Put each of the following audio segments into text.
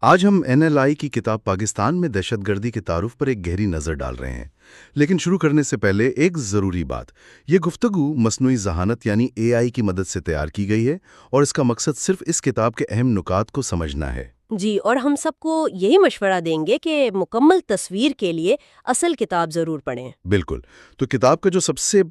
آج ہم NLI کی کتاب پاکستان میں دہشت گردی کے تعارف پر ایک گہری نظر ڈال رہے ہیں، لیکن شروع کرنے سے پہلے ایک ضروری بات۔ یہ گفتگو مصنوعی ذہانت یعنی AI کی مدد سے تیار کی گئی ہے، اور اس کا مقصد صرف اس کتاب کے اہم نکات کو سمجھنا ہے۔ جی، اور ہم سب کو یہی مشورہ دیں گے کہ مکمل تصویر کے لیے اصل کتاب ضرور پڑھیں۔ بالکل۔ تو کتاب کا جو سب سے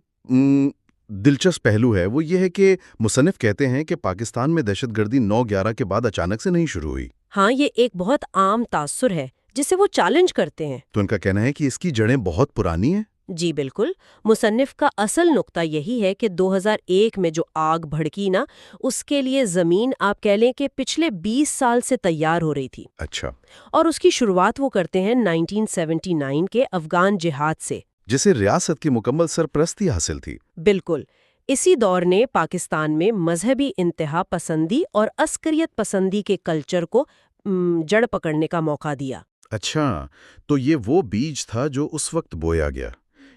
دلچسپ پہلو ہے وہ یہ ہے کہ مصنف کہتے ہیں کہ پاکستان میں دہشت گردی 9/11 کے بعد اچانک سے نہیں شروع ہوئی۔ ہاں، یہ ایک بہت عام تاثر ہے جسے وہ چیلنج کرتے ہیں۔ تو ان کا کہنا ہے کہ اس کی جڑیں بہت پرانی ہیں۔ جی بالکل، مصنف کا اصل نقطہ یہی ہے کہ 2001 میں جو آگ بھڑکی نا، اس کے لیے زمین آپ کہہ لیں کہ پچھلے 20 سال سے تیار ہو رہی تھی۔ اچھا۔ اور اس کی شروعات وہ کرتے ہیں 1979 کے افغان جہاد سے، جسے ریاست کی مکمل سرپرستی حاصل تھی۔ بالکل۔ اسی دور نے پاکستان میں مذہبی انتہا پسندی اور عسکریت پسندی کے کلچر کو جڑ پکڑنے کا موقع دیا۔ اچھا، تو یہ وہ بیج تھا جو اس وقت بویا گیا،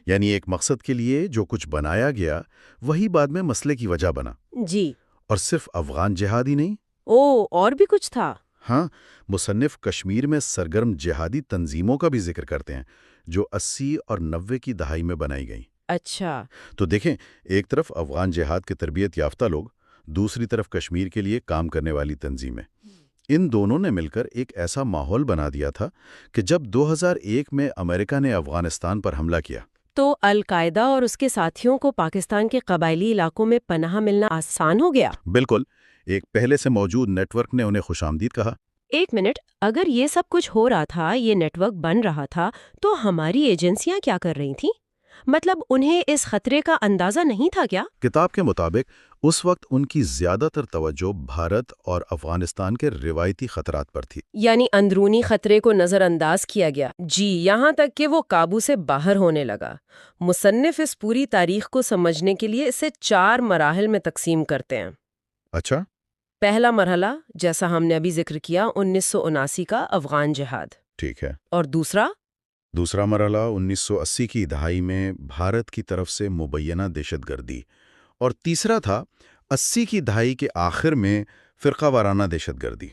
یعنی ایک مقصد کے لیے جو کچھ بنایا گیا وہی بعد میں مسئلے کی وجہ بنا۔ جی۔ اور صرف افغان جہاد ہی نہیں۔ اور بھی کچھ تھا۔ ہاں، مصنف کشمیر میں سرگرم جہادی تنظیموں کا بھی ذکر کرتے ہیں جو 80 اور 90 کی دہائی میں بنائی گئیں۔ اچھا۔ تو دیکھیں، ایک طرف افغان جہاد کے تربیت یافتہ لوگ، دوسری طرف کشمیر کے لیے کام کرنے والی تنظیمیں، ان دونوں نے مل کر ایک ایسا ماحول بنا دیا تھا کہ جب 2001 میں امریکہ نے افغانستان پر حملہ کیا تو القاعدہ اور اس کے ساتھیوں کو پاکستان کے قبائلی علاقوں میں پناہ ملنا آسان ہو گیا۔ بالکل، ایک پہلے سے موجود نیٹ ورک نے انہیں خوش آمدید کہا۔ ایک منٹ، اگر یہ سب کچھ ہو رہا تھا، یہ نیٹ ورک بن رہا تھا، تو ہماری ایجنسیاں کیا کر رہی تھیں؟ مطلب انہیں اس خطرے کا اندازہ نہیں تھا کیا؟ کتاب کے مطابق اس وقت ان کی زیادہ تر توجہ بھارت اور افغانستان کے روایتی خطرات پر تھی۔ یعنی اندرونی خطرے کو نظر انداز کیا گیا۔ جی، یہاں تک کہ وہ قابو سے باہر ہونے لگا۔ مصنف اس پوری تاریخ کو سمجھنے کے لیے اسے 4 مراحل میں تقسیم کرتے ہیں۔ اچھا۔ پہلا مرحلہ، جیسا ہم نے ابھی ذکر کیا، 1979 کا افغان جہاد۔ ٹھیک ہے۔ اور دوسرا مرحلہ 1980 کی دہائی میں بھارت کی طرف سے مبینہ دہشت گردی، اور تیسرا تھا 80 کی دہائی کے آخر میں فرقہ وارانہ دہشت گردی۔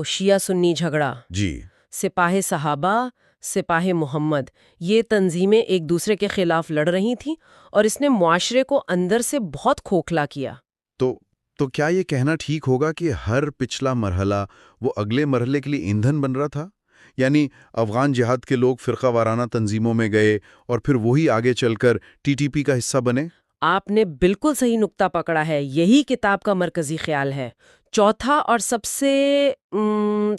شیعہ سنی جھگڑا۔ جی۔ سپاہ صحابہ، سپاہ محمد، یہ تنظیمیں ایک دوسرے کے خلاف لڑ رہی تھیں، اور اس نے معاشرے کو اندر سے بہت کھوکھلا کیا۔ تو کیا یہ کہنا ٹھیک ہوگا کہ ہر پچھلا مرحلہ وہ اگلے مرحلے کے لیے ایندھن بن رہا تھا؟ یعنی افغان جہاد کے لوگ فرقہ وارانہ تنظیموں میں گئے اور پھر وہی آگے چل کر TTP کا حصہ بنے؟ آپ نے بالکل صحیح نقطہ پکڑا ہے، یہی کتاب کا مرکزی خیال ہے۔ چوتھا اور سب سے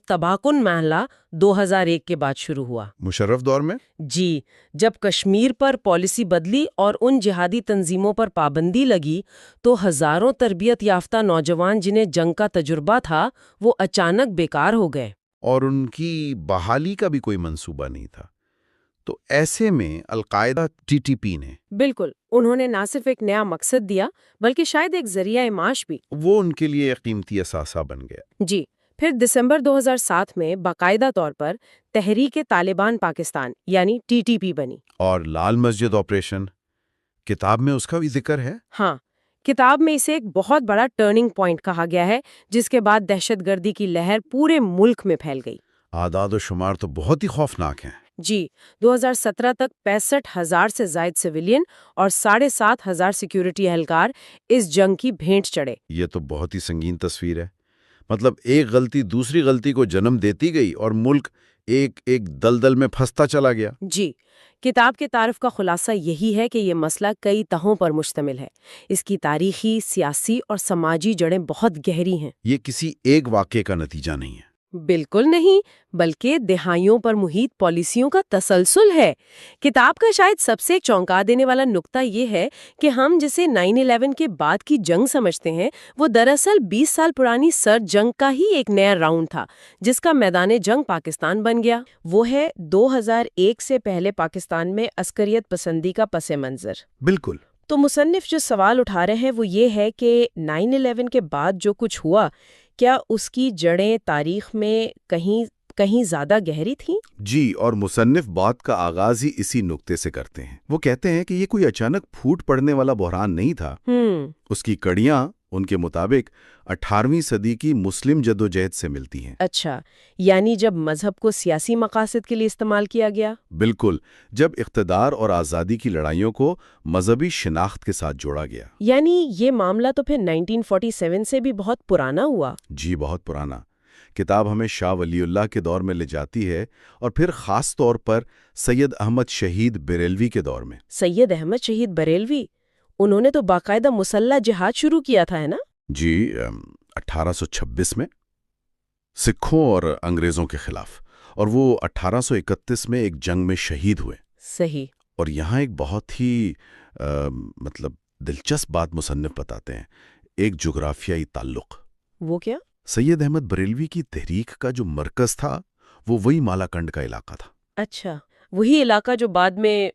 تباہ کن مرحلہ 2001 کے بعد شروع ہوا، مشرف دور میں۔ جی، جب کشمیر پر پالیسی بدلی اور ان جہادی تنظیموں پر پابندی لگی تو ہزاروں تربیت یافتہ نوجوان جنہیں جنگ کا تجربہ تھا وہ اچانک بیکار ہو گئے، اور ان کی بحالی کا بھی کوئی منصوبہ نہیں تھا۔ تو ایسے میں القاعدہ TTP نے بالکل، انہوں نے نہ صرف ایک نیا مقصد دیا بلکہ شاید ایک ذریعہ معاش بھی، وہ ان کے لیے ایک قیمتی اثاثہ بن گیا۔ جی۔ پھر دسمبر 2007 میں باقاعدہ طور پر تحریک طالبان پاکستان یعنی TTP بنی۔ اور لال مسجد آپریشن، کتاب میں اس کا بھی ذکر ہے۔ ہاں، کتاب میں اسے ایک بہت بڑا ٹرننگ پوائنٹ کہا گیا ہے، جس کے بعد دہشت گردی کی لہر پورے ملک میں پھیل گئی۔ اعداد و شمار تو بہت ہی خوفناک ہیں۔ جی، 2017 تک 65,000 سے زائد سویلین اور 7,500 سیکیورٹی اہلکار اس جنگ کی بھینٹ چڑھے۔ یہ تو بہت ہی سنگین تصویر ہے۔ مطلب ایک غلطی دوسری غلطی کو جنم دیتی گئی اور ملک ایک دلدل میں پھنستا چلا گیا۔ جی، کتاب کے تعارف کا خلاصہ یہی ہے کہ یہ مسئلہ کئی تہوں پر مشتمل ہے۔ اس کی تاریخی، سیاسی اور سماجی جڑیں بہت گہری ہیں۔ یہ کسی ایک واقعے کا نتیجہ نہیں ہے۔ بالکل نہیں، بلکہ دہائیوں پر محیط پالیسیوں کا تسلسل ہے۔ کتاب کا شاید سب سے چونکا دینے والا نقطہ یہ ہے کہ ہم جسے 9/11 کے بعد کی جنگ سمجھتے ہیں، وہ دراصل 20 سال پرانی سرد جنگ کا ہی ایک نیا راؤنڈ تھا، جس کا میدان جنگ پاکستان بن گیا۔ وہ ہے 2001 سے پہلے پاکستان میں عسکریت پسندی کا پس منظر۔ بالکل۔ تو مصنف جو سوال اٹھا رہے ہیں وہ یہ ہے کہ 9/11 کے بعد جو کچھ ہوا، کیا اس کی جڑیں تاریخ میں کہیں زیادہ گہری تھیں؟ جی، اور مصنف بات کا آغاز ہی اسی نقطے سے کرتے ہیں۔ وہ کہتے ہیں کہ یہ کوئی اچانک پھوٹ پڑنے والا بحران نہیں تھا۔ اس کی کڑیاں ان کے مطابق 18ویں صدی کی مسلم جدوجہد سے ملتی ہیں۔ اچھا، یعنی جب مذہب کو سیاسی مقاصد کے لیے استعمال کیا گیا؟ بالکل، جب اقتدار اور آزادی کی لڑائیوں کو مذہبی شناخت کے ساتھ جوڑا گیا۔ یعنی یہ معاملہ تو پھر 1947 سے بھی بہت پرانا ہوا۔ جی، بہت پرانا۔ کتاب ہمیں شاہ ولی اللہ کے دور میں لے جاتی ہے، اور پھر خاص طور پر سید احمد شہید بریلوی کے دور میں۔ سید احمد شہید بریلوی، انہوں نے تو باقاعدہ مسلح جہاد شروع کیا تھا، ہے نا؟ جی، 1826 میں سکھوں اور انگریزوں کے خلاف، اور وہ 1831 میں ایک جنگ میں شہید ہوئے۔ صحیح۔ اور یہاں ایک بہت ہی دلچسپ بات مصنف بتاتے ہیں، ایک جغرافیائی تعلق۔ وہ کیا؟ سید احمد بریلوی کی تحریک کا جو مرکز تھا وہ وہی مالاکنڈ کا علاقہ تھا۔ اچھا، وہی علاقہ جو بعد میں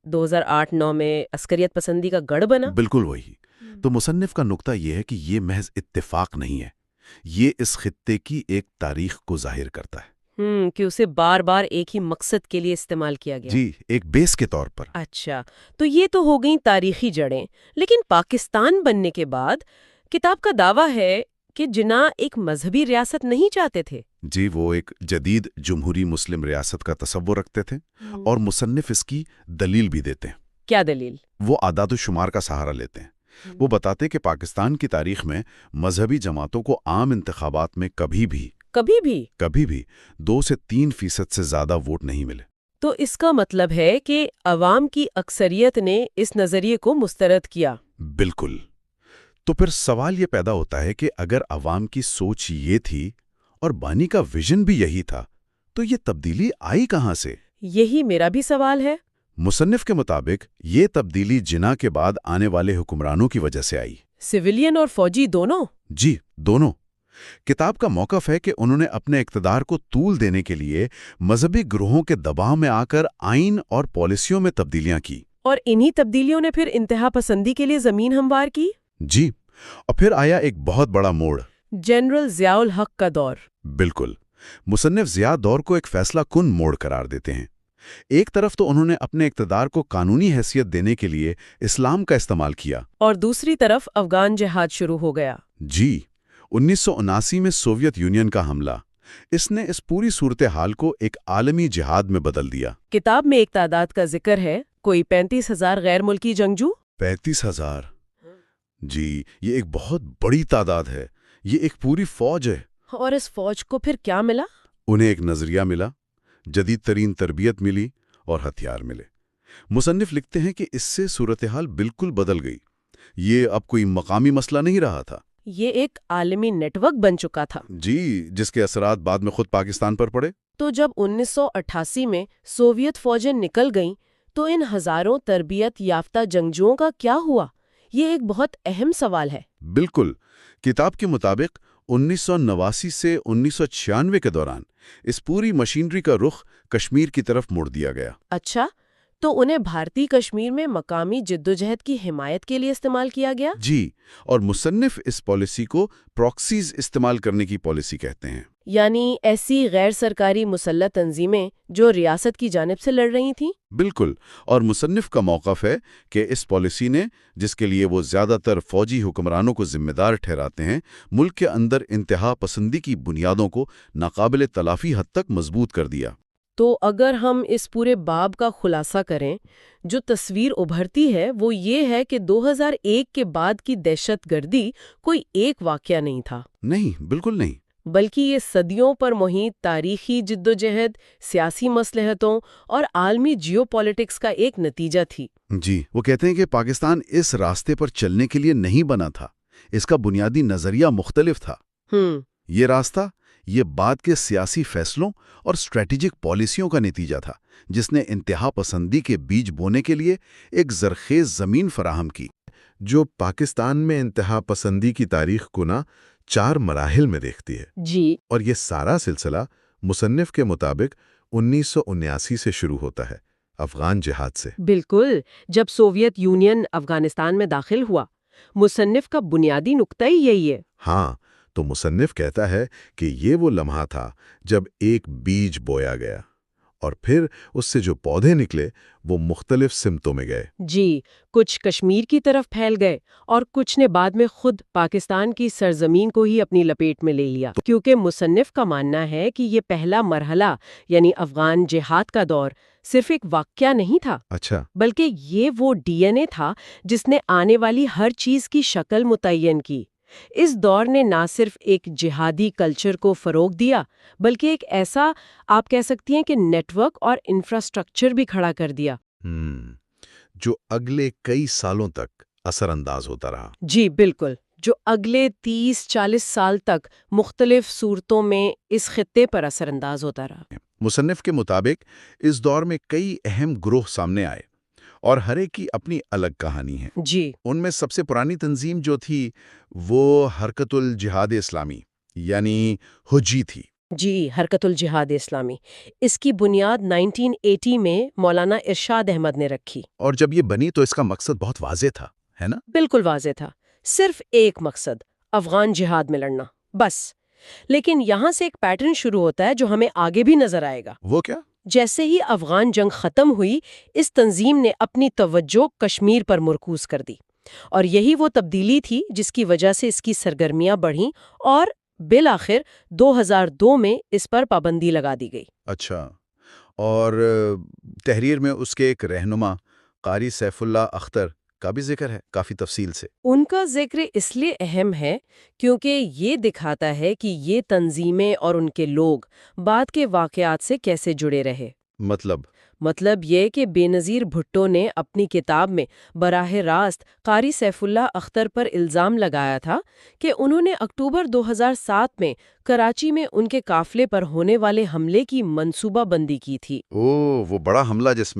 2008-9 میں عسکریت پسندی کا گڑھ بنا؟ بالکل وہی۔ تو مصنف کا نقطہ یہ ہے کہ یہ محض اتفاق نہیں ہے، یہ اس خطے کی ایک تاریخ کو ظاہر کرتا ہے۔ کہ اسے بار بار ایک ہی مقصد کے لیے استعمال کیا گیا۔ جی، ایک بیس کے طور پر۔ اچھا، تو یہ تو ہو گئیں تاریخی جڑیں، لیکن پاکستان بننے کے بعد کتاب کا دعویٰ ہے کہ جناح ایک مذہبی ریاست نہیں چاہتے تھے۔ جی، وہ ایک جدید جمہوری مسلم ریاست کا تصور رکھتے تھے، اور مصنف اس کی دلیل بھی دیتے ہیں۔ کیا دلیل؟ وہ اعداد و شمار کا سہارا لیتے ہیں۔ وہ بتاتے کہ پاکستان کی تاریخ میں مذہبی جماعتوں کو عام انتخابات میں کبھی بھی 2 سے 3% سے زیادہ ووٹ نہیں ملے۔ تو اس کا مطلب ہے کہ عوام کی اکثریت نے اس نظریے کو مسترد کیا۔ بالکل۔ تو پھر سوال یہ پیدا ہوتا ہے کہ اگر عوام کی سوچ یہ تھی اور بانی کا ویژن بھی یہی تھا، تو یہ تبدیلی آئی کہاں سے؟ یہی میرا بھی سوال ہے۔ مصنف کے مطابق یہ تبدیلی جناح کے بعد آنے والے حکمرانوں کی وجہ سے آئی۔ سویلین اور فوجی دونوں؟ جی، دونوں۔ کتاب کا موقف ہے کہ انہوں نے اپنے اقتدار کو طول دینے کے لیے مذہبی گروہوں کے دباؤ میں آ کر آئین اور پالیسیوں میں تبدیلیاں کی۔ اور انہی تبدیلیوں نے پھر انتہا پسندی کے لیے زمین ہموار کی؟ جی، اور پھر آیا ایک بہت بڑا موڑ، جنرل ضیاء الحق کا دور۔ بالکل۔ مصنف ضیاء دور کو ایک فیصلہ کن موڑ قرار دیتے ہیں۔ ایک طرف تو انہوں نے اپنے اقتدار کو قانونی حیثیت دینے کے لیے اسلام کا استعمال کیا، اور دوسری طرف افغان جہاد شروع ہو گیا۔ جی، 1979 میں سوویت یونین کا حملہ، اس نے اس پوری صورتحال کو ایک عالمی جہاد میں بدل دیا۔ کتاب میں ایک تعداد کا ذکر ہے، کوئی 35,000 غیر ملکی جنگجو۔ 35,000؟ جی، یہ ایک بہت بڑی تعداد ہے، یہ ایک پوری فوج ہے۔ اور اس فوج کو پھر کیا ملا؟ انہیں ایک نظریہ ملا، جدید ترین تربیت ملی اور ہتھیار ملے۔ مصنف لکھتے ہیں کہ اس سے صورتحال بالکل بدل گئی۔ یہ اب کوئی مقامی مسئلہ نہیں رہا تھا، یہ ایک عالمی نیٹ ورک بن چکا تھا۔ جی، جس کے اثرات بعد میں خود پاکستان پر پڑے۔ تو جب 1988 میں سوویت فوجیں نکل گئیں تو ان ہزاروں تربیت یافتہ جنگجوؤں کا کیا ہوا؟ یہ ایک بہت اہم سوال ہے۔ بالکل۔ کتاب کے مطابق 1989 سے 1996 کے دوران اس پوری مشینری کا رخ کشمیر کی طرف موڑ دیا گیا۔ اچھا، تو انہیں بھارتی کشمیر میں مقامی جدوجہد کی حمایت کے لیے استعمال کیا گیا؟ جی، اور مصنف اس پالیسی کو پراکسیز استعمال کرنے کی پالیسی کہتے ہیں۔ یعنی ایسی غیر سرکاری مسلح تنظیمیں جو ریاست کی جانب سے لڑ رہی تھیں؟ بالکل، اور مصنف کا موقف ہے کہ اس پالیسی نے، جس کے لیے وہ زیادہ تر فوجی حکمرانوں کو ذمہ دار ٹھہراتے ہیں، ملک کے اندر انتہا پسندی کی بنیادوں کو ناقابل تلافی حد تک مضبوط کر دیا۔ تو اگر ہم اس پورے باب کا خلاصہ کریں، جو تصویر ابھرتی ہے وہ یہ ہے کہ 2001 کے بعد کی دہشت گردی کوئی ایک واقعہ نہیں تھا۔ نہیں، بالکل نہیں۔ بلکہ یہ صدیوں پر محیط تاریخی جدوجہد، سیاسی مصلحتوں اور عالمی جیو پالیٹکس کا ایک نتیجہ تھی۔ جی، وہ کہتے ہیں کہ پاکستان اس راستے پر چلنے کے لیے نہیں بنا تھا، اس کا بنیادی نظریہ مختلف تھا۔ یہ راستہ، یہ بعد کے سیاسی فیصلوں اور اسٹریٹجک پالیسیوں کا نتیجہ تھا، جس نے انتہا پسندی کے بیج بونے کے لیے ایک زرخیز زمین فراہم کی، جو پاکستان میں انتہا پسندی کی تاریخ کو 4 مراحل میں دیکھتی ہے۔ جی، اور یہ سارا سلسلہ مصنف کے مطابق 1979 سے شروع ہوتا ہے، افغان جہاد سے۔ بالکل، جب سوویت یونین افغانستان میں داخل ہوا۔ مصنف کا بنیادی نقطہ ہی یہی ہے۔ ہاں، تو مصنف کہتا ہے کہ یہ وہ لمحہ تھا جب ایک بیج بویا گیا، اور پھر اس سے جو پودے نکلے وہ مختلف سمتوں میں گئے۔ جی، کچھ کشمیر کی طرف پھیل گئے اور کچھ نے بعد میں خود پاکستان کی سرزمین کو ہی اپنی لپیٹ میں لے لیا، کیونکہ مصنف کا ماننا ہے کہ یہ پہلا مرحلہ یعنی افغان جہاد کا دور صرف ایک واقعہ نہیں تھا، اچھا، بلکہ یہ وہ ڈی این اے تھا جس نے آنے والی ہر چیز کی شکل متعین کی۔ اس دور نے نہ صرف ایک جہادی کلچر کو فروغ دیا بلکہ ایک ایسا آپ کہہ سکتی ہیں کہ نیٹ ورک اور انفراسٹرکچر بھی کھڑا کر دیا جو اگلے کئی سالوں تک اثر انداز ہوتا رہا۔ جی بالکل، جو اگلے 30-40 سال تک مختلف صورتوں میں اس خطے پر اثر انداز ہوتا رہا۔ مصنف کے مطابق اس دور میں کئی اہم گروہ سامنے آئے اور ہر ایک کی اپنی الگ کہانی ہے۔ جی، ان میں سب سے پرانی تنظیم جو تھی وہ حرکت الجہاد اسلامی یعنی حجی تھی۔ جی، حرکت الجہاد اسلامی، اس کی بنیاد 1980 میں مولانا ارشاد احمد نے رکھی۔ اور جب یہ بنی تو اس کا مقصد بہت واضح تھا، ہے نا؟ بالکل واضح تھا، صرف ایک مقصد، افغان جہاد میں لڑنا، بس۔ لیکن یہاں سے ایک پیٹرن شروع ہوتا ہے جو ہمیں آگے بھی نظر آئے گا۔ وہ کیا؟ جیسے ہی افغان جنگ ختم ہوئی، اس تنظیم نے اپنی توجہ کشمیر پر مرکوز کر دی، اور یہی وہ تبدیلی تھی جس کی وجہ سے اس کی سرگرمیاں بڑھیں اور بالآخر 2002 میں اس پر پابندی لگا دی گئی۔ اچھا، اور تحریر میں اس کے ایک رہنما قاری سیف اللہ اختر کا بھی ذکر ہے کافی تفصیل سے۔ ان کا ذکر اس لیے اہم ہے کیونکہ یہ دکھاتا ہے کہ یہ تنظیمیں اور ان کے لوگ بعد کے واقعات سے کیسے جڑے رہے۔ مطلب یہ کہ بے نظیر بھٹو نے اپنی کتاب میں براہ راست قاری سیف اللہ اختر پر الزام لگایا تھا کہ انہوں نے اکتوبر 2007 میں کراچی میں ان کے قافلے پر ہونے والے حملے کی منصوبہ بندی کی تھی۔ وہ بڑا حملہ جس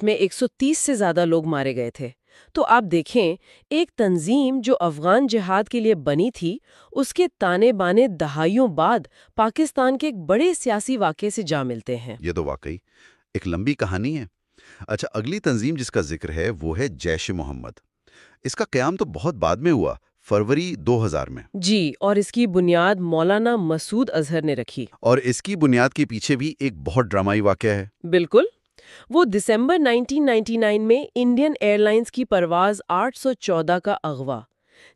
میں 130 سے زیادہ لوگ مارے گئے تھے۔ تو آپ دیکھیں، ایک تنظیم جو افغان جہاد کے لیے بنی تھی، اس کے تانے بانے دہائیوں بعد پاکستان کے ایک بڑے سیاسی واقعے سے جا ملتے ہیں۔ یہ تو واقعی ایک لمبی کہانی ہے۔ اچھا، اگلی تنظیم جس کا ذکر ہے وہ ہے جیش محمد۔ اس کا قیام تو بہت بعد میں ہوا، فروری 2000 میں۔ جی، اور اس کی بنیاد مولانا مسعود اظہر نے رکھی۔ اور اس کی بنیاد کے پیچھے بھی ایک بہت ڈرامائی واقعہ ہے۔ بالکل، وہ دسمبر 1999 میں انڈین ایئر لائنز کی پرواز 814 کا اغوا،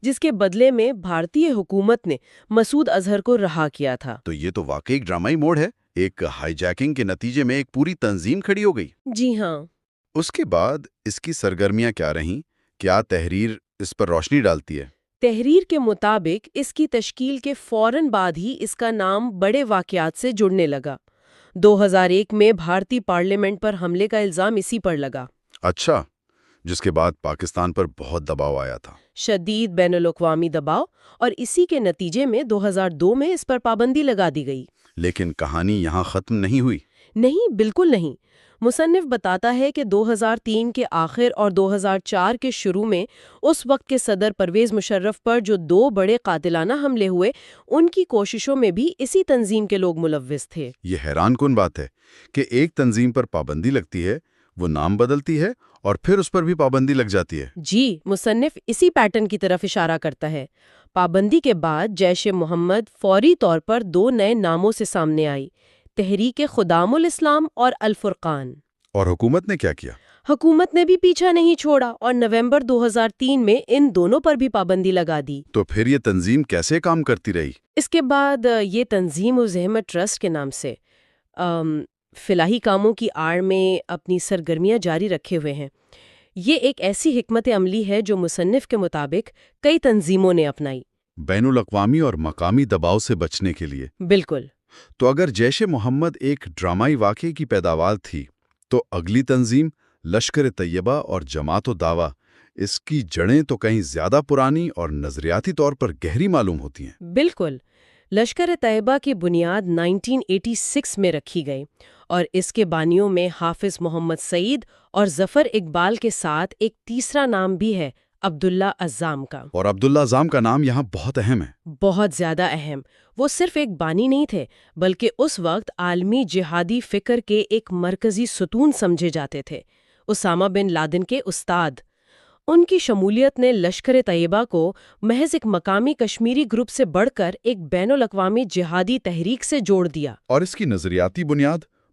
جس کے بدلے میں بھارتی حکومت نے مسعود اظہر کو رہا کیا تھا۔ تو یہ تو واقعی ایک ڈرامائی موڑ ہے۔ ایک ہائی جیکنگ کے نتیجے میں ایک پوری تنظیم کھڑی ہو گئی۔ جی ہاں۔ اس کے بعد اس کی سرگرمیاں کیا رہیں؟ کیا تحریر اس پر روشنی ڈالتی ہے؟ تحریر کے مطابق اس کی تشکیل کے فوراً بعد ہی اس کا نام بڑے واقعات سے جڑنے لگا۔ 2001 میں بھارتی پارلیمنٹ پر حملے کا الزام اسی پر لگا۔ اچھا، جس کے بعد پاکستان پر بہت دباؤ آیا تھا، شدید بین الاقوامی دباؤ، اور اسی کے نتیجے میں 2002 میں اس پر پابندی لگا دی گئی۔ لیکن کہانی یہاں ختم نہیں ہوئی۔ نہیں، بالکل نہیں۔ مصنف بتاتا ہے کہ 2003 کے آخر اور 2004 کے شروع میں اس وقت کے صدر پرویز مشرف پر جو 2 بڑے قاتلانہ حملے ہوئے، ان کی کوششوں میں بھی اسی تنظیم کے لوگ ملوث تھے۔ یہ حیران کن بات ہے کہ ایک تنظیم پر پابندی لگتی ہے، وہ نام بدلتی ہے اور پھر اس پر بھی پابندی لگ جاتی ہے۔ جی، مصنف اسی پیٹرن کی طرف اشارہ کرتا ہے۔ پابندی کے بعد جیش محمد فوری طور پر 2 نئے ناموں سے سامنے آئی: تحریک خدام الاسلام اور الفرقان۔ اور حکومت نے کیا کیا؟ حکومت نے بھی پیچھا نہیں چھوڑا اور نومبر 2003 میں ان دونوں پر بھی پابندی لگا دی۔ تو پھر یہ تنظیم کیسے کام کرتی رہی؟ اس کے بعد یہ تنظیم الزحمت ٹرسٹ کے نام سے فلاحی کاموں کی آڑ میں اپنی سرگرمیاں جاری رکھے ہوئے ہیں۔ یہ ایک ایسی حکمت عملی ہے جو مصنف کے مطابق کئی تنظیموں نے اپنائی، بین الاقوامی اور مقامی دباؤ سے بچنے کے لیے۔ بالکل۔ تو اگر جیش محمد ایک ڈرامائی واقعے کی پیداوار تھی، تو اگلی تنظیم لشکر طیبہ اور جماعت و دعویٰ، اس کی جڑیں تو کہیں زیادہ پرانی اور نظریاتی طور پر گہری معلوم ہوتی ہیں۔ بالکل۔ لشکر طیبہ کی بنیاد 1986 میں رکھی گئی، اور اس کے بانیوں میں حافظ محمد سعید اور ظفر اقبال کے ساتھ ایک تیسرا نام بھی ہے، عبداللہ عزام کا۔ اور عبداللہ عزام کا نام یہاں بہت اہم ہے۔ بہت زیادہ اہم۔ وہ صرف ایک بانی نہیں تھے، بلکہ اس وقت عالمی جہادی فکر کے ایک مرکزی ستون سمجھے جاتے تھے، اسامہ بن لادن کے استاد۔ ان کی شمولیت نے لشکر طیبہ کو محض ایک مقامی کشمیری گروپ سے بڑھ کر ایک بین الاقوامی جہادی تحریک سے جوڑ دیا۔ اور اس کی نظریاتی بنیاد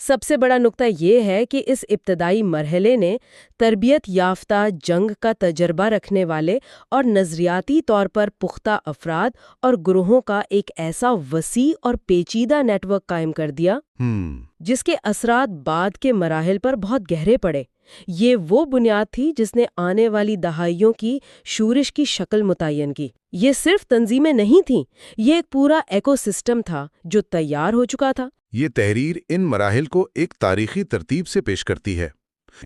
سب سے بڑا نقطہ یہ ہے کہ اس ابتدائی مرحلے نے تربیت یافتہ جنگ کا تجربہ رکھنے والے اور نظریاتی طور پر پختہ افراد اور گروہوں کا ایک ایسا وسیع اور پیچیدہ نیٹ ورک قائم کر دیا جس کے اثرات بعد کے مراحل پر بہت گہرے پڑے۔ یہ وہ بنیاد تھی جس نے آنے والی دہائیوں کی شورش کی شکل متعین کی۔ یہ صرف تنظیمیں نہیں تھیں، یہ ایک پورا ایکو سسٹم تھا جو تیار ہو چکا تھا۔ یہ تحریر ان مراحل کو ایک تاریخی ترتیب سے پیش کرتی ہے۔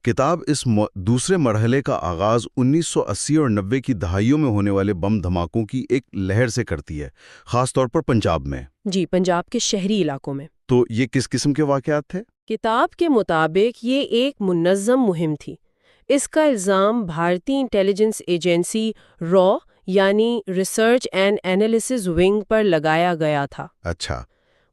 کتاب اس دوسرے مرحلے کا آغاز 1980 اور 90 کی دہائیوں میں ہونے والے بم دھماکوں کی ایک لہر سے کرتی ہے، خاص طور پر پنجاب میں۔ جی، پنجاب کے شہری علاقوں میں۔ تو یہ کس قسم کے واقعات تھے؟ کتاب کے مطابق یہ ایک منظم مہم تھی۔ اس کا الزام بھارتی انٹیلیجنس ایجنسی را یعنی ریسرچ اینڈ اینالیسز ونگ پر لگایا گیا تھا۔ اچھا۔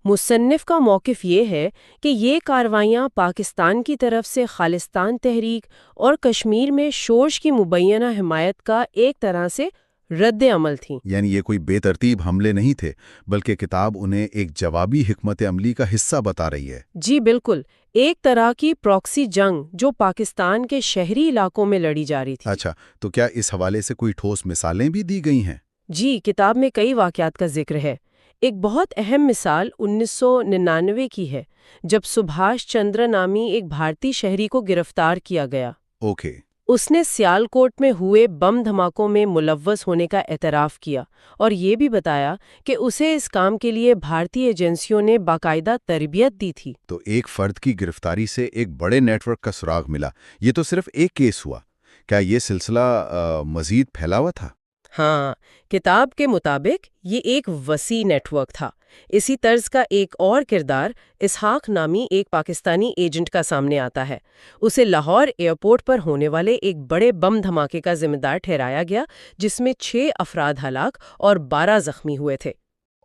مصنف کا موقف یہ ہے کہ یہ کارروائیاں پاکستان کی طرف سے خالصتان تحریک اور کشمیر میں شورش کی مبینہ حمایت کا ایک طرح سے رد عمل تھیں۔ یعنی یہ کوئی بے ترتیب حملے نہیں تھے، بلکہ کتاب انہیں ایک جوابی حکمت عملی کا حصہ بتا رہی ہے۔ جی بالکل، ایک طرح کی پراکسی جنگ جو پاکستان کے شہری علاقوں میں لڑی جا رہی تھی۔ اچھا، تو کیا اس حوالے سے کوئی ٹھوس مثالیں بھی دی گئی ہیں؟ جی، کتاب میں کئی واقعات کا ذکر ہے۔ ایک بہت اہم مثال 1999 کی ہے، جب سبھاش چندر نامی ایک بھارتی شہری کو گرفتار کیا گیا۔ اوکے۔ اس نے سیالکوٹ میں ہوئے بم دھماکوں میں ملوث ہونے کا اعتراف کیا اور یہ بھی بتایا کہ اسے اس کام کے لیے بھارتی ایجنسیوں نے باقاعدہ تربیت دی تھی۔ تو ایک فرد کی گرفتاری سے ایک بڑے نیٹ ورک کا سراغ ملا۔ یہ تو صرف ایک کیس ہوا، کیا یہ سلسلہ مزید پھیلا ہوا تھا؟ ہاں، کتاب کے مطابق یہ ایک وسیع نیٹ ورک تھا۔ اسی طرز کا ایک اور کردار اسحاق نامی ایک پاکستانی ایجنٹ کا سامنے آتا ہے۔ اسے لاہور ایئرپورٹ پر ہونے والے ایک بڑے بم دھماکے کا ذمہ دار ٹھہرایا گیا، جس میں 6 افراد ہلاک اور 12 زخمی ہوئے تھے۔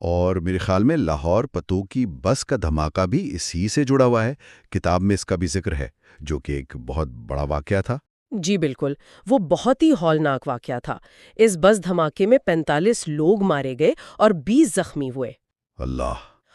اور میرے خیال میں لاہور پتو کی بس کا دھماکہ بھی اسی سے جڑا ہوا ہے۔ کتاب میں اس کا بھی ذکر ہے، جو کہ ایک بہت بڑا واقعہ تھا۔ جی بالکل، وہ بہت ہی ہولناک واقعہ تھا۔ اس بس دھماکے میں 45 لوگ مارے گئے اور 20 زخمی ہوئے۔ اللہ۔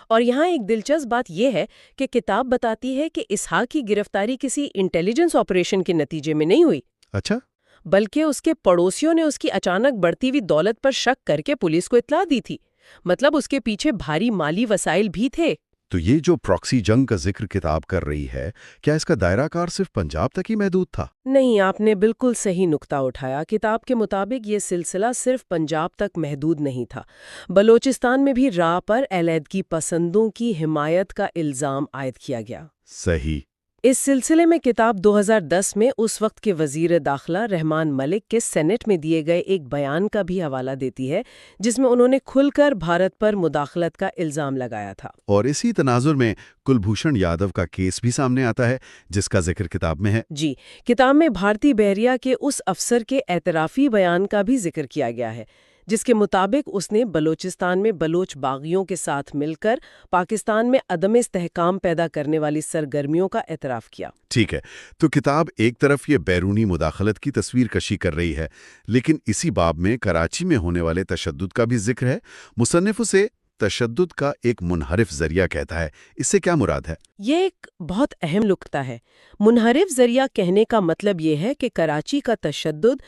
اور یہاں ایک دلچسپ بات یہ ہے کہ کتاب بتاتی ہے کہ اسحاق کی گرفتاری کسی انٹیلیجنس آپریشن کے نتیجے میں نہیں ہوئی۔ اچھا۔ بلکہ اس کے پڑوسیوں نے اس کی اچانک بڑھتی ہوئی دولت پر شک کر کے پولیس کو اطلاع دی تھی۔ مطلب اس کے پیچھے بھاری مالی وسائل بھی تھے۔ تو یہ جو پراکسی جنگ کا ذکر کتاب کر رہی ہے، کیا اس کا دائرہ کار صرف پنجاب تک ہی محدود تھا؟ نہیں، آپ نے بالکل صحیح نقطہ اٹھایا۔ کتاب کے مطابق یہ سلسلہ صرف پنجاب تک محدود نہیں تھا۔ بلوچستان میں بھی راہ پر علیحدگی پسندوں کی حمایت کا الزام عائد کیا گیا۔ صحیح۔ اس سلسلے میں کتاب 2010 میں اس وقت کے وزیر داخلہ رحمان ملک کے سینٹ میں دیے گئے ایک بیان کا بھی حوالہ دیتی ہے، جس میں انہوں نے کھل کر بھارت پر مداخلت کا الزام لگایا تھا۔ اور اسی تناظر میں کلبھوشن یادو کا کیس بھی سامنے آتا ہے، جس کا ذکر کتاب میں ہے۔ جی، کتاب میں بھارتی بحریہ کے اس افسر کے اعترافی بیان کا بھی ذکر کیا گیا ہے، جس کے مطابق اس نے بلوچستان میں بلوچ باغیوں کے ساتھ مل کر پاکستان میں عدم استحکام پیدا کرنے والی سرگرمیوں کا اعتراف کیا۔ ٹھیک ہے، تو کتاب ایک طرف یہ بیرونی مداخلت کی تصویر کشی کر رہی ہے، لیکن اسی باب میں کراچی میں ہونے والے تشدد کا بھی ذکر ہے۔ مصنف اسے تشدد کا ایک منحرف ذریعہ کہتا ہے۔ اس سے کیا مراد ہے؟ یہ ایک بہت اہم نکتہ ہے۔ منحرف ذریعہ کہنے کا مطلب یہ ہے کہ کراچی کا تشدد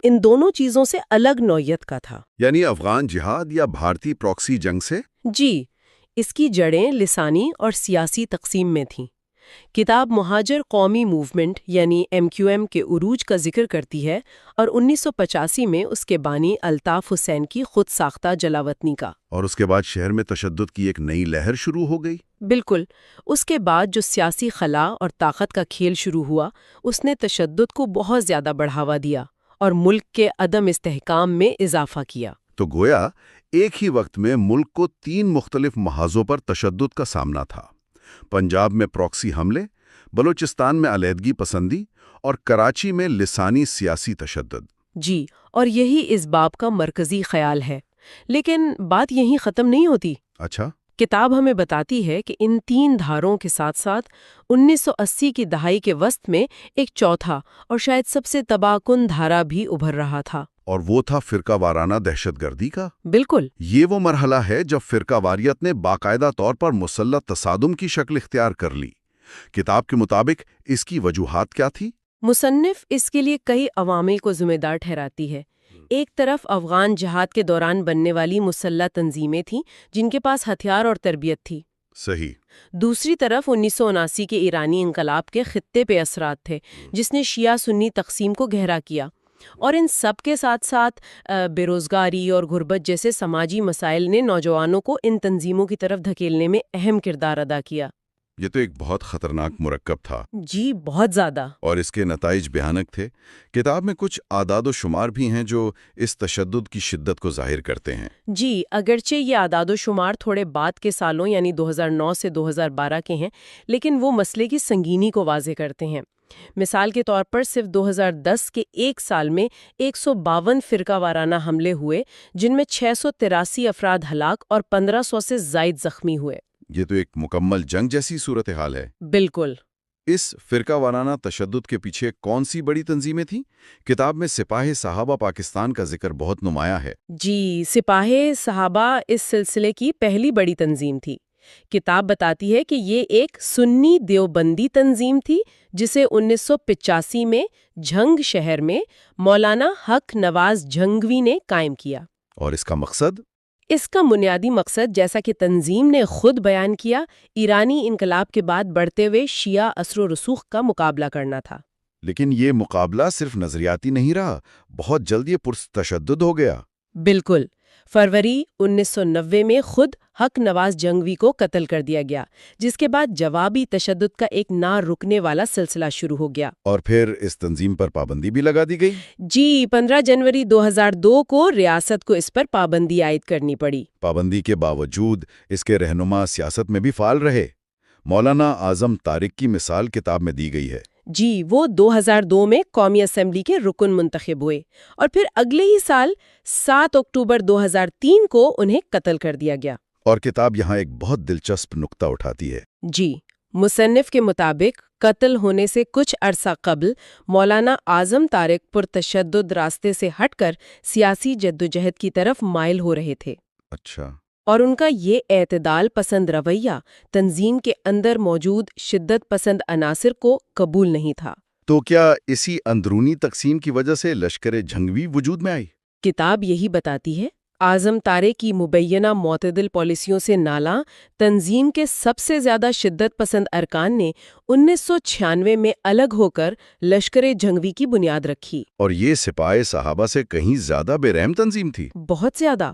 ان دونوں چیزوں سے الگ نوعیت کا تھا۔ یعنی افغان جہاد یا بھارتی پراکسی جنگ سے؟ جی، اس کی جڑیں لسانی اور سیاسی تقسیم میں تھیں۔ کتاب مہاجر قومی موومنٹ یعنی MQM کے عروج کا ذکر کرتی ہے اور 1985 میں اس کے بانی الطاف حسین کی خود ساختہ جلاوطنی کا۔ اور اس کے بعد شہر میں تشدد کی ایک نئی لہر شروع ہو گئی۔ بالکل، اس کے بعد جو سیاسی خلا اور طاقت کا کھیل شروع ہوا، اس نے تشدد کو بہت زیادہ بڑھاوا دیا اور ملک کے عدم استحکام میں اضافہ کیا۔ تو گویا ایک ہی وقت میں ملک کو 3 مختلف محاذوں پر تشدد کا سامنا تھا: پنجاب میں پراکسی حملے، بلوچستان میں علیحدگی پسندی اور کراچی میں لسانی سیاسی تشدد۔ جی، اور یہی اس باب کا مرکزی خیال ہے۔ لیکن بات یہیں ختم نہیں ہوتی۔ اچھا۔ کتاب ہمیں بتاتی ہے کہ ان 3 دھاروں کے ساتھ ساتھ 1980 کی دہائی کے وسط میں ایک چوتھا اور شاید سب سے تباہ کن دھارا بھی ابھر رہا تھا۔ اور وہ تھا فرقہ وارانہ دہشت گردی کا؟ بالکل. یہ وہ مرحلہ ہے جب فرقہ واریت نے باقاعدہ طور پر مسلح تصادم کی شکل اختیار کر لی. کتاب کے مطابق اس کی وجوہات کیا تھی؟ مصنف اس کے لیے کئی عوامل کو ذمہ دار ٹھہراتی ہے. ایک طرف افغان جہاد کے دوران بننے والی مسلح تنظیمیں تھیں جن کے پاس ہتھیار اور تربیت تھی. صحیح. دوسری طرف 1979 کے ایرانی انقلاب کے خطے پہ اثرات تھے جس نے شیعہ سنی تقسیم کو گہرا کیا. اور ان سب کے ساتھ ساتھ بے روزگاری اور غربت جیسے سماجی مسائل نے نوجوانوں کو ان تنظیموں کی طرف دھکیلنے میں اہم کردار ادا کیا. یہ تو ایک بہت خطرناک مرکب تھا. جی بہت زیادہ. اور اس کے نتائج بھیانک تھے. کتاب میں کچھ اعداد و شمار بھی ہیں جو اس تشدد کی شدت کو ظاہر کرتے ہیں. جی اگرچہ یہ اعداد و شمار تھوڑے بعد کے سالوں یعنی 2009 سے 2012 کے ہیں لیکن وہ مسئلے کی سنگینی کو واضح کرتے ہیں. مثال کے طور پر صرف 2010 کے ایک سال میں 152 فرقہ وارانہ حملے ہوئے جن میں 683 افراد ہلاک اور 1500 سے زائد زخمی ہوئے. یہ تو ایک مکمل جنگ جیسی صورتحال ہے. بالکل. اس فرقہ وارانہ تشدد کے پیچھے کون سی بڑی تنظیمیں تھیں؟ کتاب میں سپاہ صحابہ پاکستان کا ذکر بہت نمایاں ہے. جی سپاہ صحابہ اس سلسلے کی پہلی بڑی تنظیم تھی. کتاب بتاتی ہے کہ یہ ایک سنی دیوبندی تنظیم تھی جسے 1985 میں جھنگ شہر میں مولانا حق نواز جھنگوی نے قائم کیا. اور اس کا مقصد؟ اس کا بنیادی مقصد جیسا کہ تنظیم نے خود بیان کیا ایرانی انقلاب کے بعد بڑھتے ہوئے شیعہ اثر و رسوخ کا مقابلہ کرنا تھا. لیکن یہ مقابلہ صرف نظریاتی نہیں رہا، بہت جلد یہ پرتشدد ہو گیا. بالکل. فروری 1990 میں خود حق نواز جنگوی کو قتل کر دیا گیا جس کے بعد جوابی تشدد کا ایک نہ رکنے والا سلسلہ شروع ہو گیا. اور پھر اس تنظیم پر پابندی بھی لگا دی گئی. جی 15 جنوری 2002 کو ریاست کو اس پر پابندی عائد کرنی پڑی. پابندی کے باوجود اس کے رہنما سیاست میں بھی فعال رہے. مولانا اعظم طارق کی مثال کتاب میں دی گئی ہے. جی وہ 2002 میں قومی اسمبلی کے رکن منتخب ہوئے اور پھر اگلے ہی سال 7 اکتوبر 2003 کو انہیں قتل کر دیا گیا. اور کتاب یہاں ایک بہت دلچسپ نقطہ اٹھاتی ہے. جی مصنف کے مطابق قتل ہونے سے کچھ عرصہ قبل مولانا اعظم طارق پرتشدد راستے سے ہٹ کر سیاسی جدوجہد کی طرف مائل ہو رہے تھے. اچھا. اور ان کا یہ اعتدال پسند رویہ تنظیم کے اندر موجود شدت پسند عناصر کو قبول نہیں تھا. تو کیا اسی اندرونی تقسیم کی وجہ سے لشکر جھنگوی وجود میں آئی؟ کتاب یہی بتاتی ہے. اعظم طارق کی مبینہ معتدل پالیسیوں سے نالاں تنظیم کے سب سے زیادہ شدت پسند ارکان نے 1996 میں الگ ہو کر لشکر جھنگوی کی بنیاد رکھی. اور یہ سپاہ صحابہ سے کہیں زیادہ بے رحم تنظیم تھی. بہت زیادہ.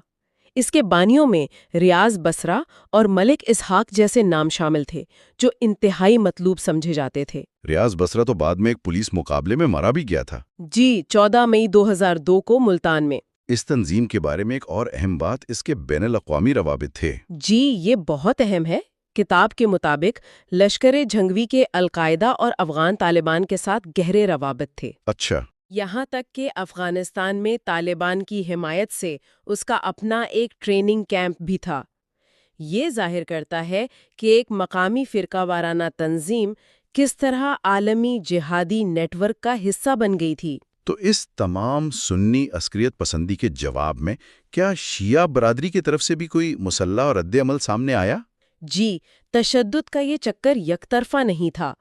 اس کے بانیوں میں ریاض بصرہ اور ملک اسحاق جیسے نام شامل تھے جو انتہائی مطلوب سمجھے جاتے تھے. ریاض بصرہ تو بعد میں ایک پولیس مقابلے میں مارا بھی گیا تھا. جی 14 مئی 2002 کو ملتان میں. اس تنظیم کے بارے میں ایک اور اہم بات اس کے بین الاقوامی روابط تھے. جی یہ بہت اہم ہے. کتاب کے مطابق لشکر جھنگوی کے القاعدہ اور افغان طالبان کے ساتھ گہرے روابط تھے. اچھا. یہاں تک کہ افغانستان میں طالبان کی حمایت سے اس کا اپنا ایک ٹریننگ کیمپ بھی تھا. یہ ظاہر کرتا ہے کہ ایک مقامی فرقہ وارانہ تنظیم کس طرح عالمی جہادی نیٹ ورک کا حصہ بن گئی تھی. تو اس تمام سنی عسکریت پسندی کے جواب میں کیا شیعہ برادری کی طرف سے بھی کوئی مسلح اور رد عمل سامنے آیا؟ جی تشدد کا یہ چکر یک طرفہ نہیں تھا.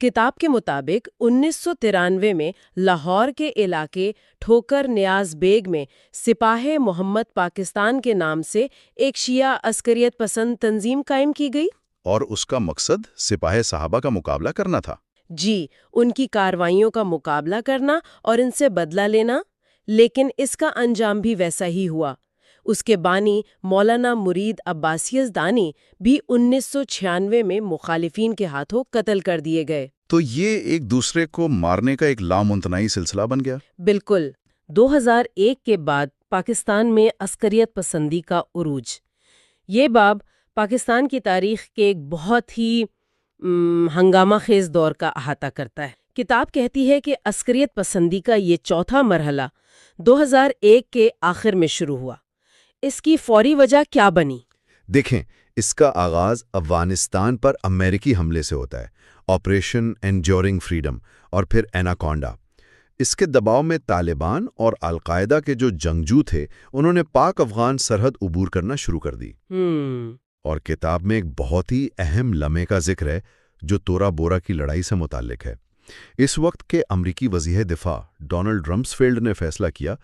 کتاب کے مطابق 1993 میں لاہور کے علاقے ٹھوکر نیاز بیگ میں سپاہ محمد پاکستان کے نام سے ایک شیعہ عسکریت پسند تنظیم قائم کی گئی. اور اس کا مقصد سپاہ صحابہ کا مقابلہ کرنا تھا. جی ان کی کارروائیوں کا مقابلہ کرنا اور ان سے بدلہ لینا. لیکن اس کا انجام بھی ویسا ہی ہوا. اس کے بانی مولانا مرید عباسی یزدانی بھی 1996 میں مخالفین کے ہاتھوں قتل کر دیے گئے. تو یہ ایک دوسرے کو مارنے کا ایک لامتناہی سلسلہ بن گیا. بالکل. 2001 کے بعد پاکستان میں عسکریت پسندی کا عروج. یہ باب پاکستان کی تاریخ کے ایک بہت ہی ہنگامہ خیز دور کا احاطہ کرتا ہے. کتاب کہتی ہے کہ عسکریت پسندی کا یہ چوتھا مرحلہ 2001 کے آخر میں شروع ہوا. اس کی فوری وجہ کیا بنی؟ دیکھیں اس کا آغاز افغانستان پر امریکی حملے سے ہوتا ہے، آپریشن انڈیورنگ فریڈم اور پھر ایناکونڈا. اس کے دباؤ میں طالبان اور القاعدہ کے جو جنگجو تھے انہوں نے پاک افغان سرحد عبور کرنا شروع کر دی۔ اور کتاب میں ایک بہت ہی اہم لمحے کا ذکر ہے جو تورا بورا کی لڑائی سے متعلق ہے۔ اس وقت کے امریکی وزیر دفاع ڈونلڈ رمسفیلڈ نے فیصلہ کیا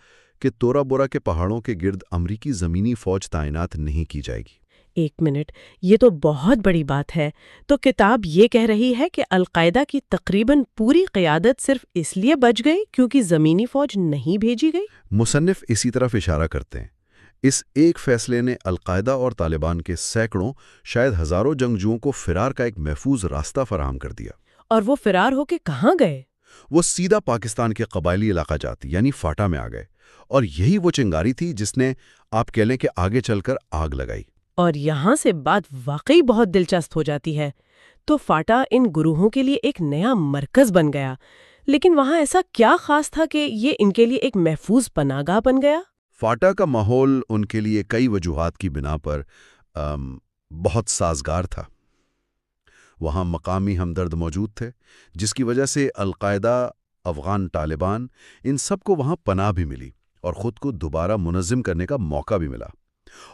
کہ تورا بورا کے پہاڑوں کے گرد امریکی زمینی فوج تعینات نہیں کی جائے گی۔ ایک منٹ، یہ تو بہت بڑی بات ہے۔ تو کتاب یہ کہہ رہی ہے کہ القاعدہ کی تقریباً پوری قیادت صرف اس لیے بچ گئی کیونکہ زمینی فوج نہیں بھیجی گئی؟ مصنف اسی طرف اشارہ کرتے ہیں۔ اس ایک فیصلے نے القاعدہ اور طالبان کے سینکڑوں شاید ہزاروں جنگجوؤں کو فرار کا ایک محفوظ راستہ فراہم کر دیا۔ اور وہ فرار ہو کے کہاں گئے؟ وہ سیدھا پاکستان کے قبائلی علاقہ جات یعنی فاٹا میں آ گئے، اور یہی وہ چنگاری تھی جس نے آپ کہہ لیں کہ آگے چل کر آگ لگائی۔ اور یہاں سے بات واقعی بہت دلچسپ ہو جاتی ہے۔ تو فاٹا ان گروہوں کے لیے ایک نیا مرکز بن گیا، لیکن وہاں ایسا کیا خاص تھا کہ یہ ان کے لیے ایک محفوظ پناہ گاہ بن گیا؟ فاٹا کا ماحول ان کے لیے کئی وجوہات کی بنا پر بہت سازگار تھا۔ وہاں مقامی ہمدرد موجود تھے، جس کی وجہ سے القاعدہ، افغان طالبان، ان سب کو وہاں پناہ بھی ملی اور خود کو دوبارہ منظم کرنے کا موقع بھی ملا۔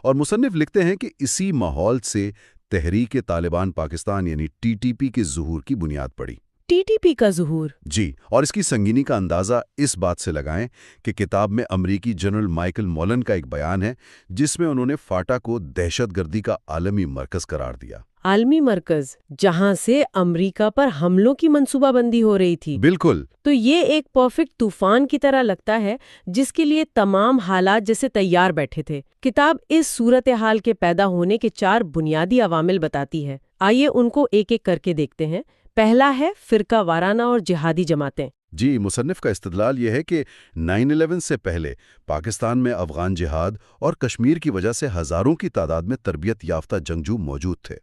اور مصنف لکھتے ہیں کہ اسی ماحول سے تحریک طالبان پاکستان یعنی TTP کے ظہور کی بنیاد پڑی۔ TTP کا ظہور؟ جی، اور اس کی سنگینی کا اندازہ اس بات سے لگائیں کہ کتاب میں امریکی جنرل مائیکل مولن کا ایک بیان ہے جس میں انہوں نے فاٹا کو دہشت گردی کا عالمی مرکز قرار دیا۔ عالمی مرکز جہاں سے امریکہ پر حملوں کی منصوبہ بندی ہو رہی تھی۔ بالکل۔ تو یہ ایک پرفیکٹ طوفان کی طرح لگتا ہے جس کے لیے تمام حالات جیسے تیار بیٹھے تھے۔ کتاب اس صورتحال کے پیدا ہونے کے 4 بنیادی عوامل بتاتی ہے۔ آئیے ان کو ایک ایک کر کے دیکھتے ہیں۔ پہلا ہے فرقہ وارانہ اور جہادی جماعتیں۔ جی، مصنف کا استدلال یہ ہے کہ 9/11 سے پہلے پاکستان میں افغان جہاد اور کشمیر کی وجہ سے ہزاروں کی تعداد میں تربیت یافتہ جنگجو موجود تھے۔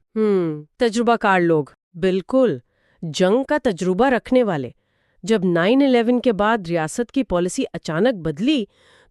تجربہ کار لوگ، بالکل، جنگ کا تجربہ رکھنے والے۔ جب 9/11 کے بعد ریاست کی پالیسی اچانک بدلی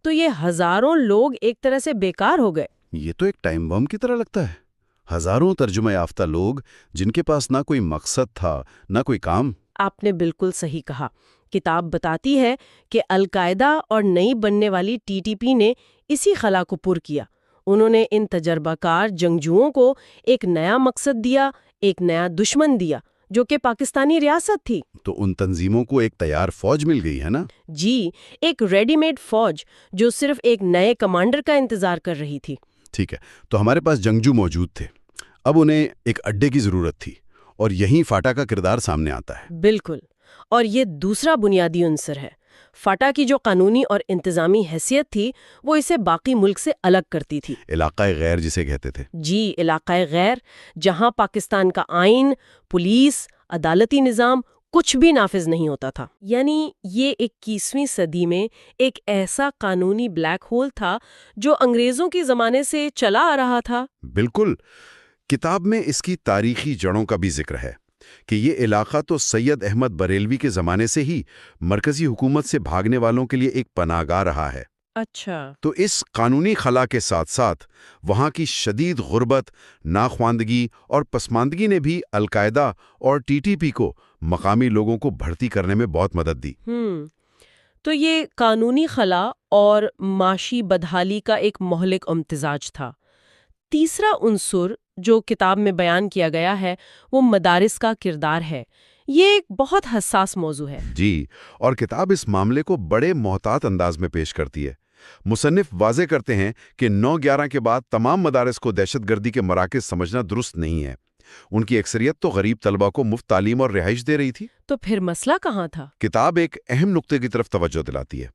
تو یہ ہزاروں لوگ ایک طرح سے بیکار ہو گئے۔ یہ تو ایک ٹائم بم کی طرح لگتا ہے۔ ہزاروں ترجمہ یافتہ لوگ جن کے پاس نہ کوئی مقصد تھا نہ کوئی کام۔ آپ نے بالکل صحیح کہا۔ کتاب بتاتی ہے کہ القاعدہ اور نئی بننے والی TTP نے اسی خلا کو پر کیا۔ انہوں نے ان تجربہ کار جنگجوؤں کو ایک نیا مقصد دیا، ایک نیا دشمن دیا جو کہ پاکستانی ریاست تھی۔ تو ان تنظیموں کو ایک تیار فوج مل گئی ہے نا؟ جی، ایک ریڈی میڈ فوج جو صرف ایک نئے کمانڈر کا انتظار کر رہی تھی۔ ٹھیک ہے، تو ہمارے پاس جنگجو موجود تھے، اب انہیں ایک اڈے کی ضرورت تھی، اور یہیں فاٹا کا کردار سامنے آتا ہے۔ بالکل، اور یہ دوسرا بنیادی عنصر ہے۔ فاٹا کی جو قانونی اور انتظامی حیثیت تھی وہ اسے باقی ملک سے الگ کرتی تھی۔ علاقہ غیر جسے کہتے تھے۔ جی، علاقہ غیر، جہاں پاکستان کا آئین، پولیس، عدالتی نظام کچھ بھی نافذ نہیں ہوتا تھا۔ یعنی یہ 21ویں صدی میں ایک ایسا قانونی بلیک ہول تھا جو انگریزوں کے زمانے سے چلا آ رہا تھا۔ بالکل۔ کتاب میں اس کی تاریخی جڑوں کا بھی ذکر ہے کہ یہ علاقہ تو سید احمد بریلوی کے زمانے سے ہی مرکزی حکومت سے بھاگنے والوں کے لیے ایک پناہ گاہ رہا ہے۔ اچھا۔ تو اس قانونی خلا کے ساتھ ساتھ وہاں کی شدید غربت، ناخواندگی اور پسماندگی نے بھی القاعدہ اور TTP کو مقامی لوگوں کو بھرتی کرنے میں بہت مدد دی۔ تو یہ قانونی خلا اور معاشی بدحالی کا ایک مہلک امتزاج تھا۔ تیسرا عنصر جو کتاب میں بیان کیا گیا ہے وہ مدارس کا کردار ہے۔ یہ ایک بہت حساس موضوع ہے۔ جی، اور کتاب اس معاملے کو بڑے محتاط انداز میں پیش کرتی ہے۔ مصنف واضح کرتے ہیں کہ 9/11 کے بعد تمام مدارس کو دہشت گردی کے مراکز سمجھنا درست نہیں ہے۔ ان کی اکثریت تو غریب طلبہ کو مفت تعلیم اور رہائش دے رہی تھی۔ تو پھر مسئلہ کہاں تھا؟ کتاب ایک اہم نقطے کی طرف توجہ دلاتی ہے۔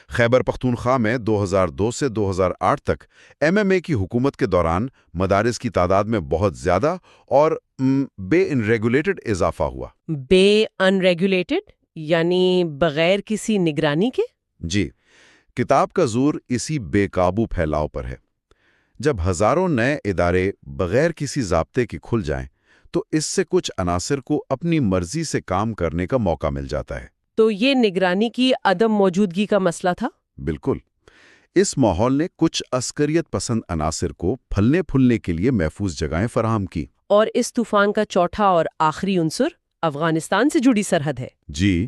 خیبر پختونخوا میں 2002 سے 2008 تک MMA کی حکومت کے دوران مدارس کی تعداد میں بہت زیادہ اور بے ان ریگولیٹڈ اضافہ ہوا۔ بے ان ریگولیٹڈ یعنی بغیر کسی نگرانی کے؟ جی، کتاب کا زور اسی بے قابو پھیلاؤ پر ہے۔ جب ہزاروں نئے ادارے بغیر کسی ضابطے کے کھل جائیں تو اس سے کچھ عناصر کو اپنی مرضی سے کام کرنے کا موقع مل جاتا ہے۔ تو یہ نگرانی کی عدم موجودگی کا مسئلہ تھا؟ بالکل۔ اس ماحول نے کچھ عسکریت پسند عناصر کو پھلنے پھولنے کے لیے محفوظ جگہیں فراہم کی۔ اور اس طوفان کا چوتھا اور آخری عنصر افغانستان سے جڑی سرحد ہے۔ جی،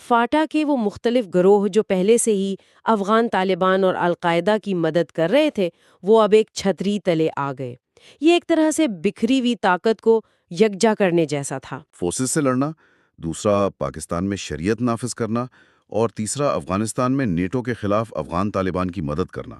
فاٹا کے وہ مختلف گروہ جو پہلے سے ہی افغان طالبان اور القاعدہ کی مدد کر رہے تھے، وہ اب ایک چھتری تلے آ گئے۔ یہ ایک طرح سے بکھری ہوئی طاقت کو یکجا کرنے جیسا تھا۔ فورسز سے لڑنا، دوسرا پاکستان میں شریعت نافذ کرنا، اور تیسرا افغانستان میں نیٹو کے خلاف افغان طالبان کی مدد کرنا۔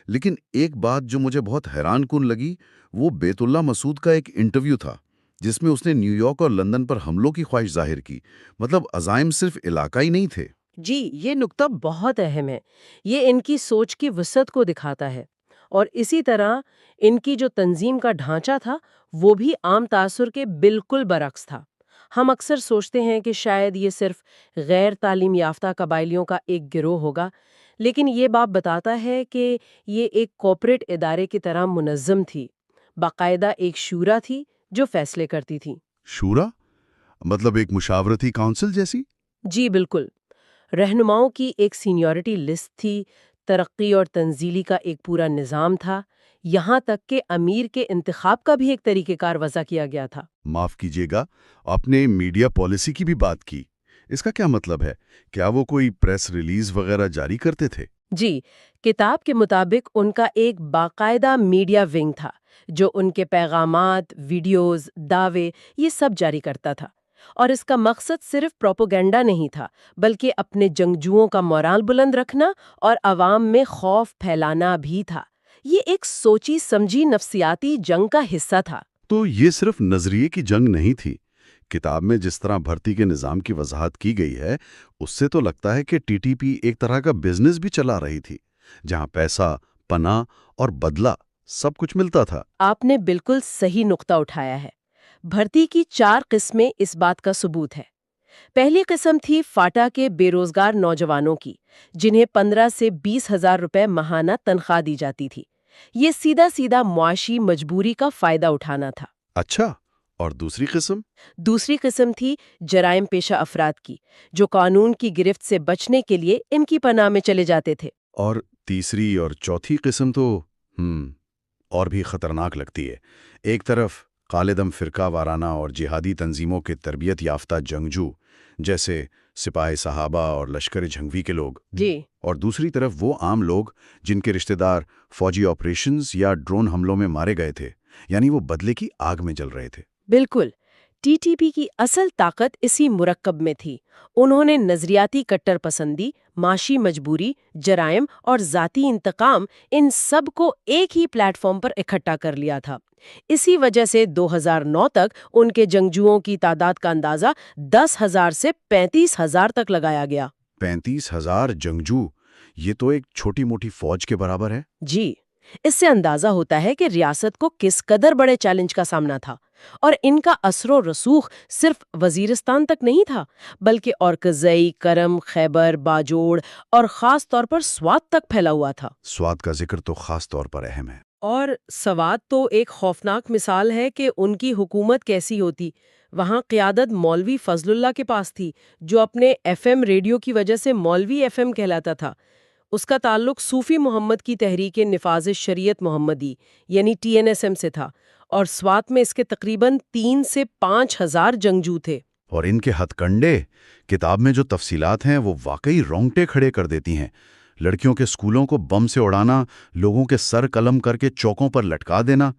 لیکن ایک بات جو مجھے بہت حیران کن لگی، وہ بیت اللہ مسعود کا ایک انٹرویو تھا جس میں اس نے نیو یارک اور لندن پر حملوں کی خواہش ظاہر کی۔ مطلب عزائم صرف علاقائی نہیں تھے۔ جی، یہ نکتہ بہت اہم ہے۔ یہ ان کی سوچ کی وسعت کو دکھاتا ہے، اور اسی طرح ان کی جو تنظیم کا ڈھانچہ تھا وہ بھی عام تاثر کے بالکل برعکس تھا۔ ہم اکثر سوچتے ہیں کہ شاید یہ صرف غیر تعلیم یافتہ قبائلیوں کا ایک گروہ ہوگا، لیکن یہ باب بتاتا ہے کہ یہ ایک کارپوریٹ ادارے کی طرح منظم تھی۔ باقاعدہ ایک شورا تھی جو فیصلے کرتی تھی۔ شورا؟ مطلب ایک مشاورتی کونسل جیسی؟ جی بالکل، رہنماؤں کی ایک سینیورٹی لسٹ تھی، ترقی اور تنزیلی کا ایک پورا نظام تھا، یہاں تک کہ امیر کے انتخاب کا بھی ایک طریقہ کار وضع کیا گیا تھا۔ معاف کیجیے گا، آپ نے میڈیا پالیسی کی بھی بات کی، اس کا کیا مطلب ہے؟ کیا وہ کوئی پریس ریلیز وغیرہ جاری کرتے تھے؟ جی، کتاب کے مطابق ان کا ایک باقاعدہ میڈیا ونگ تھا جو ان کے پیغامات، ویڈیوز، دعوے یہ سب جاری کرتا تھا، اور اس کا مقصد صرف پروپیگنڈا نہیں تھا بلکہ اپنے جنگجوؤں کا مورال بلند رکھنا اور عوام میں خوف پھیلانا بھی تھا۔ یہ ایک سوچی سمجھی نفسیاتی جنگ کا حصہ تھا۔ تو یہ صرف نظریے کی جنگ نہیں تھی۔ کتاب میں جس طرح بھرتی کے نظام کی وضاحت کی گئی ہے، اس سے تو لگتا ہے کہ ٹی ٹی پی ایک طرح کا بزنس بھی چلا رہی تھی، جہاں پیسہ، پناہ اور بدلہ سب کچھ ملتا تھا۔ آپ نے بالکل صحیح نقطہ اٹھایا ہے۔ بھرتی کی 4 قسمیں اس بات کا ثبوت ہے۔ پہلی قسم تھی فاٹا کے بے روزگار نوجوانوں کی، جنہیں 15 سے 20 ہزار روپے ماہانہ تنخواہ دی جاتی تھی۔ یہ سیدھا سیدھا معاشی مجبوری کا فائدہ اٹھانا تھا۔ اچھا، اور دوسری قسم؟ دوسری قسم تھی جرائم پیشہ افراد کی، جو قانون کی گرفت سے بچنے کے لیے ان کی پناہ میں چلے جاتے تھے۔ اور تیسری اور چوتھی قسم تو اور بھی خطرناک لگتی ہے۔ ایک طرف خالدم فرقہ وارانہ اور جہادی تنظیموں کے تربیت یافتہ جنگجو جیسے سپاہی صحابہ اور لشکر جھنگوی کے لوگ، جی، اور دوسری طرف وہ عام لوگ جن کے رشتہ دار فوجی آپریشنز یا ڈرون حملوں میں مارے گئے تھے، یعنی وہ بدلے کی آگ میں جل رہے تھے۔ بالکل۔ ٹی ٹی پی کی اصل طاقت اسی مرکب میں تھی۔ انہوں نے نظریاتی کٹر پسندی، معاشی مجبوری، جرائم اور ذاتی انتقام، ان سب کو ایک ہی پلیٹ فارم پر اکٹھا کر لیا تھا۔ اسی وجہ سے 2009 تک ان کے جنگجوؤں کی تعداد کا اندازہ 10,000 سے 35,000 تک لگایا گیا۔ 35,000 جنگجو، یہ تو ایک چھوٹی موٹی فوج کے برابر ہے۔ جی، اس سے اندازہ ہوتا ہے کہ ریاست کو کس قدر بڑے چیلنج کا سامنا تھا، اور ان کا اثر و رسوخ صرف وزیرستان تک نہیں تھا بلکہ اورکزئی، کرم، خیبر، باجوڑ اور خاص طور پر سوات تک پھیلا ہوا تھا۔ سوات کا ذکر تو خاص طور پر اہم ہے۔ اور سوات تو ایک خوفناک مثال ہے کہ ان کی حکومت کیسی ہوتی۔ وہاں قیادت مولوی فضل اللہ کے پاس تھی، جو اپنے ایف ایم ریڈیو کی وجہ سے مولوی ایف ایم کہلاتا تھا۔ اس کا تعلق صوفی محمد کی تحریک نفاذ شریعت محمدی یعنی TNSM سے تھا، اور سوات میں اس کے تقریباً 3 سے 5 ہزار جنگجو تھے۔ اور ان کے ہتھ کنڈے، کتاب میں جو تفصیلات ہیں وہ واقعی رونگٹے کھڑے کر دیتی ہیں۔ لڑکیوں کے اسکولوں کو بم سے اڑانا، لوگوں کے سر قلم کر کے چوکوں پر لٹکا دینا،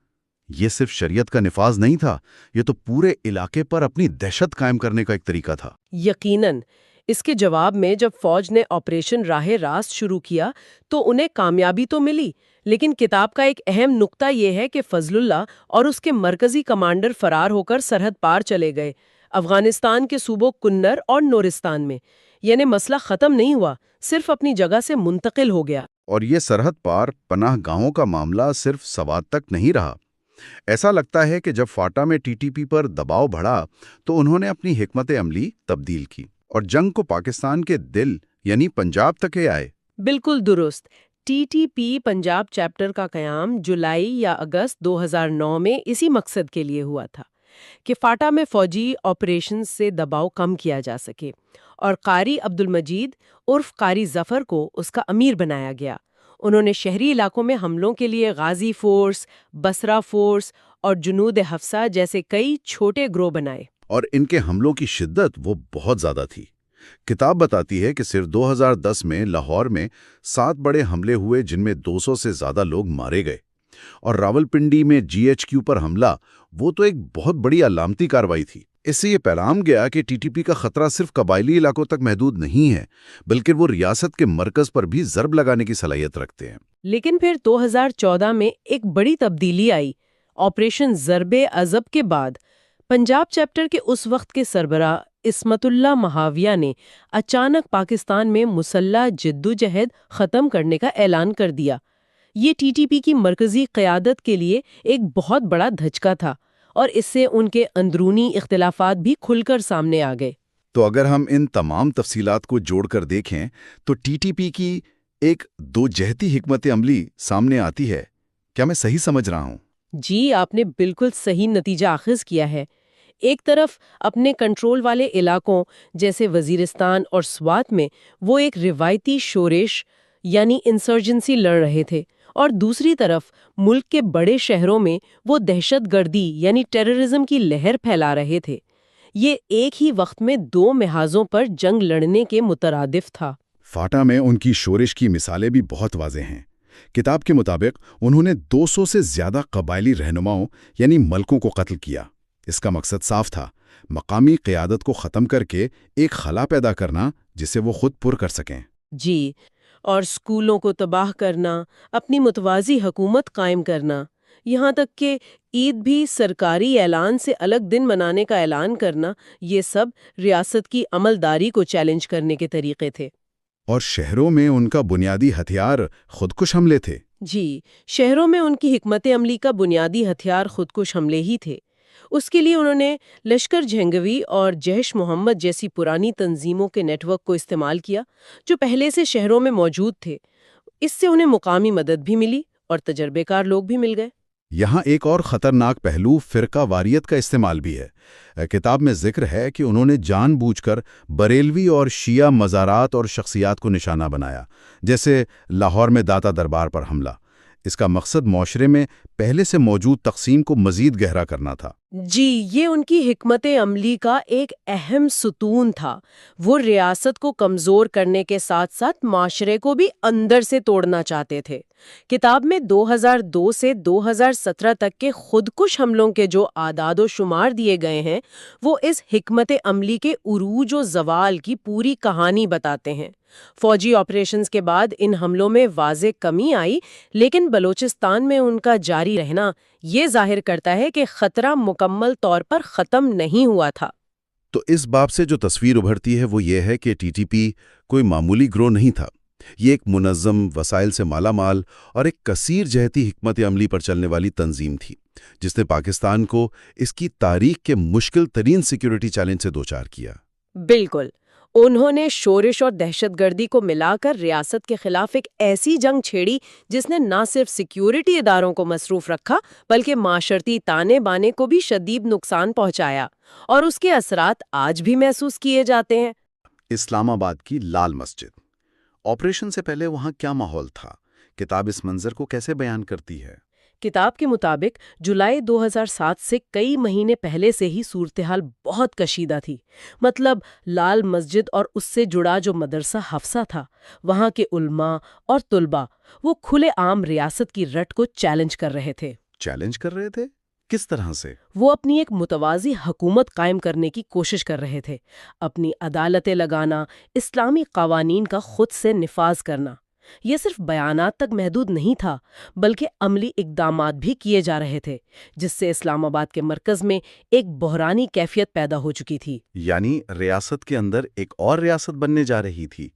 یہ صرف شریعت کا نفاذ نہیں تھا، یہ تو پورے علاقے پر اپنی دہشت قائم کرنے کا ایک طریقہ تھا۔ یقیناً۔ اس کے جواب میں جب فوج نے آپریشن راہ راست شروع کیا تو انہیں کامیابی تو ملی، لیکن کتاب کا ایک اہم نقطہ یہ ہے کہ فضل اللہ اور اس کے مرکزی کمانڈر فرار ہو کر سرحد پار چلے گئے، افغانستان کے صوبوں کنر اور نورستان میں۔ یعنی مسئلہ ختم نہیں ہوا، صرف اپنی جگہ سے منتقل ہو گیا۔ اور یہ سرحد پار پناہ گاہوں کا معاملہ صرف سوات تک نہیں رہا۔ ایسا لگتا ہے کہ جب فاٹا میں ٹی ٹی پی پر دباؤ بڑھا تو انہوں نے اپنی حکمت عملی تبدیل کی اور جنگ کو پاکستان کے دل یعنی پنجاب تک ہی آئے۔ بالکل درست۔ T T P Punjab chapter کا قیام جولائی یا اگست 2009 میں اسی مقصد کے لیے ہوا تھا کہ فاٹا میں فوجی آپریشنز سے دباؤ کم کیا جا سکے، اور قاری عبدالمجید عرف قاری ظفر کو اس کا امیر بنایا گیا۔ انہوں نے شہری علاقوں میں حملوں کے لیے غازی فورس، بصرہ فورس اور جنود حفصہ جیسے کئی چھوٹے گروہ بنائے۔ اور ان کے حملوں کی شدت وہ بہت زیادہ تھی۔ کتاب بتاتی ہے کہ صرف 2010 میں لاہور میں 7 بڑے حملے ہوئے جن میں 200 سے زیادہ لوگ مارے گئے، اور راولپنڈی میں GHQ پر حملہ وہ تو ایک بہت بڑی علامتی کارروائی تھی۔ اس سے یہ پیغام گیا کہ TTP کا خطرہ صرف قبائلی علاقوں تک محدود نہیں ہے، بلکہ وہ ریاست کے مرکز پر بھی ضرب لگانے کی صلاحیت رکھتے ہیں۔ لیکن پھر 2014 میں ایک بڑی تبدیلی آئی۔ آپریشن ضرب عضب کے بعد پنجاب چیپٹر کے اس وقت کے سربراہ عصمت اللہ مہاویہ نے اچانک پاکستان میں مسلح جدوجہد ختم کرنے کا اعلان کر دیا۔ یہ TTP کی مرکزی قیادت کے لیے ایک بہت بڑا دھچکا تھا، اور اس سے ان کے اندرونی اختلافات بھی کھل کر سامنے آ گئے۔ تو اگر ہم ان تمام تفصیلات کو جوڑ کر دیکھیں تو TTP کی ایک دو جہتی حکمت عملی سامنے آتی ہے۔ کیا میں صحیح سمجھ رہا ہوں؟ جی، آپ نے بالکل صحیح نتیجہ اخذ کیا ہے۔ ایک طرف اپنے کنٹرول والے علاقوں جیسے وزیرستان اور سوات میں وہ ایک روایتی شورش یعنی انسرجنسی لڑ رہے تھے، اور دوسری طرف ملک کے بڑے شہروں میں وہ دہشت گردی یعنی ٹیررزم کی لہر پھیلا رہے تھے۔ یہ ایک ہی وقت میں دو محاذوں پر جنگ لڑنے کے مترادف تھا۔ فاٹا میں ان کی شورش کی مثالیں بھی بہت واضح ہیں۔ کتاب کے مطابق انہوں نے 200 سے زیادہ قبائلی رہنماؤں یعنی ملکوں کو قتل کیا۔ اس کا مقصد صاف تھا، مقامی قیادت کو ختم کر کے ایک خلا پیدا کرنا جسے وہ خود پر کر سکیں۔ جی، اور اسکولوں کو تباہ کرنا، اپنی متوازی حکومت قائم کرنا، یہاں تک کہ عید بھی سرکاری اعلان سے الگ دن منانے کا اعلان کرنا، یہ سب ریاست کی عملداری کو چیلنج کرنے کے طریقے تھے۔ اور شہروں میں ان کا بنیادی ہتھیار خودکش حملے تھے۔ جی، شہروں میں ان کی حکمت عملی کا بنیادی ہتھیار خودکش حملے ہی تھے۔ اس کے لیے انہوں نے لشکر جھنگوی اور جیش محمد جیسی پرانی تنظیموں کے نیٹ ورک کو استعمال کیا، جو پہلے سے شہروں میں موجود تھے۔ اس سے انہیں مقامی مدد بھی ملی اور تجربے کار لوگ بھی مل گئے۔ یہاں ایک اور خطرناک پہلو فرقہ واریت کا استعمال بھی ہے۔ کتاب میں ذکر ہے کہ انہوں نے جان بوجھ کر بریلوی اور شیعہ مزارات اور شخصیات کو نشانہ بنایا، جیسے لاہور میں داتا دربار پر حملہ۔ اس کا مقصد معاشرے میں پہلے سے موجود تقسیم کو مزید گہرا کرنا تھا۔ جی، یہ ان کی حکمت عملی کا ایک اہم ستون تھا۔ وہ ریاست کو کمزور کرنے کے ساتھ ساتھ معاشرے کو بھی اندر سے توڑنا چاہتے تھے۔ کتاب میں 2002 سے 2017 تک کے خودکش حملوں کے جو اعداد و شمار دیے گئے ہیں، وہ اس حکمت عملی کے عروج و زوال کی پوری کہانی بتاتے ہیں۔ فوجی آپریشنز کے بعد ان حملوں میں واضح کمی آئی، لیکن بلوچستان میں ان کا جاری رہنا یہ ظاہر کرتا ہے کہ خطرہ مکمل طور پر ختم نہیں ہوا تھا۔ تو اس باب سے جو تصویر ابھرتی ہے وہ یہ ہے کہ TTP کوئی معمولی گروہ نہیں تھا۔ یہ ایک منظم، وسائل سے مالا مال اور ایک کثیر جہتی حکمت عملی پر چلنے والی تنظیم تھی، جس نے پاکستان کو اس کی تاریخ کے مشکل ترین سیکیورٹی چیلنج سے دوچار کیا۔ بالکل، انہوں نے شورش اور دہشت گردی کو ملا کر ریاست کے خلاف ایک ایسی جنگ چھیڑی جس نے نہ صرف سیکیورٹی اداروں کو مصروف رکھا بلکہ معاشرتی تانے بانے کو بھی شدید نقصان پہنچایا، اور اس کے اثرات آج بھی محسوس کیے جاتے ہیں۔ اسلام آباد کی لال مسجد، آپریشن سے پہلے وہاں کیا ماحول تھا؟ کتاب اس منظر کو کیسے بیان کرتی ہے؟ کتاب کے مطابق جولائی 2007 سے کئی مہینے پہلے سے ہی صورتحال بہت کشیدہ تھی۔ مطلب لال مسجد اور اس سے جڑا جو مدرسہ حفصہ تھا، وہاں کے علماء اور طلباء وہ کھلے عام ریاست کی رٹ کو چیلنج کر رہے تھے۔ چیلنج کر رہے تھے؟ کس طرح سے؟ وہ اپنی ایک متوازی حکومت قائم کرنے کی کوشش کر رہے تھے، اپنی عدالتیں لگانا، اسلامی قوانین کا خود سے نفاذ کرنا۔ یہ صرف بیانات تک محدود نہیں تھا، بلکہ عملی اقدامات بھی کیے جا رہے تھے، جس سے اسلام آباد کے مرکز میں ایک بحرانی کیفیت پیدا ہو چکی تھی۔ یعنی ریاست کے اندر ایک اور ریاست بننے جا رہی تھی۔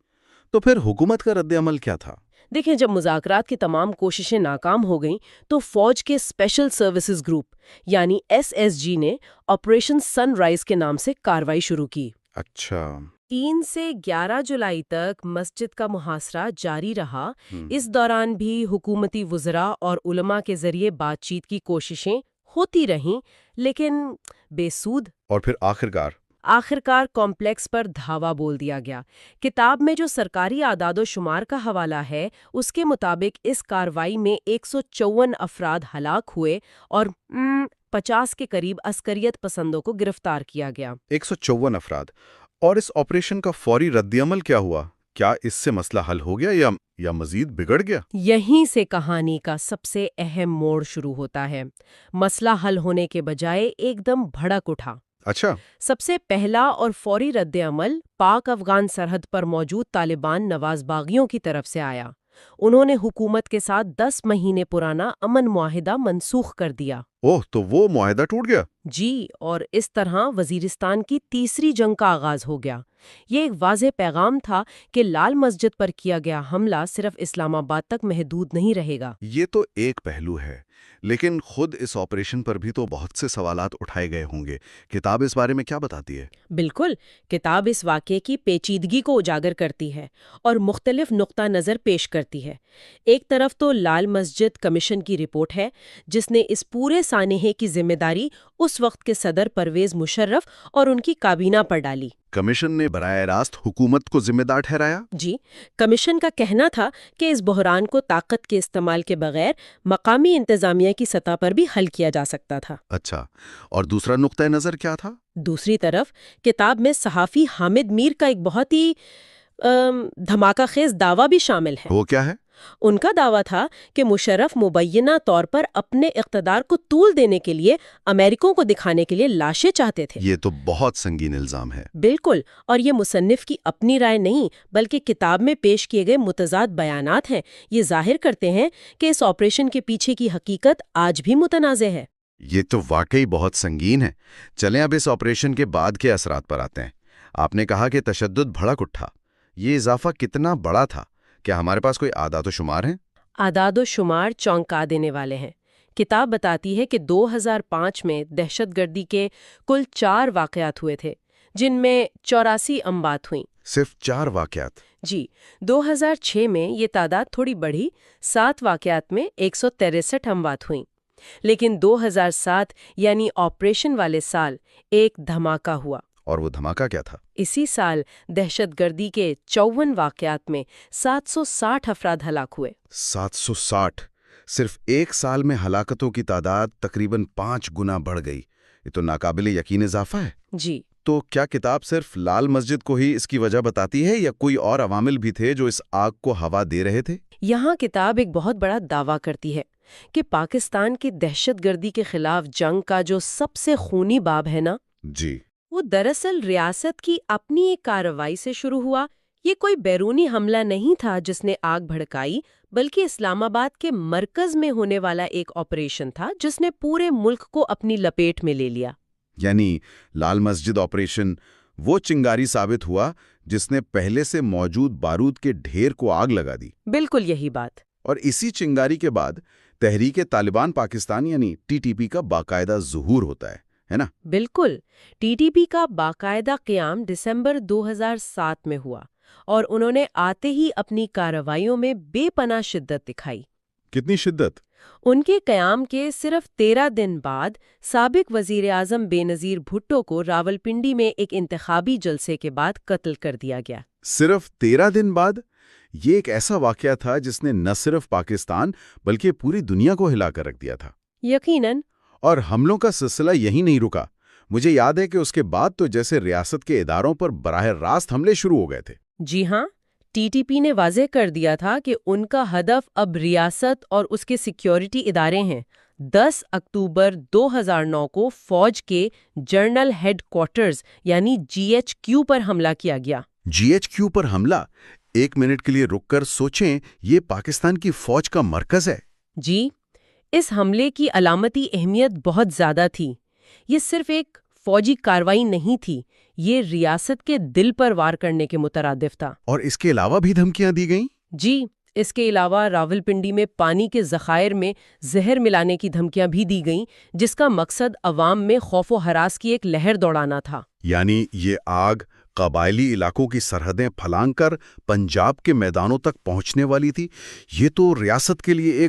تو پھر حکومت کا رد عمل کیا تھا؟ دیکھیں، جب مذاکرات کی تمام کوششیں ناکام ہو گئیں تو فوج کے اسپیشل سروسز گروپ یعنی SSG نے آپریشن سن رائز کے نام سے کارروائی شروع کی۔ اچھا۔ 3 سے 11 جولائی تک مسجد کا محاصرہ جاری رہا۔ اس دوران بھی حکومتی وزراء اور علماء کے ذریعے بات چیت کی کوششیں ہوتی رہیں، لیکن بے سود۔ اور پھر آخرکار کمپلیکس پر دھاوا بول دیا گیا۔ کتاب میں جو سرکاری اعداد و شمار کا حوالہ ہے، اس کے مطابق اس کارروائی میں 154 افراد ہلاک ہوئے اور 50 کے قریب عسکریت پسندوں کو گرفتار کیا گیا۔ 154 افراد، اور اس آپریشن کا فوری ردعمل کیا ہوا؟ کیا اس سے مسئلہ حل ہو گیا یا مزید بگڑ گیا؟ یہیں سے کہانی کا سب سے اہم موڑ شروع ہوتا ہے۔ مسئلہ حل ہونے کے بجائے ایک دم بھڑک اٹھا۔ اچھا، سب سے پہلا اور فوری رد عمل پاک افغان سرحد پر موجود طالبان نواز باغیوں کی طرف سے آیا۔ انہوں نے حکومت کے ساتھ 10 مہینے پرانا امن معاہدہ منسوخ کر دیا۔ اوہ، تو وہ معاہدہ ٹوٹ گیا؟ جی، اور اس طرح وزیرستان کی تیسری جنگ کا آغاز ہو گیا۔ یہ ایک واضح پیغام تھا کہ لال مسجد پر کیا گیا حملہ صرف اسلام آباد تک محدود نہیں رہے گا۔ یہ تو ایک پہلو ہے، لیکن خود اس آپریشن پر بھی تو بہت سے سوالات اٹھائے گئے ہوں گے۔ کتاب اس بارے میں کیا بتاتی ہے؟ بالکل، کتاب اس واقعے کی پیچیدگی کو اجاگر کرتی ہے اور مختلف نقطہ نظر پیش کرتی ہے۔ ایک طرف تو لال مسجد کمیشن کی رپورٹ ہے، جس نے اس پورے سانحے کی ذمہ داری اس وقت کے صدر پرویز مشرف اور ان کی کابینہ پر ڈالی۔ کمیشن نے براہ راست حکومت کو ذمہ دار ٹھہرایا؟ جی، کمیشن کا کہنا تھا کہ اس بحران کو طاقت کے استعمال کے بغیر مقامی انتظامیہ کی سطح پر بھی حل کیا جا سکتا تھا۔ اچھا، اور دوسرا نقطہ نظر کیا تھا؟ دوسری طرف کتاب میں صحافی حامد میر کا ایک بہت ہی دھماکہ خیز دعویٰ بھی شامل ہے۔ وہ کیا ہے؟ ان کا دعویٰ تھا کہ مشرف مبینہ طور پر اپنے اقتدار کو طول دینے کے لیے امریکوں کو دکھانے کے لیے لاشیں چاہتے تھے۔ یہ تو بہت سنگین الزام ہے۔ بالکل، اور یہ مصنف کی اپنی رائے نہیں بلکہ کتاب میں پیش کیے گئے متضاد بیانات ہیں۔ یہ ظاہر کرتے ہیں کہ اس آپریشن کے پیچھے کی حقیقت آج بھی متنازع ہے۔ یہ تو واقعی بہت سنگین ہے۔ چلیں اب اس آپریشن کے بعد کے اثرات پر آتے ہیں۔ آپ نے کہا کہ تشدد بھڑک اٹھا۔ یہ اضافہ کتنا بڑا تھا؟ کیا ہمارے پاس کوئی اعداد و شمار ہیں؟ اعداد و شمار چونکا دینے والے ہیں۔ کتاب بتاتی ہے کہ 2005 میں دہشت گردی کے کل 4 واقعات ہوئے تھے، جن میں 84 اموات ہوئیں۔ صرف 4 واقعات؟ جی، 2006 میں یہ تعداد تھوڑی بڑھی، 7 واقعات میں 163 اموات ہوئیں۔ لیکن 2007 یعنی آپریشن والے سال ایک دھماکہ ہوا۔ اور وہ دھماکہ کیا تھا؟ اسی سال دہشت گردی کے 54 واقعات میں 760 افراد ہلاک ہوئے۔ 760! صرف ایک سال میں ہلاکتوں کی تعداد تقریباً 5 گنا بڑھ گئی۔ یہ تو ناقابل یقین اضافہ ہے۔ جی، تو کیا کتاب صرف لال مسجد کو ہی اس کی وجہ بتاتی ہے یا کوئی اور عوامل بھی تھے جو اس آگ کو ہوا دے رہے تھے؟ یہاں کتاب ایک بہت بڑا دعویٰ کرتی ہے کہ پاکستان کی دہشت گردی کے خلاف جنگ کا جو سب سے خونی باب ہے نا، جی، وہ دراصل ریاست کی اپنی ایک کارروائی سے شروع ہوا۔ یہ کوئی بیرونی حملہ نہیں تھا جس نے آگ بھڑکائی، بلکہ اسلام آباد کے مرکز میں ہونے والا ایک آپریشن تھا جس نے پورے ملک کو اپنی لپیٹ میں لے لیا۔ یعنی لال مسجد آپریشن وہ چنگاری ثابت ہوا جس نے پہلے سے موجود بارود کے ڈھیر کو آگ لگا دی۔ بالکل یہی بات۔ اور اسی چنگاری کے بعد تحریک طالبان پاکستان یعنی TTP کا باقاعدہ ظہور ہوتا ہے نا؟ بالکل، TTP کا باقاعدہ قیام دسمبر 2007 میں ہوا اور انہوں نے آتے ہی اپنی کارروائیوں میں بے پناہ شدت دکھائی۔ کتنی شدت؟ ان کے قیام کے صرف 13 دن بعد سابق وزیر اعظم بے نظیر بھٹو کو راولپنڈی میں ایک انتخابی جلسے کے بعد قتل کر دیا گیا۔ صرف 13 دن بعد؟ یہ ایک ایسا واقعہ تھا جس نے نہ صرف پاکستان بلکہ پوری دنیا کو ہلا کر رکھ دیا تھا۔ یقیناً۔ اور حملوں کا سلسلہ یہی نہیں رکا۔ مجھے یاد ہے کہ اس کے بعد تو جیسے ریاست کے اداروں پر براہ راست حملے شروع ہو گئے تھے۔ جی ہاں، TTP نے واضح کر دیا تھا کہ ان کا ہدف اب ریاست اور اس کے سیکیورٹی ادارے ہیں۔ 10 اکتوبر 2009 کو فوج کے جنرل ہیڈ کوارٹرز یعنی GHQ پر حملہ کیا گیا۔ GHQ پر حملہ؟ ایک منٹ کے لیے رک کر سوچیں، یہ پاکستان کی فوج کا مرکز ہے۔ جی، اس حملے کی علامتی اہمیت بہت زیادہ تھی۔ یہ صرف ایک فوجی کارروائی نہیں تھی، یہ ریاست کے دل پر وار کرنے کے مترادف تھا۔ اور اس کے علاوہ بھی دھمکیاں دی گئیں؟ جی، اس کے علاوہ راولپنڈی میں پانی کے ذخائر میں زہر ملانے کی دھمکیاں بھی دی گئیں، جس کا مقصد عوام میں خوف و ہراس کی ایک لہر دوڑانا تھا۔ یعنی یہ آگ قبائلی علاقوں کی سرحدیں پھلانگ کر پنجاب کے میدانوں تک پہنچنے والی تھی۔ یہ تو ریاست کے لیے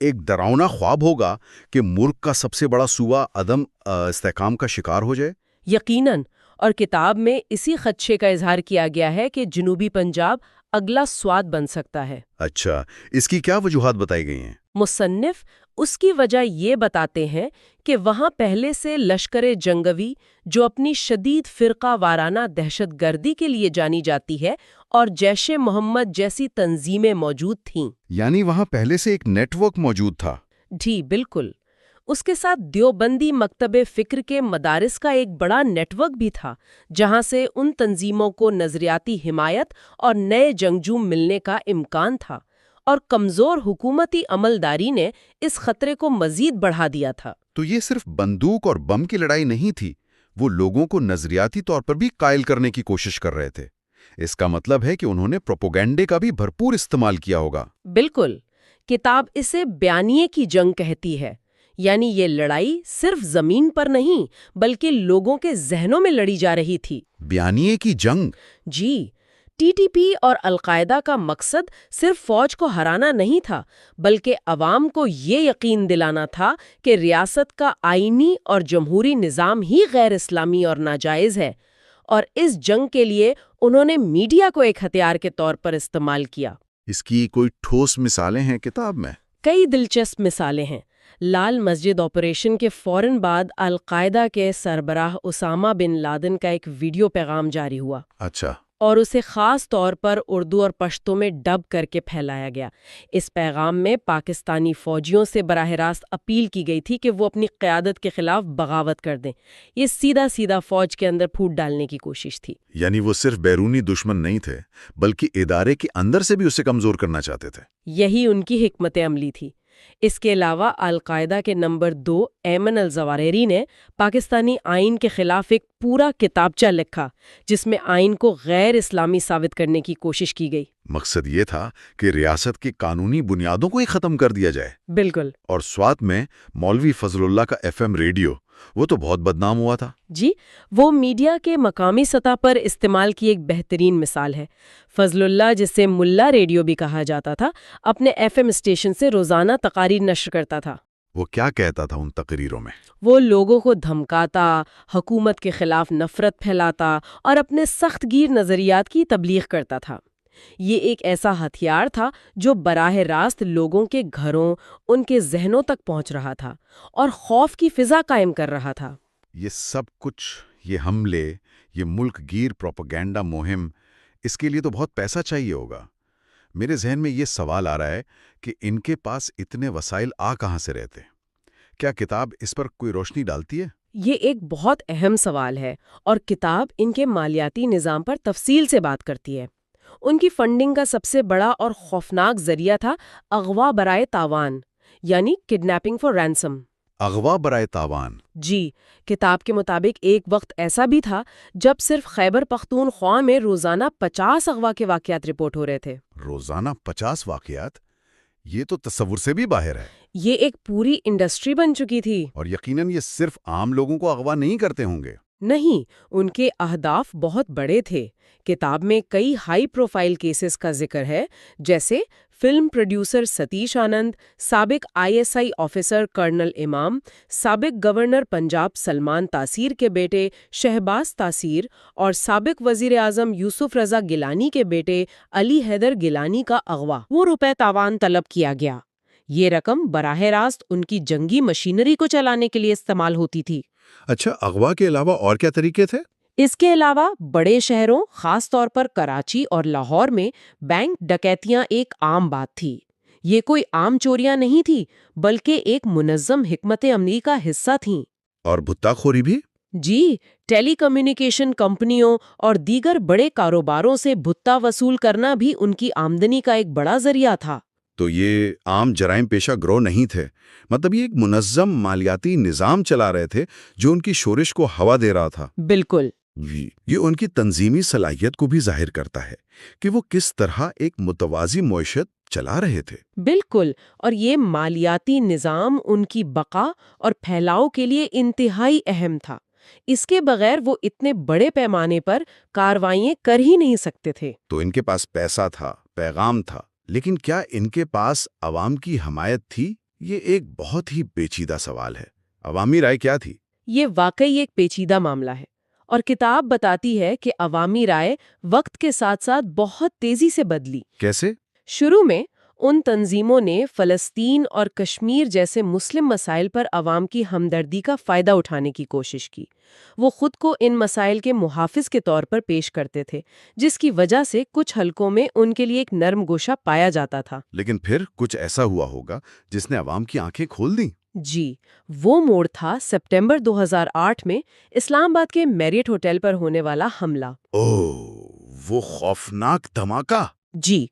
ایک ڈراؤنا خواب ہوگا کہ ملک کا سب سے بڑا صوبہ عدم استحکام کا شکار ہو جائے۔ یقیناً، اور کتاب میں اسی خدشے کا اظہار کیا گیا ہے کہ جنوبی پنجاب اگلا سوات بن سکتا ہے۔ اچھا، اس کی کیا وجوہات بتائی گئی ہیں؟ مصنف اس کی وجہ یہ بتاتے ہیں کہ وہاں پہلے سے لشکر جنگوی، جو اپنی شدید فرقہ وارانہ دہشت گردی کے لیے جانی جاتی ہے، اور جیش محمد جیسی تنظیمیں موجود تھیں۔ یعنی وہاں پہلے سے ایک نیٹ ورک موجود تھا۔ جی بالکل۔ اس کے ساتھ دیوبندی مکتب فکر کے مدارس کا ایک بڑا نیٹ ورک بھی تھا، جہاں سے ان تنظیموں کو نظریاتی حمایت اور نئے جنگجو ملنے کا امکان تھا، اور کمزور حکومتی عملداری نے اس خطرے کو مزید بڑھا دیا تھا۔ تو یہ صرف بندوق اور بم کی لڑائی نہیں تھی، وہ لوگوں کو نظریاتی طور پر بھی قائل کرنے کی کوشش کر رہے تھے۔ اس کا مطلب ہے کہ انہوں نے پروپیگنڈے کا بھی بھرپور استعمال کیا ہوگا۔ بالکل۔ کتاب اسے بیانیے کی جنگ کہتی ہے، یعنی یہ لڑائی صرف زمین پر نہیں بلکہ لوگوں کے ذہنوں میں لڑی جا رہی تھی۔ بیانیے کی جنگ؟ جی، ٹی ٹی پی اور القاعدہ کا مقصد صرف فوج کو ہرانا نہیں تھا، بلکہ عوام کو یہ یقین دلانا تھا کہ ریاست کا آئینی اور جمہوری نظام ہی غیر اسلامی اور ناجائز ہے، اور اس جنگ کے لیے انہوں نے میڈیا کو ایک ہتھیار کے طور پر استعمال کیا۔ اس کی کوئی ٹھوس مثالیں ہیں کتاب میں؟ کئی دلچسپ مثالیں ہیں۔ لال مسجد آپریشن کے فوراً بعد القاعدہ کے سربراہ اسامہ بن لادن کا ایک ویڈیو پیغام جاری ہوا۔ اچھا۔ اور اسے خاص طور پر اردو اور پشتو میں ڈب کر کے پھیلایا گیا۔ اس پیغام میں پاکستانی فوجیوں سے براہ راست اپیل کی گئی تھی کہ وہ اپنی قیادت کے خلاف بغاوت کر دیں۔ یہ سیدھا فوج کے اندر پھوٹ ڈالنے کی کوشش تھی۔ یعنی وہ صرف بیرونی دشمن نہیں تھے، بلکہ ادارے کے اندر سے بھی اسے کمزور کرنا چاہتے تھے۔ یہی ان کی حکمت عملی تھی۔ اس کے علاوہ القاعدہ کے نمبر 2 ایمن الزواریری نے پاکستانی آئین کے خلاف ایک پورا کتابچہ لکھا، جس میں آئین کو غیر اسلامی ثابت کرنے کی کوشش کی گئی۔ مقصد یہ تھا کہ ریاست کی قانونی بنیادوں کو ہی ختم کر دیا جائے۔ بالکل۔ اور سوات میں مولوی فضل اللہ کا FM ریڈیو، وہ تو بہت بدنام ہوا تھا۔ جی، وہ میڈیا کے مقامی سطح پر استعمال کی ایک بہترین مثال ہے۔ فضل اللہ، جسے ملا ریڈیو بھی کہا جاتا تھا، اپنے FM اسٹیشن سے روزانہ تقاریر نشر کرتا تھا۔ وہ کیا کہتا تھا ان تقریروں میں؟ وہ لوگوں کو دھمکاتا، حکومت کے خلاف نفرت پھیلاتا اور اپنے سخت گیر نظریات کی تبلیغ کرتا تھا۔ یہ ایک ایسا ہتھیار تھا جو براہ راست لوگوں کے گھروں، ان کے ذہنوں تک پہنچ رہا تھا اور خوف کی فضا قائم کر رہا تھا۔ یہ سب کچھ، یہ حملے، یہ ملک گیر پروپیگنڈا مہم، اس کے لیے تو بہت پیسہ چاہیے ہوگا۔ میرے ذہن میں یہ سوال آ رہا ہے کہ ان کے پاس اتنے وسائل کہاں سے رہتے؟ کیا کتاب اس پر کوئی روشنی ڈالتی ہے؟ یہ ایک بہت اہم سوال ہے، اور کتاب ان کے مالیاتی نظام پر تفصیل سے بات کرتی ہے۔ ان کی فنڈنگ کا سب سے بڑا اور خوفناک ذریعہ تھا اغوا برائے تاوان، یعنی کڈنیپنگ فار رینسم۔ اغوا برائے تاوان؟ جی، کتاب کے مطابق ایک وقت ایسا بھی تھا جب صرف خیبر پختونخوا میں روزانہ 50 اغوا کے واقعات رپورٹ ہو رہے تھے۔ روزانہ 50 واقعات؟ یہ تو تصور سے بھی باہر ہے۔ یہ ایک پوری انڈسٹری بن چکی تھی۔ اور یقیناً یہ صرف عام لوگوں کو اغوا نہیں کرتے ہوں گے۔ نہیں، ان کے اہداف بہت بڑے تھے۔ کتاب میں کئی ہائی پروفائل کیسز کا ذکر ہے، جیسے فلم پروڈیوسر ستیش آنند، سابق ISI آفیسر کرنل امام، سابق گورنر پنجاب سلمان تاثیر کے بیٹے شہباز تاثیر، اور سابق وزیر اعظم یوسف رضا گیلانی کے بیٹے علی حیدر گیلانی کا اغوا۔ وہ روپے تاوان طلب کیا گیا۔ یہ رقم براہ راست ان کی جنگی مشینری کو چلانے کے لیے استعمال ہوتی تھی۔ اچھا، اغوا کے علاوہ اور کیا طریقے تھے؟ اس کے علاوہ بڑے شہروں، خاص طور پر کراچی اور لاہور میں بینک ڈکیتیاں ایک عام بات تھی۔ یہ کوئی عام چوریاں نہیں تھی، بلکہ ایک منظم حکمت عملی کا حصہ تھیں۔ اور بھتہ خوری بھی؟ جی، ٹیلی کمیونیکیشن کمپنیوں اور دیگر بڑے کاروباروں سے بھتہ وصول کرنا بھی ان کی آمدنی کا ایک بڑا ذریعہ تھا۔ تو یہ عام جرائم پیشہ گروہ نہیں تھے، مطلب یہ ایک منظم مالیاتی نظام چلا رہے تھے جو ان کی شورش کو ہوا دے رہا تھا۔ بالکل۔ یہ ان کی تنظیمی صلاحیت کو بھی ظاہر کرتا ہے کہ وہ کس طرح ایک متوازی معیشت چلا رہے تھے۔ بالکل، اور یہ مالیاتی نظام ان کی بقا اور پھیلاؤ کے لیے انتہائی اہم تھا۔ اس کے بغیر وہ اتنے بڑے پیمانے پر کارروائیاں کر ہی نہیں سکتے تھے۔ تو ان کے پاس پیسہ تھا، پیغام تھا، لیکن کیا ان کے پاس عوام کی حمایت تھی؟ یہ ایک بہت ہی پیچیدہ سوال ہے۔ عوامی رائے کیا تھی؟ یہ واقعی ایک پیچیدہ معاملہ ہے، اور کتاب بتاتی ہے کہ عوامی رائے وقت کے ساتھ ساتھ بہت تیزی سے بدلی۔ کیسے؟ شروع میں ان تنظیموں نے فلسطین اور کشمیر جیسے مسلم مسائل پر عوام کی ہمدردی کا فائدہ اٹھانے کی کوشش کی۔ وہ خود کو ان مسائل کے محافظ کے طور پر پیش کرتے تھے، جس کی وجہ سے کچھ حلقوں میں ان کے لیے ایک نرم گوشہ پایا جاتا تھا۔ لیکن پھر کچھ ایسا ہوا ہوگا جس نے عوام کی آنکھیں کھول دیں۔ جی، وہ موڑ تھا سپٹمبر 2008 میں اسلام آباد کے میریٹ ہوٹل پر ہونے والا حملہ۔ وہ خوفناک دھماکہ۔ جی،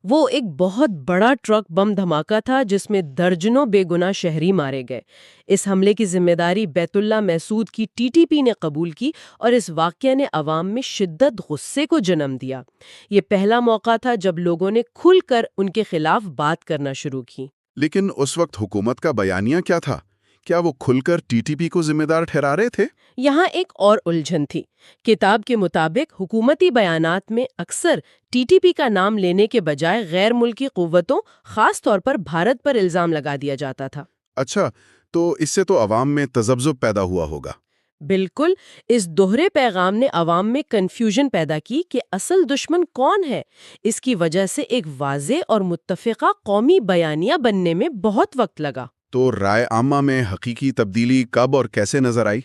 وہ ایک بہت بڑا ٹرک بم دھماکہ تھا جس میں درجنوں بے گناہ شہری مارے گئے۔ اس حملے کی ذمہ داری بیت اللہ محسود کی ٹی ٹی پی نے قبول کی اور اس واقعے نے عوام میں شدت غصے کو جنم دیا۔ یہ پہلا موقع تھا جب لوگوں نے کھل کر ان کے خلاف بات کرنا شروع کی۔ لیکن اس وقت حکومت کا بیانیہ کیا تھا؟ کیا وہ کھل کر ٹی ٹی پی کو ذمہ دار ٹھہرا رہے تھے؟ یہاں ایک اور الجھن تھی۔ کتاب کے مطابق حکومتی بیانات میں اکثر ٹی ٹی پی کا نام لینے کے بجائے غیر ملکی قوتوں، خاص طور پر بھارت پر الزام لگا دیا جاتا تھا۔ اچھا، تو اس سے تو عوام میں تذبذب پیدا ہوا ہوگا۔ بالکل، اس دوہرے پیغام نے عوام میں کنفیوژن پیدا کی کہ اصل دشمن کون ہے۔ اس کی وجہ سے ایک واضح اور متفقہ قومی بیانیہ بننے میں بہت وقت لگا۔ تو رائے عامہ میں حقیقی تبدیلی کب اور کیسے نظر آئی؟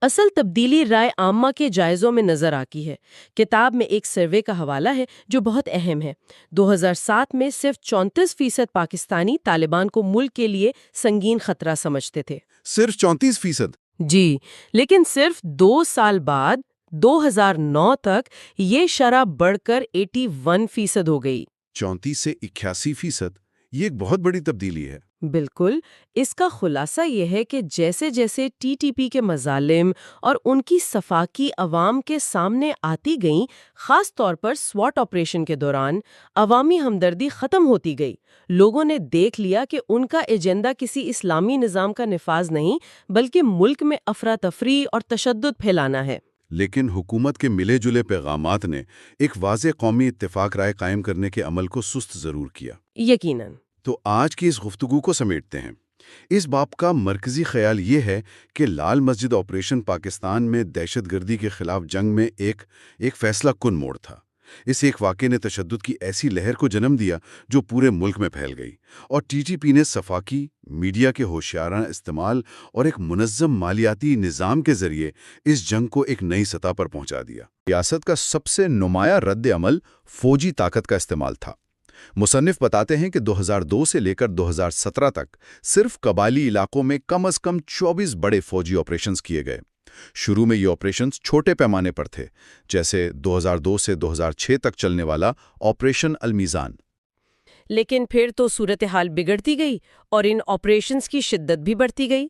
اصل تبدیلی رائے عامہ کے جائزوں میں نظر آتی ہے۔ کتاب میں ایک سروے کا حوالہ ہے جو بہت اہم ہے۔ 2007 میں صرف 34% پاکستانی طالبان کو ملک کے لیے سنگین خطرہ سمجھتے تھے۔ صرف 34%؟ جی، لیکن صرف 2 سال بعد 2009 تک یہ شرح بڑھ کر 81% ہو گئی۔ 34 سے 81%، یہ ایک بہت بڑی تبدیلی ہے۔ بالکل، اس کا خلاصہ یہ ہے کہ جیسے جیسے ٹی ٹی پی کے مظالم اور ان کی صفاقی عوام کے سامنے آتی گئیں، خاص طور پر سواٹ آپریشن کے دوران، عوامی ہمدردی ختم ہوتی گئی۔ لوگوں نے دیکھ لیا کہ ان کا ایجنڈا کسی اسلامی نظام کا نفاذ نہیں، بلکہ ملک میں افراتفری اور تشدد پھیلانا ہے۔ لیکن حکومت کے ملے جلے پیغامات نے ایک واضح قومی اتفاق رائے قائم کرنے کے عمل کو سست ضرور کیا۔ یقیناً۔ تو آج کی اس گفتگو کو سمیٹتے ہیں۔ اس باب کا مرکزی خیال یہ ہے کہ لال مسجد آپریشن پاکستان میں دہشت گردی کے خلاف جنگ میں ایک فیصلہ کن موڑ تھا۔ اس ایک واقعے نے تشدد کی ایسی لہر کو جنم دیا جو پورے ملک میں پھیل گئی، اور ٹی ٹی پی نے صفاقی، میڈیا کے ہوشیارانہ استعمال اور ایک منظم مالیاتی نظام کے ذریعے اس جنگ کو ایک نئی سطح پر پہنچا دیا۔ ریاست کا سب سے نمایاں رد عمل فوجی طاقت کا استعمال تھا۔ مصنف بتاتے ہیں کہ 2002 سے لے کر 2017 تک صرف قبائلی علاقوں میں کم از کم 24 بڑے فوجی آپریشنز کیے گئے۔ شروع میں یہ آپریشنز چھوٹے پیمانے پر تھے، جیسے 2002 سے 2006 تک چلنے والا آپریشن المیزان۔ لیکن پھر تو صورتحال بگڑتی گئی اور ان آپریشنز کی شدت بھی بڑھتی گئی۔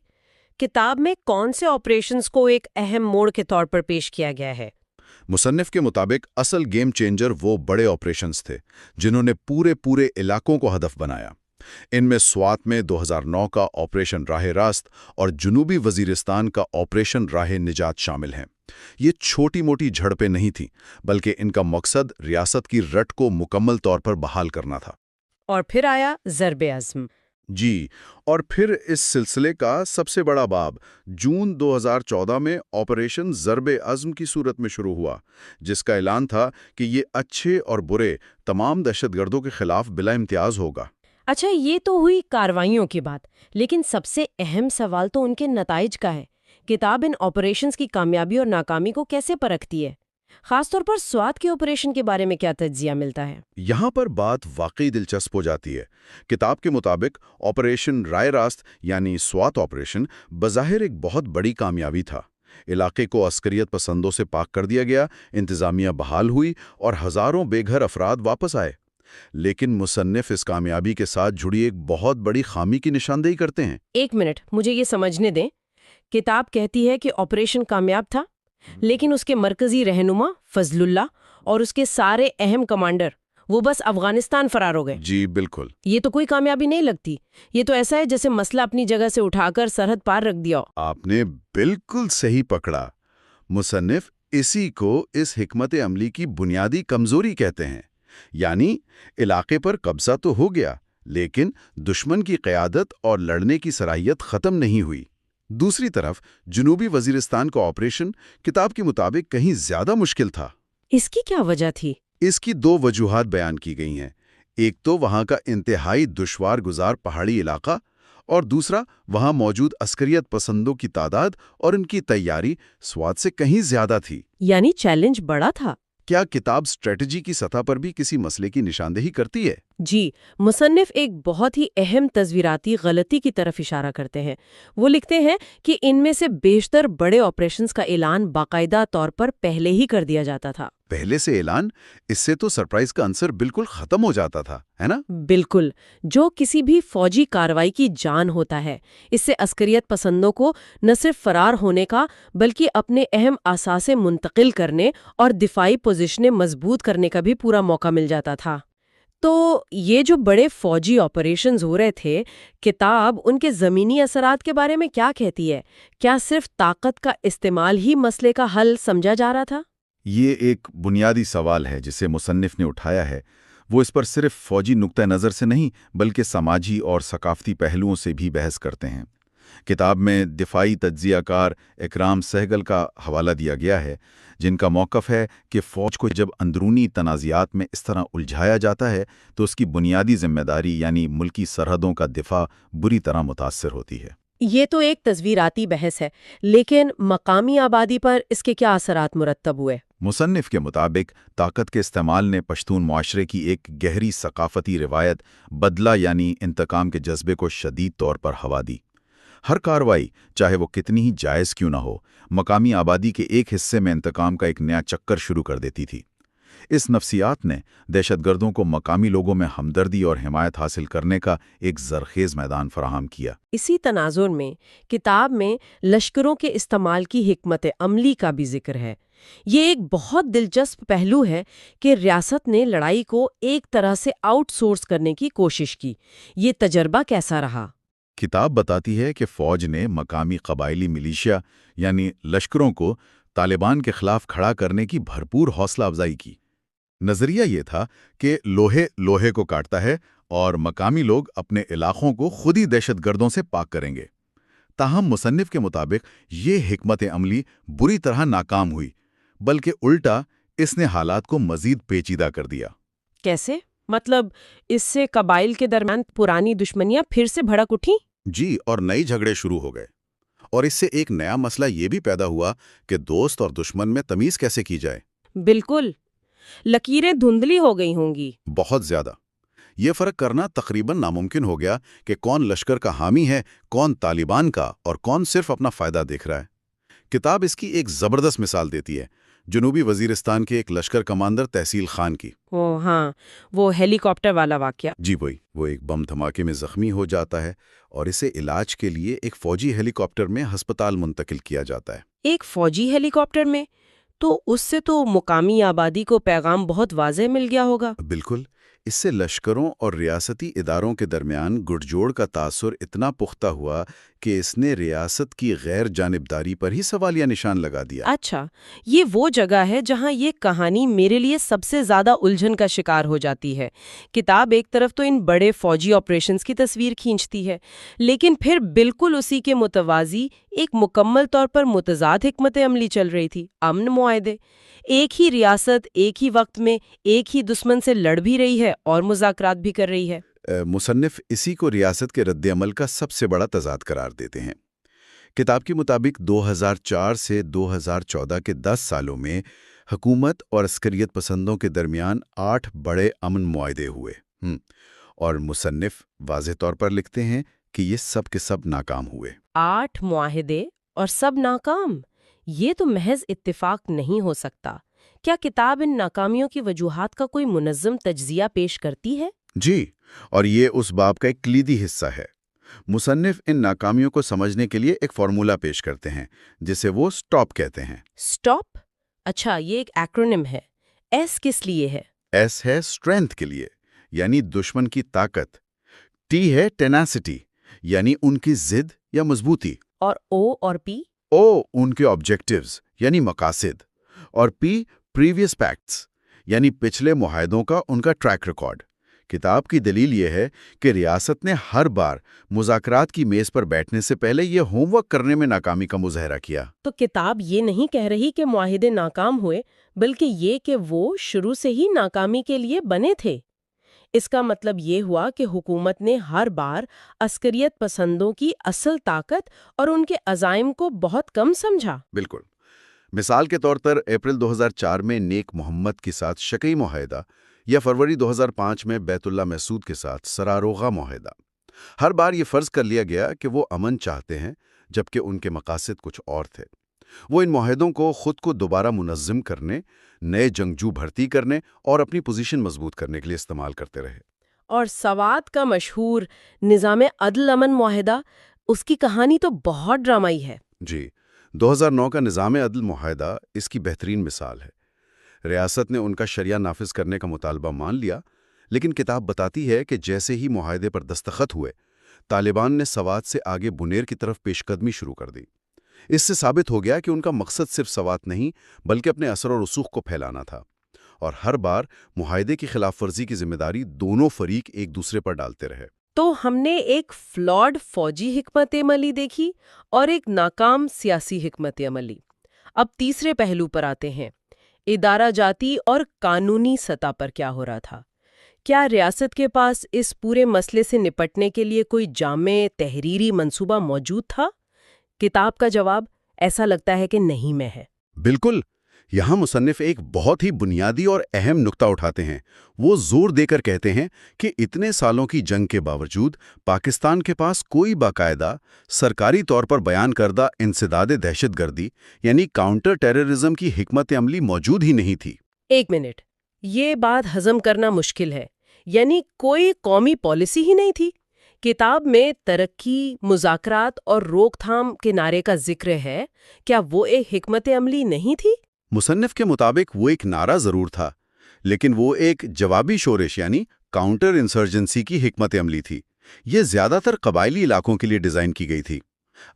کتاب میں کون سے آپریشنز کو ایک اہم موڑ کے طور پر پیش کیا گیا ہے؟ مصنف کے مطابق اصل گیم چینجر وہ بڑے آپریشنز تھے جنہوں نے پورے علاقوں کو ہدف بنایا۔ ان میں سوات میں 2009 کا آپریشن راہ راست اور جنوبی وزیرستان کا آپریشن راہ نجات شامل ہیں۔ یہ چھوٹی موٹی جھڑپیں نہیں تھیں، بلکہ ان کا مقصد ریاست کی رٹ کو مکمل طور پر بحال کرنا تھا۔ اور پھر آیا ضرب عزم۔ جی، اور پھر اس سلسلے کا سب سے بڑا باب جون 2014 میں آپریشن ضرب عزم کی صورت میں شروع ہوا، جس کا اعلان تھا کہ یہ اچھے اور برے تمام دہشت گردوں کے خلاف بلا امتیاز ہوگا۔ اچھا، یہ تو ہوئی کارروائیوں کی بات، لیکن سب سے اہم سوال تو ان کے نتائج کا ہے۔ کتاب ان آپریشنز کی کامیابی اور ناکامی کو کیسے پرکھتی ہے؟ خاص طور پر سوات کے آپریشن کے بارے میں کیا تجزیہ ملتا ہے؟ یہاں پر بات واقعی دلچسپ ہو جاتی ہے۔ کتاب کے مطابق آپریشن رائے راست یعنی سوات آپریشن بظاہر ایک بہت بڑی کامیابی تھا۔ علاقے کو عسکریت پسندوں سے پاک کر دیا گیا، انتظامیہ بحال ہوئی اور ہزاروں بے گھر افراد واپس آئے۔ لیکن مصنف اس کامیابی کے ساتھ جڑی ایک بہت بڑی خامی کی نشاندہی کرتے ہیں۔ ایک منٹ، مجھے یہ سمجھنے دیں۔ کتاب کہتی ہے کہ آپریشن کامیاب تھا، لیکن اس کے مرکزی رہنما فضل اللہ اور اس کے سارے اہم کمانڈر وہ بس افغانستان فرار ہو گئے۔ جی بالکل۔ یہ تو کوئی کامیابی نہیں لگتی۔ یہ تو ایسا ہے جیسے مسئلہ اپنی جگہ سے اٹھا کر سرحد پار رکھ دیا۔ آپ نے بالکل صحیح پکڑا۔ مصنف اسی کو اس حکمت عملی کی بنیادی کمزوری کہتے ہیں، یعنی علاقے پر قبضہ تو ہو گیا، لیکن دشمن کی قیادت اور لڑنے کی صلاحیت ختم نہیں ہوئی۔ دوسری طرف جنوبی وزیرستان کا آپریشن کتاب کے مطابق کہیں زیادہ مشکل تھا۔ اس کی کیا وجہ تھی؟ اس کی 2 وجوہات بیان کی گئی ہیں۔ ایک تو وہاں کا انتہائی دشوار گزار پہاڑی علاقہ، اور دوسرا وہاں موجود عسکریت پسندوں کی تعداد اور ان کی تیاری سواد سے کہیں زیادہ تھی۔ یعنی چیلنج بڑا تھا۔ کیا کتاب اسٹریٹجی کی سطح پر بھی کسی مسئلے کی نشاندہی کرتی ہے؟ جی، مصنف ایک بہت ہی اہم تصویراتی غلطی کی طرف اشارہ کرتے ہیں۔ وہ لکھتے ہیں کہ ان میں سے بیشتر بڑے آپریشنز کا اعلان باقاعدہ طور پر پہلے ہی کر دیا جاتا تھا۔ پہلے سے اعلان؟ اس سے تو سرپرائز کا عنصر بالکل ختم ہو جاتا تھا، ہے نا؟ بالکل، جو کسی بھی فوجی کارروائی کی جان ہوتا ہے۔ اس سے عسکریت پسندوں کو نہ صرف فرار ہونے کا بلکہ اپنے اہم اثاثے منتقل کرنے اور دفاعی پوزیشنیں مضبوط کرنے کا بھی پورا موقع مل جاتا تھا۔ تو یہ جو بڑے فوجی آپریشنز ہو رہے تھے، کتاب ان کے زمینی اثرات کے بارے میں کیا کہتی ہے؟ کیا صرف طاقت کا استعمال ہی مسئلے کا حل سمجھا جا رہا تھا؟ یہ ایک بنیادی سوال ہے جسے مصنف نے اٹھایا ہے۔ وہ اس پر صرف فوجی نقطہ نظر سے نہیں بلکہ سماجی اور ثقافتی پہلوؤں سے بھی بحث کرتے ہیں۔ کتاب میں دفاعی تجزیہ کار اکرام سہگل کا حوالہ دیا گیا ہے، جن کا موقف ہے کہ فوج کو جب اندرونی تنازعات میں اس طرح الجھایا جاتا ہے تو اس کی بنیادی ذمہ داری یعنی ملکی سرحدوں کا دفاع بری طرح متاثر ہوتی ہے۔ یہ تو ایک تصویراتی بحث ہے، لیکن مقامی آبادی پر اس کے کیا اثرات مرتب ہوئے؟ مصنف کے مطابق طاقت کے استعمال نے پشتون معاشرے کی ایک گہری ثقافتی روایت بدلہ یعنی انتقام کے جذبے کو شدید طور پر ہوا دی۔ ہر کارروائی چاہے وہ کتنی ہی جائز کیوں نہ ہو، مقامی آبادی کے ایک حصے میں انتقام کا ایک نیا چکر شروع کر دیتی تھی۔ اس نفسیات نے دہشت گردوں کو مقامی لوگوں میں ہمدردی اور حمایت حاصل کرنے کا ایک زرخیز میدان فراہم کیا۔ اسی تناظر میں کتاب میں لشکروں کے استعمال کی حکمت عملی کا بھی ذکر ہے۔ یہ ایک بہت دلچسپ پہلو ہے کہ ریاست نے لڑائی کو ایک طرح سے آؤٹ سورس کرنے کی کوشش کی۔ یہ تجربہ کیسا رہا؟ کتاب بتاتی ہے کہ فوج نے مقامی قبائلی ملیشیا یعنی لشکروں کو طالبان کے خلاف کھڑا کرنے کی بھرپور حوصلہ افزائی کی۔ نظریہ یہ تھا کہ لوہے لوہے کو کاٹتا ہے اور مقامی لوگ اپنے علاقوں کو خود ہی دہشت گردوں سے پاک کریں گے۔ تاہم مصنف کے مطابق یہ حکمت عملی بری طرح ناکام ہوئی، بلکہ الٹا اس نے حالات کو مزید پیچیدہ کر دیا۔ کیسے؟ مطلب اس سے قبائل کے درمیان پرانی دشمنیاں پھر سے بھڑک اٹھیں؟ جی، اور نئی جھگڑے شروع ہو گئے، اور اس سے ایک نیا مسئلہ یہ بھی پیدا ہوا کہ دوست اور دشمن میں تمیز کیسے کی جائے۔ بالکل، لکیریں دھندلی ہو گئی ہوں گی۔ بہت زیادہ۔ یہ فرق کرنا تقریباً ناممکن ہو گیا کہ کون لشکر کا حامی ہے، کون طالبان کا، اور کون صرف اپنا فائدہ دیکھ رہا ہے۔ کتاب اس کی ایک زبردست مثال دیتی ہے، جنوبی وزیرستان کے ایک لشکر کمانڈر تحصیل خان کی۔ ہاں، وہ ہیلی کاپٹر والا واقعہ۔ جی وہی، وہ ایک بم دھماکے میں زخمی ہو جاتا ہے اور اسے علاج کے لیے ایک فوجی ہیلی کاپٹر میں ہسپتال منتقل کیا جاتا ہے۔ ایک فوجی ہیلی کاپٹر میں؟ تو اس سے تو مقامی آبادی کو پیغام بہت واضح مل گیا ہوگا۔ بالکل، اس سے لشکروں اور ریاستی اداروں کے درمیان گٹھ جوڑ کا تاثر اتنا پختہ ہوا کہ اس نے ریاست کی غیر جانبداری پر ہی سوالیہ نشان لگا دیا۔ اچھا، یہ وہ جگہ ہے جہاں یہ کہانی میرے لیے سب سے زیادہ الجھن کا شکار ہو جاتی ہے۔ کتاب ایک طرف تو ان بڑے فوجی آپریشنز کی تصویر کھینچتی ہے، لیکن پھر بالکل اسی کے متوازی ایک مکمل طور پر متضاد حکمت عملی چل رہی تھی، امن معاہدے۔ ایک ہی ریاست ایک ہی وقت میں ایک ہی دشمن سے لڑ بھی رہی ہے اور مذاکرات بھی کر رہی ہے۔ مصنف اسی کو ریاست کے رد عمل کا سب سے بڑا تضاد قرار دیتے ہیں۔ کتاب کے مطابق 2004 سے 2014 کے 10 سالوں میں حکومت اور عسکریت پسندوں کے درمیان 8 بڑے امن معاہدے ہوئے، اور مصنف واضح طور پر لکھتے ہیں کہ یہ سب کے سب ناکام ہوئے۔ 8 معاہدے اور سب ناکام؟ یہ تو محض اتفاق نہیں ہو سکتا۔ کیا کتاب ان ناکامیوں کی وجوہات کا کوئی منظم تجزیہ پیش کرتی ہے؟ جی، اور یہ اس باب کا ایک کلیدی حصہ ہے۔ مصنف ان ناکامیوں کو سمجھنے کے لیے ایک فارمولا پیش کرتے ہیں جسے وہ سٹاپ کہتے ہیں۔ سٹاپ؟ اچھا، یہ ایک ایکرونیم ہے۔ ایس کس لیے ہے؟ ایس ہے اسٹرینتھ کے لیے، یعنی دشمن کی طاقت۔ ٹی ہے ٹیناسٹی، یعنی ان کی ضد یا مضبوطی۔ اور او اور پی؟ او ان کے آبجیکٹیوز یعنی مقاصد، اور پی پریویس پیکٹس یعنی پچھلے معاہدوں کا ان کا ٹریک ریکارڈ۔ کتاب کی دلیل یہ ہے کہ ریاست نے ہر بار مذاکرات کی میز پر بیٹھنے سے پہلے یہ ہوم ورک کرنے میں ناکامی کا مظاہرہ کیا۔ تو کتاب یہ نہیں کہہ رہی کہ معاہدے ناکام ہوئے، بلکہ یہ کہ وہ شروع سے ہی ناکامی کے لیے بنے تھے۔ اس کا مطلب یہ ہوا کہ حکومت نے ہر بار عسکریت پسندوں کی اصل طاقت اور ان کے عزائم کو بہت کم سمجھا۔ بالکل۔ مثال کے طور پر اپریل 2004 میں نیک محمد کے ساتھ شکی معاہدہ یا فروری 2005 میں بیت اللہ محسود کے ساتھ سراروغہ معاہدہ۔ ہر بار یہ فرض کر لیا گیا کہ وہ امن چاہتے ہیں جبکہ ان کے مقاصد کچھ اور تھے۔ وہ ان معاہدوں کو خود کو دوبارہ منظم کرنے، نئے جنگجو بھرتی کرنے اور اپنی پوزیشن مضبوط کرنے کے لیے استعمال کرتے رہے۔ اور سوات کا مشہور نظام عدل امن معاہدہ، اس کی کہانی تو بہت ڈرامائی ہے۔ جی، 2009 کا نظام عدل معاہدہ اس کی بہترین مثال ہے۔ ریاست نے ان کا شرعیہ نافذ کرنے کا مطالبہ مان لیا، لیکن کتاب بتاتی ہے کہ جیسے ہی معاہدے پر دستخط ہوئے، طالبان نے سوات سے آگے بنیر کی طرف پیش قدمی شروع کر دی۔ اس سے ثابت ہو گیا کہ ان کا مقصد صرف سوات نہیں بلکہ اپنے اثر و رسوخ کو پھیلانا تھا، اور ہر بار معاہدے کی خلاف ورزی کی ذمہ داری دونوں فریق ایک دوسرے پر ڈالتے رہے۔ تو ہم نے ایک فلاڈ فوجی حکمت عملی دیکھی اور ایک ناکام سیاسی حکمت عملی۔ اب تیسرے پہلو پر آتے ہیں، ادارہ جاتی اور قانونی سطح پر کیا ہو رہا تھا۔ کیا ریاست کے پاس اس پورے مسئلے سے نپٹنے کے لیے کوئی جامع تحریری منصوبہ موجود تھا؟ کتاب کا جواب ایسا لگتا ہے کہ نہیں میں ہے۔ بالکل۔ یہاں مصنف ایک بہت ہی بنیادی اور اہم نقطہ اٹھاتے ہیں۔ وہ زور دے کر کہتے ہیں کہ اتنے سالوں کی جنگ کے باوجود پاکستان کے پاس کوئی باقاعدہ سرکاری طور پر بیان کردہ انسداد دہشت گردی یعنی کاؤنٹر ٹیررزم کی حکمت عملی موجود ہی نہیں تھی۔ ایک منٹ، یہ بات ہضم کرنا مشکل ہے، یعنی کوئی قومی پالیسی ہی نہیں تھی؟ کتاب میں ترقی، مذاکرات اور روک تھام کے نعرے کا ذکر ہے، کیا وہ ایک حکمت عملی نہیں تھی؟ مصنف کے مطابق وہ ایک نعرہ ضرور تھا، لیکن وہ ایک جوابی شورش یعنی کاؤنٹر انسرجنسی کی حکمت عملی تھی۔ یہ زیادہ تر قبائلی علاقوں کے لیے ڈیزائن کی گئی تھی۔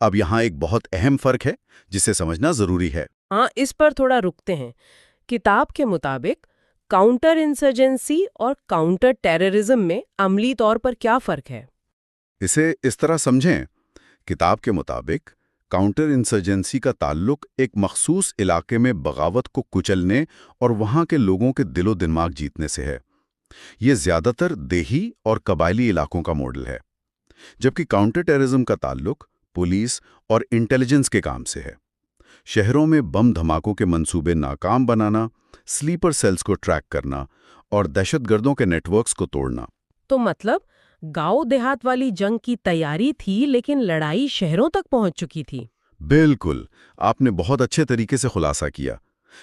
اب یہاں ایک بہت اہم فرق ہے جسے سمجھنا ضروری ہے۔ ہاں، اس پر تھوڑا رکتے ہیں۔ کتاب کے مطابق کاؤنٹر انسرجنسی اور کاؤنٹر ٹیررزم میں عملی طور پر کیا فرق ہے؟ اسے اس طرح سمجھیں، کتاب کے مطابق کاؤنٹر انسرجنسی کا تعلق ایک مخصوص علاقے میں بغاوت کو کچلنے اور وہاں کے لوگوں کے دل و دماغ جیتنے سے ہے۔ یہ زیادہ تر دیہی اور قبائلی علاقوں کا ماڈل ہے، جبکہ کاؤنٹر ٹیررزم کا تعلق پولیس اور انٹیلیجنس کے کام سے ہے۔ شہروں میں بم دھماکوں کے منصوبے ناکام بنانا، سلیپر سیلز کو ٹریک کرنا اور دہشت گردوں کے نیٹ ورکس کو توڑنا۔ تو مطلب گاؤں دیہات والی جنگ کی تیاری تھی لیکن لڑائی شہروں تک پہنچ چکی تھی۔ بالکل، آپ نے بہت اچھے طریقے سے خلاصہ کیا۔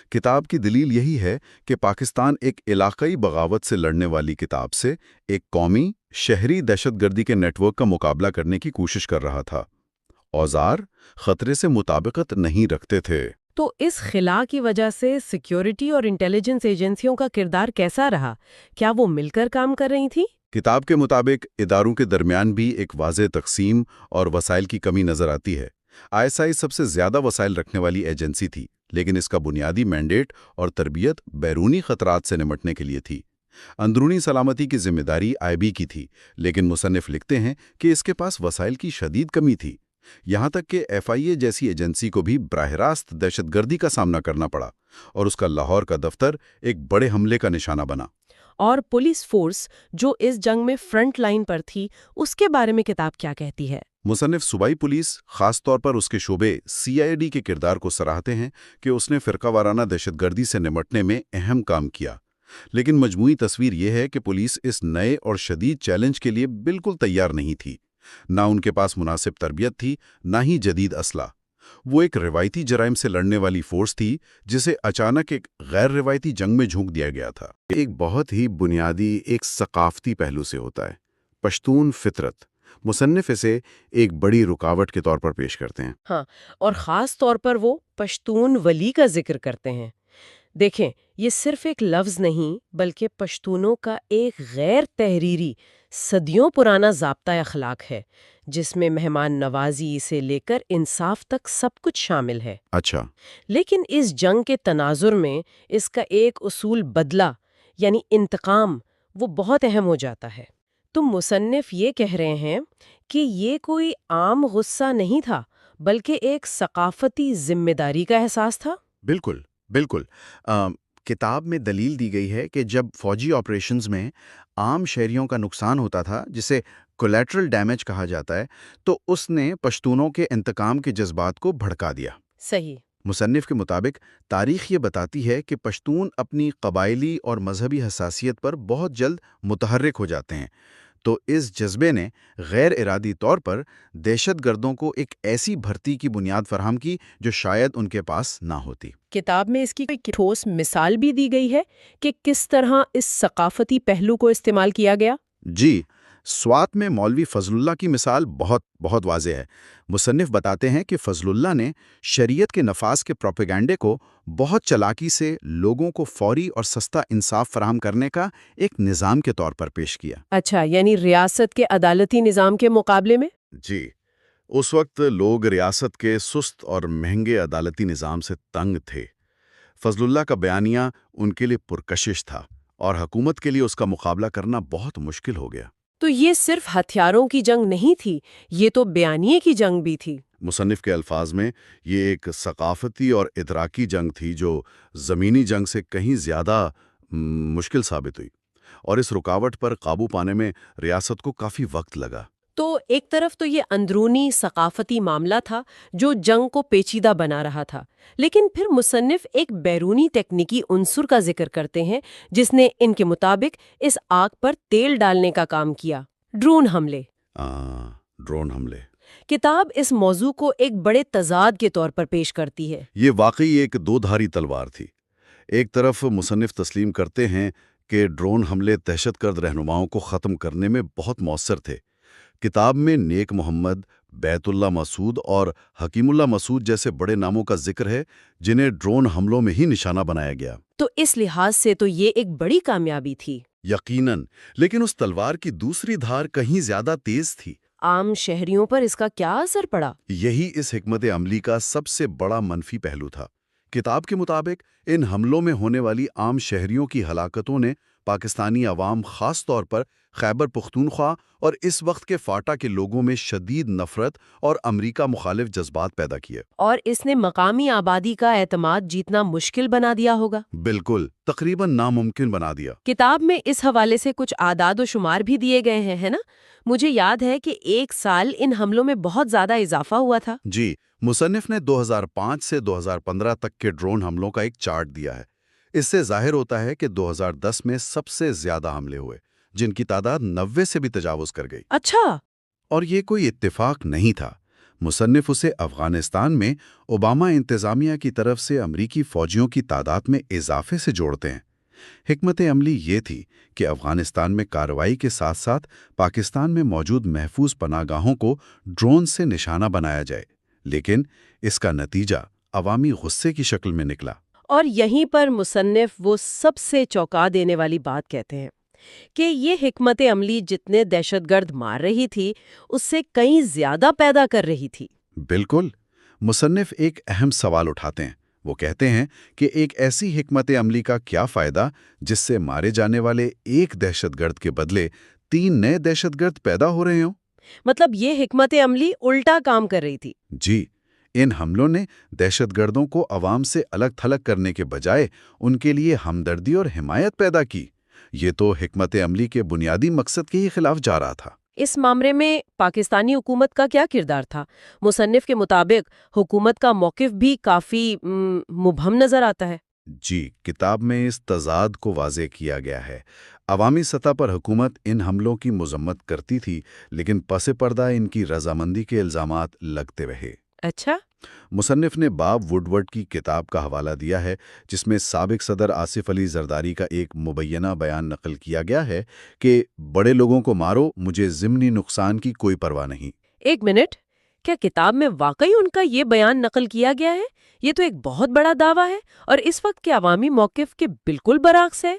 کتاب کی دلیل یہی ہے کہ پاکستان ایک علاقائی بغاوت سے لڑنے والی کتاب سے ایک قومی، شہری دہشت گردی کے نیٹ ورک کا مقابلہ کرنے کی کوشش کر رہا تھا۔ اوزار خطرے سے مطابقت نہیں رکھتے تھے۔ تو اس خلا کی وجہ سے سیکیورٹی اور انٹیلیجنس ایجنسیوں کا کردار کیسا رہا؟ کیا وہ مل کر کام کر رہی تھی؟ کتاب کے مطابق اداروں کے درمیان بھی ایک واضح تقسیم اور وسائل کی کمی نظر آتی ہے۔ ISI سب سے زیادہ وسائل رکھنے والی ایجنسی تھی، لیکن اس کا بنیادی مینڈیٹ اور تربیت بیرونی خطرات سے نمٹنے کے لیے تھی۔ اندرونی سلامتی کی ذمہ داری IB کی تھی، لیکن مصنف لکھتے ہیں کہ اس کے پاس وسائل کی شدید کمی تھی، یہاں تک کہ FIA جیسی ایجنسی کو بھی براہ راست دہشت گردی کا سامنا کرنا پڑا، اور اس کا لاہور کا دفتر ایک بڑے حملے کا نشانہ بنا۔ اور پولیس فورس جو اس جنگ میں فرنٹ لائن پر تھی، اس کے بارے میں کتاب کیا کہتی ہے؟ مصنف صوبائی پولیس، خاص طور پر اس کے شعبے CID کے کردار کو سراہتے ہیں کہ اس نے فرقہ وارانہ دہشت گردی سے نمٹنے میں اہم کام کیا، لیکن مجموعی تصویر یہ ہے کہ پولیس اس نئے اور شدید چیلنج کے لیے بالکل تیار نہیں تھی۔ نہ ان کے پاس مناسب تربیت تھی، نہ ہی جدید اسلحہ۔ وہ ایک روایتی جرائم سے لڑنے والی فورس تھی جسے اچانک ایک غیر روایتی جنگ میں جھونک دیا گیا تھا۔ ایک بہت ہی بنیادی ایک ثقافتی پہلو سے ہوتا ہے، پشتون فطرت۔ مصنف اسے ایک بڑی رکاوٹ کے طور پر پیش کرتے ہیں۔ ہاں، اور خاص طور پر وہ پشتون ولی کا ذکر کرتے ہیں۔ دیکھیں، یہ صرف ایک لفظ نہیں بلکہ پشتونوں کا ایک غیر تحریری، صدیوں پرانا ضابطہ اخلاق ہے، جس میں مہمان نوازی سے لے کر انصاف تک سب کچھ شامل ہے۔ اچھا۔ لیکن اس جنگ کے تناظر میں اس کا ایک اصول بدلہ یعنی انتقام وہ بہت اہم ہو جاتا ہے۔ تو مصنف یہ کہہ رہے ہیں کہ یہ کوئی عام غصہ نہیں تھا بلکہ ایک ثقافتی ذمہ داری کا احساس تھا۔ بالکل، بالکل۔ کتاب میں دلیل دی گئی ہے کہ جب فوجی آپریشنز میں عام شہریوں کا نقصان ہوتا تھا، جسے کولیٹرل ڈیمیج کہا جاتا ہے، تو اس نے پشتونوں کے انتقام کے جذبات کو بھڑکا دیا۔ صحیح۔ مصنف کے مطابق تاریخ یہ بتاتی ہے کہ پشتون اپنی قبائلی اور مذہبی حساسیت پر بہت جلد متحرک ہو جاتے ہیں، تو اس جذبے نے غیر ارادی طور پر دہشت گردوں کو ایک ایسی بھرتی کی بنیاد فراہم کی جو شاید ان کے پاس نہ ہوتی۔ کتاب میں اس کی کوئی ٹھوس مثال بھی دی گئی ہے کہ کس طرح اس ثقافتی پہلو کو استعمال کیا گیا؟ جی، سوات میں مولوی فضل اللہ کی مثال بہت واضح ہے۔ مصنف بتاتے ہیں کہ فضل اللہ نے شریعت کے نفاذ کے پروپیگنڈے کو بہت چلاکی سے لوگوں کو فوری اور سستا انصاف فراہم کرنے کا ایک نظام کے طور پر پیش کیا۔ اچھا، یعنی ریاست کے عدالتی نظام کے مقابلے میں؟ جی، اس وقت لوگ ریاست کے سست اور مہنگے عدالتی نظام سے تنگ تھے۔ فضل اللہ کا بیانیہ ان کے لیے پرکشش تھا اور حکومت کے لیے اس کا مقابلہ کرنا بہت مشکل ہو گیا۔ تو یہ صرف ہتھیاروں کی جنگ نہیں تھی، یہ تو بیانیے کی جنگ بھی تھی۔ مصنف کے الفاظ میں یہ ایک ثقافتی اور ادراکی جنگ تھی جو زمینی جنگ سے کہیں زیادہ مشکل ثابت ہوئی، اور اس رکاوٹ پر قابو پانے میں ریاست کو کافی وقت لگا۔ تو ایک طرف تو یہ اندرونی ثقافتی معاملہ تھا جو جنگ کو پیچیدہ بنا رہا تھا، لیکن پھر مصنف ایک بیرونی تکنیکی عنصر کا ذکر کرتے ہیں جس نے ان کے مطابق اس آگ پر تیل ڈالنے کا کام کیا: ڈرون حملے۔ ڈرون حملے کتاب اس موضوع کو ایک بڑے تضاد کے طور پر پیش کرتی ہے۔ یہ واقعی ایک دو دھاری تلوار تھی۔ ایک طرف مصنف تسلیم کرتے ہیں کہ ڈرون حملے دہشت گرد رہنماؤں کو ختم کرنے میں بہت مؤثر تھے۔ کتاب میں نیک محمد، بیت اللہ مسعود اور حکیم اللہ مسعود جیسے بڑے ناموں کا ذکر ہے جنہیں ڈرون حملوں میں ہی نشانہ بنایا گیا۔ تو اس لحاظ سے تو یہ ایک بڑی کامیابی تھی۔ یقیناً، لیکن اس تلوار کی دوسری دھار کہیں زیادہ تیز تھی۔ عام شہریوں پر اس کا کیا اثر پڑا؟ یہی اس حکمت عملی کا سب سے بڑا منفی پہلو تھا۔ کتاب کے مطابق ان حملوں میں ہونے والی عام شہریوں کی ہلاکتوں نے پاکستانی عوام، خاص طور پر خیبر پختونخوا اور اس وقت کے فاٹا کے لوگوں میں شدید نفرت اور امریکہ مخالف جذبات پیدا کیے۔ اور اس نے مقامی آبادی کا اعتماد جیتنا مشکل بنا دیا ہوگا۔ بالکل، تقریباً ناممکن بنا دیا۔ کتاب میں اس حوالے سے کچھ اعداد و شمار بھی دیے گئے ہیں، ہے نا؟ مجھے یاد ہے کہ ایک سال ان حملوں میں بہت زیادہ اضافہ ہوا تھا۔ جی، مصنف نے 2005 سے 2015 تک کے ڈرون حملوں کا ایک چارٹ دیا ہے۔ اس سے ظاہر ہوتا ہے کہ 2010 میں سب سے زیادہ حملے ہوئے، جن کی تعداد 90 سے بھی تجاوز کر گئی۔ اچھا۔ اور یہ کوئی اتفاق نہیں تھا۔ مصنف اسے افغانستان میں اوباما انتظامیہ کی طرف سے امریکی فوجیوں کی تعداد میں اضافے سے جوڑتے ہیں۔ حکمت عملی یہ تھی کہ افغانستان میں کارروائی کے ساتھ ساتھ پاکستان میں موجود محفوظ پناہ گاہوں کو ڈرون سے نشانہ بنایا جائے، لیکن اس کا نتیجہ عوامی غصے کی شکل میں نکلا۔ اور یہیں پر مصنف وہ سب سے چونکا دینے والی بات کہتے ہیں کہ یہ حکمت عملی جتنے دہشت گرد مار رہی تھی اس سے کہیں زیادہ پیدا کر رہی تھی۔ بالکل، مصنف ایک اہم سوال اٹھاتے ہیں۔ وہ کہتے ہیں کہ ایک ایسی حکمت عملی کا کیا فائدہ جس سے مارے جانے والے ایک دہشت گرد کے بدلے 3 نئے دہشت گرد پیدا ہو رہے ہوں؟ مطلب یہ حکمت عملی الٹا کام کر رہی تھی۔ جی، ان حملوں نے دہشت گردوں کو عوام سے الگ تھلگ کرنے کے بجائے ان کے لیے ہمدردی اور حمایت پیدا کی۔ یہ تو حکمت عملی کے بنیادی مقصد کے ہی خلاف جا رہا تھا۔ اس معاملے میں پاکستانی حکومت کا کیا کردار تھا؟ مصنف کے مطابق حکومت کا موقف بھی کافی مبہم نظر آتا ہے۔ جی، کتاب میں اس تضاد کو واضح کیا گیا ہے۔ عوامی سطح پر حکومت ان حملوں کی مذمت کرتی تھی، لیکن پس پردہ ان کی رضامندی کے الزامات لگتے رہے۔ اچھا۔ مصنف نے باب ووڈورڈ کی کتاب کا حوالہ دیا ہے، جس میں سابق صدر آصف علی زرداری کا ایک مبینہ بیان نقل کیا گیا ہے کہ بڑے لوگوں کو مارو، مجھے ضمنی نقصان کی کوئی پرواہ نہیں۔ ایک منٹ، کیا کتاب میں واقعی ان کا یہ بیان نقل کیا گیا ہے؟ یہ تو ایک بہت بڑا دعویٰ ہے اور اس وقت کے عوامی موقف کے بالکل برعکس ہے۔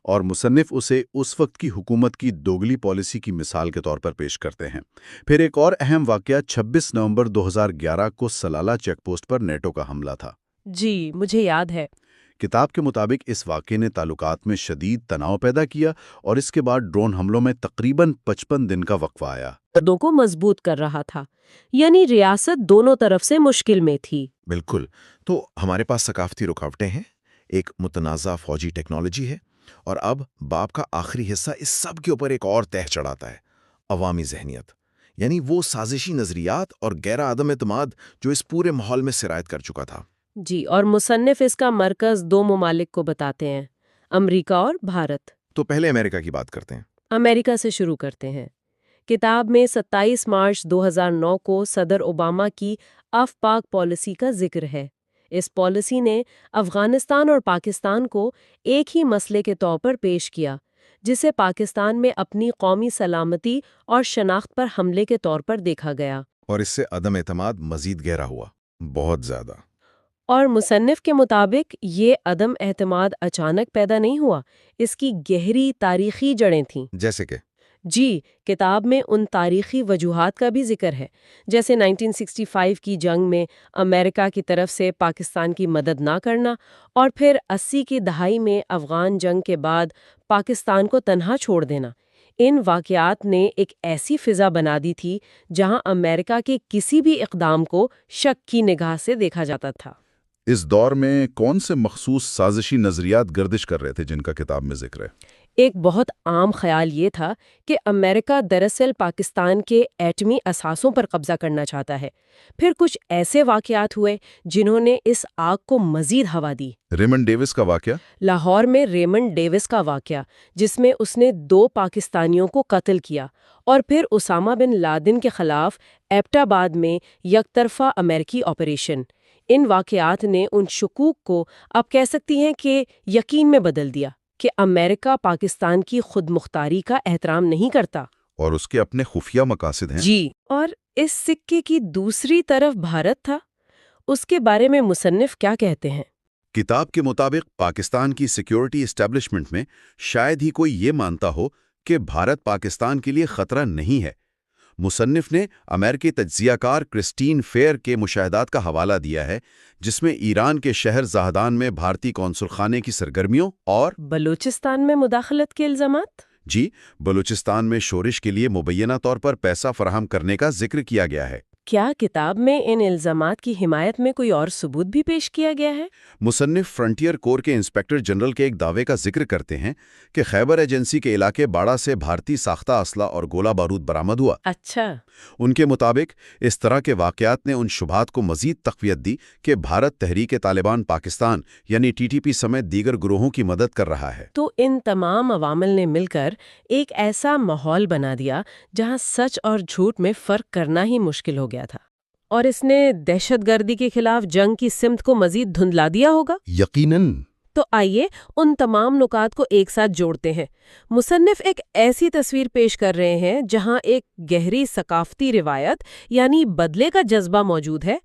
اور مصنف اسے اس وقت کی حکومت کی دوگلی پالیسی کی مثال کے طور پر پیش کرتے ہیں۔ پھر ایک اور اہم واقعہ 26 نومبر 2011 کو سلالہ چیک پوسٹ پر نیٹو کا حملہ تھا۔ جی، مجھے یاد ہے۔ کتاب کے مطابق اس واقعے نے تعلقات میں شدید تناؤ پیدا کیا اور اس کے بعد ڈرون حملوں میں تقریباً 55 دن کا وقفہ آیا۔ دو کو مضبوط کر رہا تھا، یعنی ریاست دونوں طرف سے مشکل میں تھی۔ بالکل۔ تو ہمارے پاس ثقافتی رکاوٹیں ہیں، ایک متنازع فوجی ٹیکنالوجی ہے، اور اب باب کا آخری حصہ اس سب کے اوپر ایک اور تہ چڑھاتا ہے: عوامی ذہنیت، یعنی وہ سازشی نظریات اور گہرا عدم اعتماد جو اس پورے ماحول میں سرایت کر چکا تھا۔ جی، اور مصنف اس کا مرکز 2 ممالک کو بتاتے ہیں: امریکہ اور بھارت۔ تو پہلے امریکہ کی بات کرتے ہیں۔ امریکہ سے شروع کرتے ہیں۔ کتاب میں 27 مارچ 2009 کو صدر اوباما کی آف پاک پالیسی کا ذکر ہے۔ اس پالیسی نے افغانستان اور پاکستان کو ایک ہی مسئلے کے طور پر پیش کیا، جسے پاکستان میں اپنی قومی سلامتی اور شناخت پر حملے کے طور پر دیکھا گیا۔ اور اس سے عدم اعتماد مزید گہرا ہوا، بہت زیادہ۔ اور مصنف کے مطابق یہ عدم اعتماد اچانک پیدا نہیں ہوا، اس کی گہری تاریخی جڑیں تھیں۔ جیسے کہ جی، کتاب میں ان تاریخی وجوہات کا بھی ذکر ہے، جیسے 1965 کی جنگ میں امریکہ کی طرف سے پاکستان کی مدد نہ کرنا، اور پھر 80 کی دہائی میں افغان جنگ کے بعد پاکستان کو تنہا چھوڑ دینا۔ ان واقعات نے ایک ایسی فضا بنا دی تھی جہاں امریکہ کے کسی بھی اقدام کو شک کی نگاہ سے دیکھا جاتا تھا۔ اس دور میں کون سے مخصوص سازشی نظریات گردش کر رہے تھے جن کا کتاب میں ذکر ہے؟ ایک بہت عام خیال یہ تھا کہ امریکہ دراصل پاکستان کے ایٹمی اثاثوں پر قبضہ کرنا چاہتا ہے۔ پھر کچھ ایسے واقعات ہوئے جنہوں نے اس آگ کو مزید ہوا دی۔ ریمنڈ ڈیوس کا واقعہ؟ لاہور میں ریمنڈ ڈیوس کا واقعہ، جس میں اس نے 2 پاکستانیوں کو قتل کیا، اور پھر اسامہ بن لادن کے خلاف ایبٹ آباد میں یک طرفہ امریکی آپریشن۔ ان واقعات نے ان شکوک کو، آپ کہہ سکتی ہیں کہ یقین میں بدل دیا کہ امریکہ پاکستان کی خود مختاری کا احترام نہیں کرتا، اور اس کے اپنے خفیہ مقاصد ہیں۔ جی، اور اس سکے کی دوسری طرف بھارت تھا۔ اس کے بارے میں مصنف کیا کہتے ہیں؟ کتاب کے مطابق پاکستان کی سیکیورٹی اسٹیبلشمنٹ میں شاید ہی کوئی یہ مانتا ہو کہ بھارت پاکستان کے لیے خطرہ نہیں ہے۔ مصنف نے امریکی تجزیہ کار کرسٹین فیئر کے مشاہدات کا حوالہ دیا ہے، جس میں ایران کے شہر زاہدان میں بھارتی قونصل خانے کی سرگرمیوں اور بلوچستان میں مداخلت کے الزامات؟ جی، بلوچستان میں شورش کے لیے مبینہ طور پر پیسہ فراہم کرنے کا ذکر کیا گیا ہے۔ کیا کتاب میں ان الزامات کی حمایت میں کوئی اور ثبوت بھی پیش کیا گیا ہے؟ مصنف فرنٹیئر کور کے انسپیکٹر جنرل کے ایک دعوے کا ذکر کرتے ہیں کہ خیبر ایجنسی کے علاقے باڑہ سے بھارتی ساختہ اسلحہ اور گولہ بارود برآمد ہوا۔ اچھا۔ ان کے مطابق اس طرح کے واقعات نے ان شبہات کو مزید تقویت دی کہ بھارت تحریک طالبان پاکستان یعنی TTP سمیت دیگر گروہوں کی مدد کر رہا ہے۔ تو ان تمام عوامل نے مل کر ایک ایسا ماحول بنا دیا جہاں سچ اور جھوٹ میں فرق کرنا ہی مشکل ہو گیا تھا، اور اس نے دہشت گردی کے خلاف جنگ کی سمت کو مزید دھندلا دیا ہوگا۔ یقیناً۔ تو آئیے ان تمام نکات کو ایک ساتھ جوڑتے ہیں۔ مصنف ایک ایسی تصویر پیش کر رہے ہیں جہاں ایک گہری ثقافتی روایت یعنی بدلے کا جذبہ موجود ہے،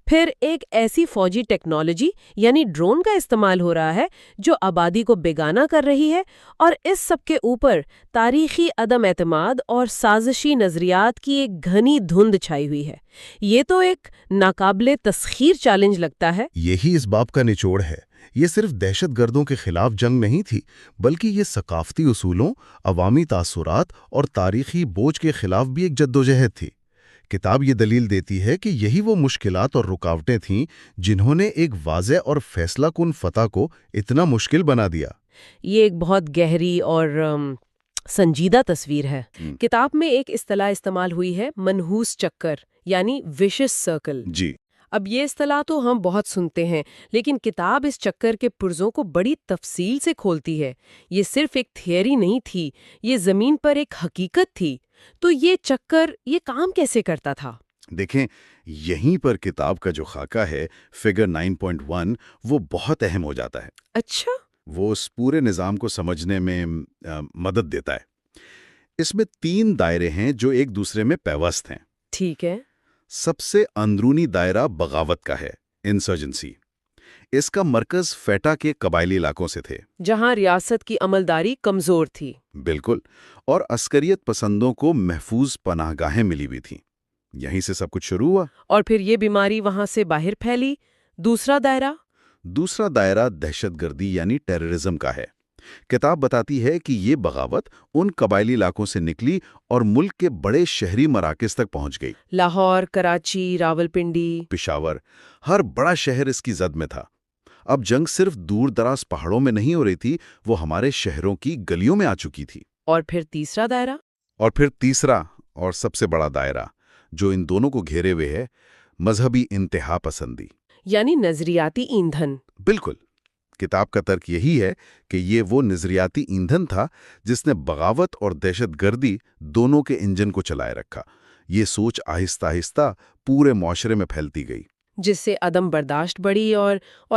پھر ایک ایسی فوجی ٹیکنالوجی یعنی ڈرون کا استعمال ہو رہا ہے جو آبادی کو بیگانہ کر رہی ہے، اور اس سب کے اوپر تاریخی عدم اعتماد اور سازشی نظریات کی ایک گھنی دھند چھائی ہوئی ہے۔ یہ تو ایک ناقابل تسخیر چیلنج لگتا ہے۔ یہی اس باب کا نچوڑ ہے۔ یہ صرف دہشت گردوں کے خلاف جنگ نہیں تھی، بلکہ یہ ثقافتی اصولوں، عوامی تاثرات اور تاریخی بوجھ کے خلاف بھی ایک جدوجہد تھی۔ کتاب یہ دلیل دیتی ہے کہ یہی وہ مشکلات اور رکاوٹیں تھیں جنہوں نے ایک واضح اور فیصلہ کن فتح کو اتنا مشکل بنا دیا۔ یہ ایک بہت گہری اور سنجیدہ تصویر ہے۔ کتاب میں ایک اصطلاح استعمال ہوئی ہے، منحوس چکر یعنی وشس سرکل۔ جی، اب یہ اصطلاح تو ہم بہت سنتے ہیں، لیکن کتاب اس چکر کے پرزوں کو بڑی تفصیل سے کھولتی ہے۔ یہ صرف ایک تھیوری نہیں تھی، یہ زمین پر ایک حقیقت تھی۔ تو یہ چکر یہ کام کیسے کرتا تھا؟ دیکھیں، یہیں پر کتاب کا جو خاکہ ہے فگر 9.1 وہ بہت اہم ہو جاتا ہے۔ اچھا۔ وہ اس پورے نظام کو سمجھنے میں مدد دیتا ہے۔ اس میں 3 دائرے ہیں جو ایک دوسرے میں پیوست ہیں۔ ٹھیک ہے۔ سب سے اندرونی دائرہ بغاوت کا ہے، انسرجنسی۔ اس کا مرکز فیٹا کے قبائلی علاقوں سے تھے، جہاں ریاست کی عملداری کمزور تھی۔ بالکل، اور عسکریت پسندوں کو محفوظ پناہ گاہیں ملی ہوئی تھیں۔ یہیں سے سب کچھ شروع ہوا۔ اور پھر یہ بیماری وہاں سے باہر پھیلی۔ دوسرا دائرہ دہشت گردی یعنی ٹیررزم کا ہے۔ کتاب بتاتی ہے کہ یہ بغاوت ان قبائلی علاقوں سے نکلی اور ملک کے بڑے شہری مراکز تک پہنچ گئی۔ لاہور، کراچی، راولپنڈی، پشاور، ہر بڑا شہر اس کی زد میں تھا۔ اب جنگ صرف دور دراز پہاڑوں میں نہیں ہو رہی تھی، وہ ہمارے شہروں کی گلیوں میں آ چکی تھی۔ اور پھر تیسرا دائرہ؟ اور پھر تیسرا اور سب سے بڑا دائرہ جو ان دونوں کو گھیرے ہوئے ہے، مذہبی انتہا پسندی، یعنی نظریاتی ایندھن۔ بالکل۔ کتاب کا ترک یہی ہے کہ یہ وہ نظریاتی ایندھن تھا جس نے بغاوت اور دہشت گردی دونوں کے انجن کو چلائے رکھا۔ یہ سوچ آہستہ آہستہ پورے معاشرے میں پھیلتی گئی۔ جس سے عدم برداشت بڑھی اور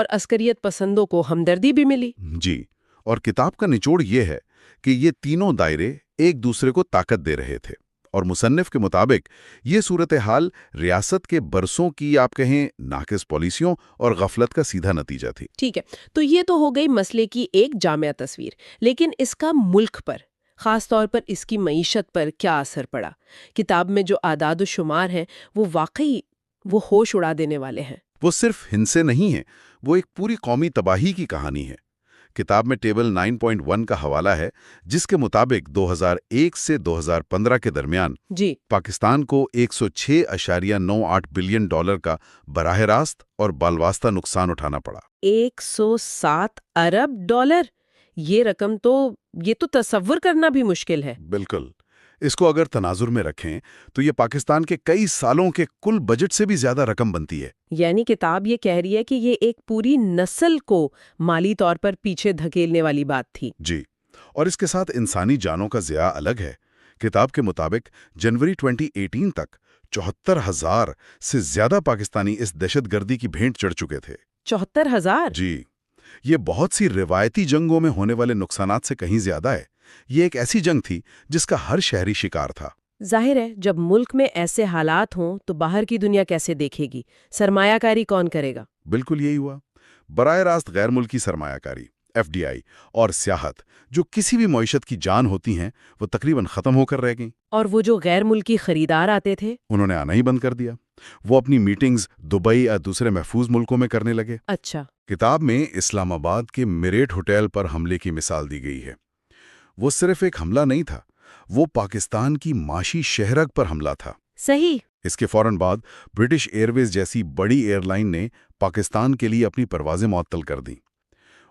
عسکریت پسندوں کو ہمدردی بھی ملی۔ جی، اور کتاب کا نچوڑ یہ ہے کہ یہ تینوں دائرے ایک دوسرے کو طاقت دے رہے تھے، اور مصنف کے مطابق یہ صورتحال ریاست کے برسوں کی آپ کہیں ناقص پالیسیوں اور غفلت کا سیدھا نتیجہ تھی۔ ٹھیک ہے، تو یہ تو ہو گئی مسئلے کی ایک جامع تصویر، لیکن اس کا ملک پر، خاص طور پر اس کی معیشت پر کیا اثر پڑا؟ کتاب میں جو اعداد و شمار ہیں وہ واقعی ہوش اڑا دینے والے ہیں۔ وہ صرف ہنسے نہیں ہیں، وہ ایک پوری قومی تباہی کی کہانی ہے۔ کتاب میں ٹیبل 9.1 کا حوالہ ہے، جس کے مطابق 2001 سے 2015 کے درمیان جی، پاکستان کو $106.98 بلین کا براہ راست اور بالواسطہ نقصان اٹھانا پڑا۔ 107 ارب ڈالر! یہ رقم یہ تو تصور کرنا بھی مشکل ہے۔ بالکل۔ اس کو اگر تناظر میں رکھیں تو یہ پاکستان کے کئی سالوں کے کل بجٹ سے بھی زیادہ رقم بنتی ہے۔ یعنی کتاب یہ کہہ رہی ہے کہ یہ ایک پوری نسل کو مالی طور پر پیچھے دھکیلنے والی بات تھی۔ جی، اور اس کے ساتھ انسانی جانوں کا ضیاع الگ ہے۔ کتاب کے مطابق جنوری 2018 تک 74,000 سے زیادہ پاکستانی اس دہشت گردی کی بھینٹ چڑھ چکے تھے۔ 74,000؟ جی، یہ بہت سی روایتی جنگوں میں ہونے والے نقصانات سے کہیں زیادہ ہے۔ یہ ایک ایسی جنگ تھی جس کا ہر شہری شکار تھا۔ ظاہر ہے جب ملک میں ایسے حالات ہوں تو باہر کی دنیا کیسے دیکھے گی؟ سرمایہ کاری کون کرے گا؟ بالکل یہی ہوا۔ براہ راست غیر ملکی سرمایہ کاری، FDI اور سیاحت، جو کسی بھی معیشت کی جان ہوتی ہیں، وہ تقریباً ختم ہو کر رہ گئیں۔ اور وہ جو غیر ملکی خریدار آتے تھے، انہوں نے آنا ہی بند کر دیا۔ وہ اپنی میٹنگز دبئی یا دوسرے محفوظ ملکوں میں کرنے لگے۔ اچھا، کتاب میں اسلام آباد کے میریٹ ہوٹل پر حملے کی مثال دی گئی ہے۔ وہ صرف ایک حملہ نہیں تھا، وہ پاکستان کی معاشی شہرک پر حملہ تھا۔ صحیح۔ اس کے فوراً بعد برٹش ایئر ویز جیسی بڑی ایئر لائن نے پاکستان کے لیے اپنی پروازیں معطل کر دیں۔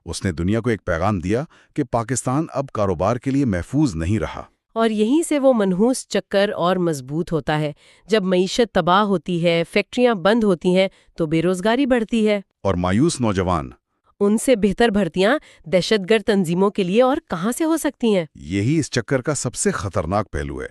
اس نے دنیا کو ایک پیغام دیا کہ پاکستان اب کاروبار کے لیے محفوظ نہیں رہا۔ اور یہیں سے وہ منحوس چکر اور مضبوط ہوتا ہے۔ جب معیشت تباہ ہوتی ہے، فیکٹریاں بند ہوتی ہیں تو بے روزگاری بڑھتی ہے، اور مایوس نوجوان، ان سے بہتر بھرتیاں دہشت گرد تنظیموں کے لیے اور کہاں سے ہو سکتی ہیں؟ یہی اس چکر کا سب سے خطرناک پہلو ہے۔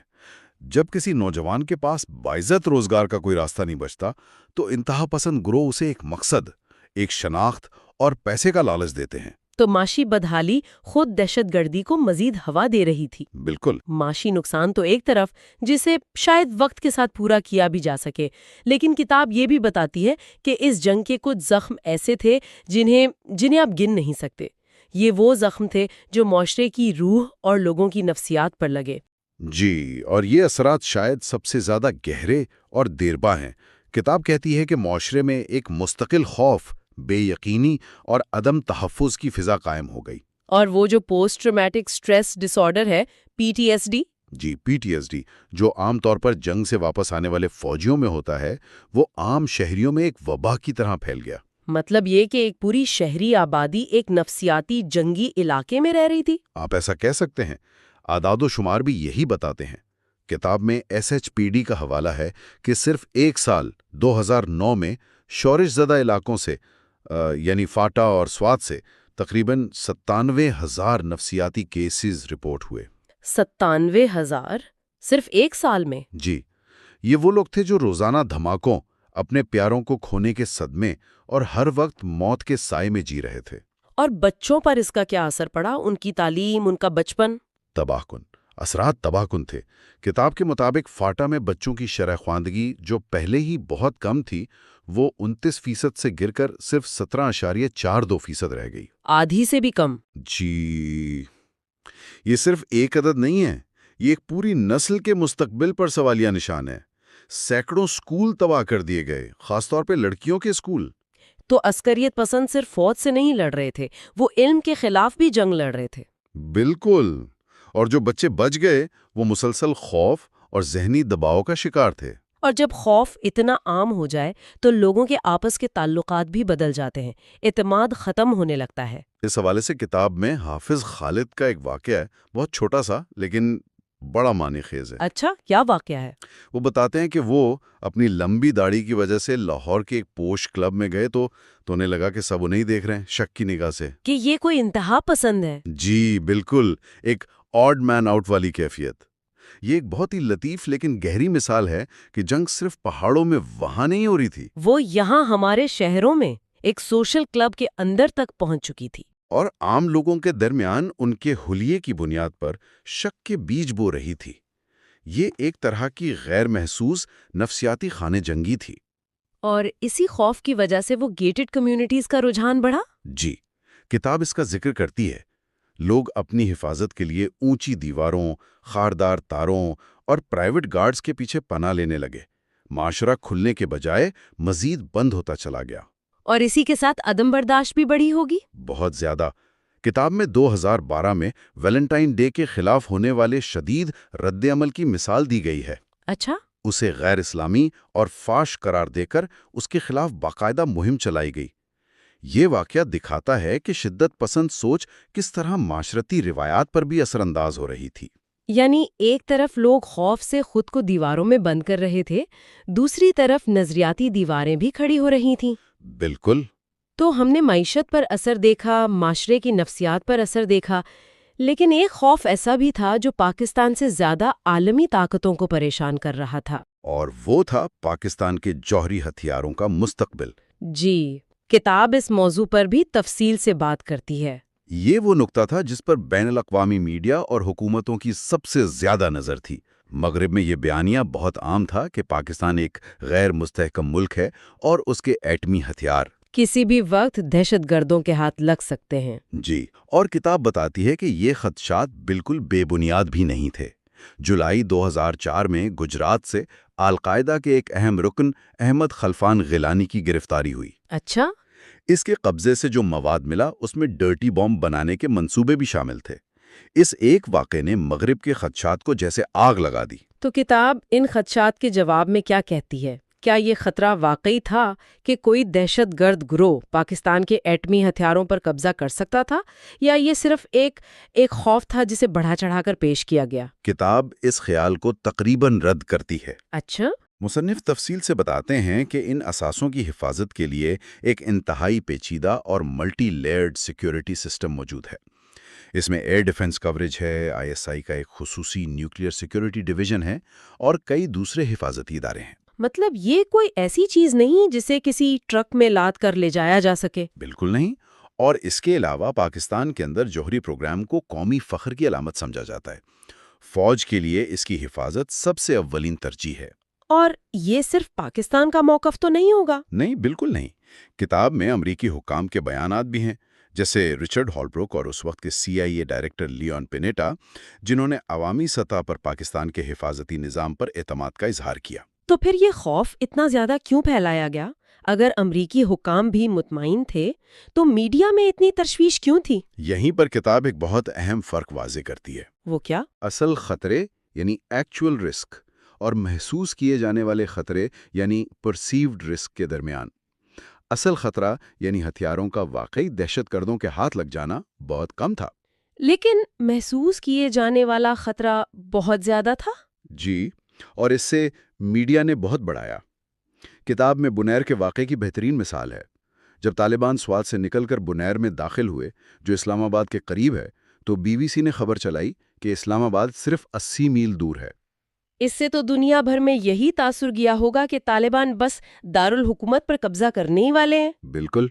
جب کسی نوجوان کے پاس باعزت روزگار کا کوئی راستہ نہیں بچتا تو انتہا پسند گروہ اسے ایک مقصد، ایک شناخت اور پیسے کا لالچ دیتے ہیں۔ تو معاشی بدحالی خود دہشت گردی کو مزید ہوا دے رہی تھی۔ بالکل۔ معاشی نقصان تو ایک طرف، جسے شاید وقت کے ساتھ پورا کیا بھی جا سکے، لیکن کتاب یہ بھی بتاتی ہے کہ اس جنگ کے کچھ زخم ایسے تھے جنہیں آپ گن نہیں سکتے۔ یہ وہ زخم تھے جو معاشرے کی روح اور لوگوں کی نفسیات پر لگے۔ جی، اور یہ اثرات شاید سب سے زیادہ گہرے اور دیرپا ہیں۔ کتاب کہتی ہے کہ معاشرے میں ایک مستقل خوف، بے یقینی اور عدم تحفظ کی فضا قائم ہو گئی۔ اور وہ جو پوسٹ ٹرامیٹک سٹریس ڈس آرڈر ہے، PTSD، جی، PTSD، جو عام طور پر جنگ سے واپس آنے والے فوجیوں میں ہوتا ہے، وہ عام شہریوں میں ایک وبا کی طرح پھیل گیا۔ مطلب یہ کہ ایک پوری شہری آبادی ایک نفسیاتی جنگی علاقے میں رہ رہی تھی۔ آپ ایسا کہہ سکتے ہیں۔ اعداد و شمار بھی یہی بتاتے ہیں۔ کتاب میں SHPD کا حوالہ ہے کہ صرف ایک سال 2009 میں شورش زدہ علاقوں سے یعنی فاٹا اور سوات سے تقریباً 97,000 نفسیاتی کیسز رپورٹ ہوئے۔ 97,000 صرف ایک سال میں؟ جی، یہ وہ لوگ تھے جو روزانہ دھماکوں، اپنے پیاروں کو کھونے کے صدمے اور ہر وقت موت کے سائے میں جی رہے تھے۔ اور بچوں پر اس کا کیا اثر پڑا؟ ان کی تعلیم، ان کا بچپن؟ تباہ کن اثرات تباہ کن تھے۔ کتاب کے مطابق فاٹا میں بچوں کی شرح خواندگی جو پہلے ہی بہت کم تھی، وہ 29% سے گر کر صرف 17.42% رہ گئی۔ آدھی سے بھی کم؟ جی، یہ صرف ایک عدد نہیں ہے، یہ ایک پوری نسل کے مستقبل پر سوالیہ نشان ہے۔ سینکڑوں سکول تباہ کر دیے گئے، خاص طور پہ لڑکیوں کے سکول۔ تو عسکریت پسند صرف فوج سے نہیں لڑ رہے تھے، وہ علم کے خلاف بھی جنگ لڑ رہے تھے۔ بالکل، اور جو بچے بچ گئے وہ مسلسل خوف اور ذہنی دباؤ کا شکار تھے۔ اور جب خوف اتنا عام ہو جائے تو لوگوں کے آپس کے تعلقات بھی بدل جاتے ہیں، اعتماد ختم ہونے لگتا ہے۔ اس حوالے سے کتاب میں حافظ خالد کا ایک واقعہ ہے، بہت چھوٹا سا لیکن بڑا معنی خیز ہے۔ اچھا، کیا واقعہ ہے؟ وہ بتاتے ہیں کہ وہ اپنی لمبی داڑھی کی وجہ سے لاہور کے ایک پوش کلب میں گئے تو انہیں لگا کہ سب انہیں ہی دیکھ رہے ہیں، شک کی نگاہ سے۔ کہ یہ کوئی انتہا پسند ہے۔ جی بالکل، ایک آڈ مین آؤٹ والی کیفیت۔ یہ ایک بہت ہی لطیف لیکن گہری مثال ہے کہ جنگ صرف پہاڑوں میں وہاں نہیں ہو رہی تھی، وہ یہاں ہمارے شہروں میں ایک سوشل کلب کے اندر تک پہنچ چکی تھی۔ اور عام لوگوں کے درمیان ان کے حلیے کی بنیاد پر شک کے بیج بو رہی تھی۔ یہ ایک طرح کی غیر محسوس نفسیاتی خانے جنگی تھی۔ اور اسی خوف کی وجہ سے وہ گیٹڈ کمیونٹیز کا رجحان بڑھا۔ جی، کتاب اس کا ذکر کرتی ہے۔ لوگ اپنی حفاظت کے لیے اونچی دیواروں، خاردار تاروں اور پرائیویٹ گارڈز کے پیچھے پناہ لینے لگے۔ معاشرہ کھلنے کے بجائے مزید بند ہوتا چلا گیا۔ اور اسی کے ساتھ عدم برداشت بھی بڑھی ہوگی۔ بہت زیادہ۔ کتاب میں 2012 میں ویلنٹائن ڈے کے خلاف ہونے والے شدید رد عمل کی مثال دی گئی ہے۔ اچھا، اسے غیر اسلامی اور فاش قرار دے کر اس کے خلاف باقاعدہ مہم چلائی گئی۔ یہ واقعہ دکھاتا ہے کہ شدت پسند سوچ کس طرح معاشرتی روایات پر بھی اثر انداز ہو رہی تھی۔ یعنی ایک طرف لوگ خوف سے خود کو دیواروں میں بند کر رہے تھے، دوسری طرف نظریاتی دیواریں بھی کھڑی ہو رہی تھیں۔ بالکل۔ تو ہم نے معیشت پر اثر دیکھا، معاشرے کی نفسیات پر اثر دیکھا، لیکن ایک خوف ایسا بھی تھا جو پاکستان سے زیادہ عالمی طاقتوں کو پریشان کر رہا تھا۔ اور وہ تھا پاکستان کے جوہری ہتھیاروں کا مستقبل۔ جی، کتاب اس موضوع پر بھی تفصیل سے بات کرتی ہے۔ یہ وہ نقطہ تھا جس پر بین الاقوامی میڈیا اور حکومتوں کی سب سے زیادہ نظر تھی۔ مغرب میں یہ بیانیہ بہت عام تھا کہ پاکستان ایک غیر مستحکم ملک ہے اور اس کے ایٹمی ہتھیار کسی بھی وقت دہشت گردوں کے ہاتھ لگ سکتے ہیں۔ جی، اور کتاب بتاتی ہے کہ یہ خدشات بالکل بے بنیاد بھی نہیں تھے۔ جولائی 2004 میں گجرات سے القاعدہ کے ایک اہم رکن احمد خلفان غیلانی کی گرفتاری ہوئی۔ اچھا، اس کے قبضے سے جو مواد ملا اس میں ڈرٹی بام بنانے کے منصوبے بھی شامل تھے۔ اس ایک واقعے نے مغرب کے خدشات کو جیسے آگ لگا دی۔ تو کتاب ان خدشات کے جواب میں کیا کہتی ہے؟ کیا یہ خطرہ واقعی تھا کہ کوئی دہشت گرد گروہ پاکستان کے ایٹمی ہتھیاروں پر قبضہ کر سکتا تھا، یا یہ صرف ایک خوف تھا جسے بڑھا چڑھا کر پیش کیا گیا؟ کتاب اس خیال کو تقریباً رد کرتی ہے۔ اچھا، مصنف تفصیل سے بتاتے ہیں کہ ان اثاثوں کی حفاظت کے لیے ایک انتہائی پیچیدہ اور ملٹی لیئرڈ سیکیورٹی سسٹم موجود ہے۔ اس میں ایئر ڈیفنس کوریج ہے، ISI کا ایک خصوصی نیوکلیئر سیکیورٹی ڈویژن ہے اور کئی دوسرے حفاظتی ادارے ہیں۔ مطلب یہ کوئی ایسی چیز نہیں جسے کسی ٹرک میں لاد کر لے جایا جا سکے؟ بالکل نہیں۔ اور اس کے علاوہ پاکستان کے اندر جوہری پروگرام کو قومی فخر کی علامت سمجھا جاتا ہے۔ فوج کے لیے اس کی حفاظت سب سے اولین ترجیح ہے۔ اور یہ صرف پاکستان کا موقف تو نہیں ہوگا؟ نہیں، بالکل نہیں۔ کتاب میں امریکی حکام کے بیانات بھی ہیں، جیسے رچرڈ ہالبروک اور اس وقت کے CIA ڈائریکٹر لیون پینیٹا، جنہوں نے عوامی سطح پر پاکستان کے حفاظتی نظام پر اعتماد کا اظہار کیا۔ تو پھر یہ خوف اتنا زیادہ کیوں پھیلایا گیا؟ اگر امریکی حکام بھی مطمئن تھے تو میڈیا میں اتنی تشویش کیوں تھی؟ یہیں پر کتاب ایک بہت اہم فرق واضح کرتی ہے۔ وہ کیا؟ اصل خطرے یعنی ایکچوئل رسک اور محسوس کیے جانے والے خطرے یعنی پرسیوڈ رسک کے درمیان۔ اصل خطرہ یعنی ہتھیاروں کا واقعی دہشت گردوں کے ہاتھ لگ جانا بہت کم تھا، لیکن محسوس کیے جانے والا خطرہ بہت زیادہ تھا۔ جی، اور اس سے میڈیا نے بہت بڑھایا۔ کتاب میں بنیر کے واقعے کی بہترین مثال ہے۔ جب طالبان سوات سے نکل کر بنیر میں داخل ہوئے، جو اسلام آباد کے قریب ہے، تو BBC نے خبر چلائی کہ اسلام آباد صرف 80 میل دور ہے۔ اس سے تو دنیا بھر میں یہی تاثر گیا ہوگا کہ طالبان بس دارالحکومت پر قبضہ کرنے ہی والے ہیں۔ بالکل،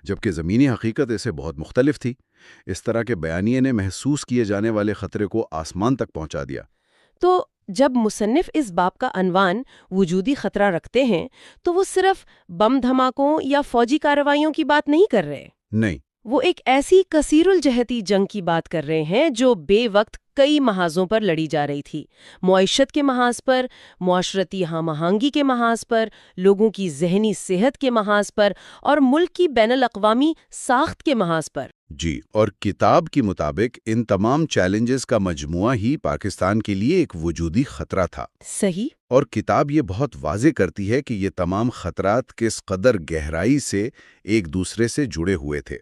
جبکہ زمینی حقیقت اسے بہت مختلف تھی۔ اس طرح کے بیانیے نے محسوس کیے جانے والے خطرے کو آسمان تک پہنچا دیا۔ تو جب مصنف اس باب کا عنوان وجودی خطرہ رکھتے ہیں تو وہ صرف بم دھماکوں یا فوجی کارروائیوں کی بات نہیں کر رہے، نہیں، وہ ایک ایسی کثیر الجہتی جنگ کی بات کر رہے ہیں جو بے وقت کئی محاذوں پر لڑی جا رہی تھی۔ معیشت کے محاذ پر، معاشرتی ہم آہنگی کے محاذ پر، لوگوں کی ذہنی صحت کے محاذ پر اور ملک کی بین الاقوامی ساخت کے محاذ پر۔ جی، اور کتاب کے مطابق ان تمام چیلنجز کا مجموعہ ہی پاکستان کے لیے ایک وجودی خطرہ تھا، صحیح۔ اور کتاب یہ بہت واضح کرتی ہے کہ یہ تمام خطرات کس قدر گہرائی سے ایک دوسرے سے جڑے ہوئے تھے۔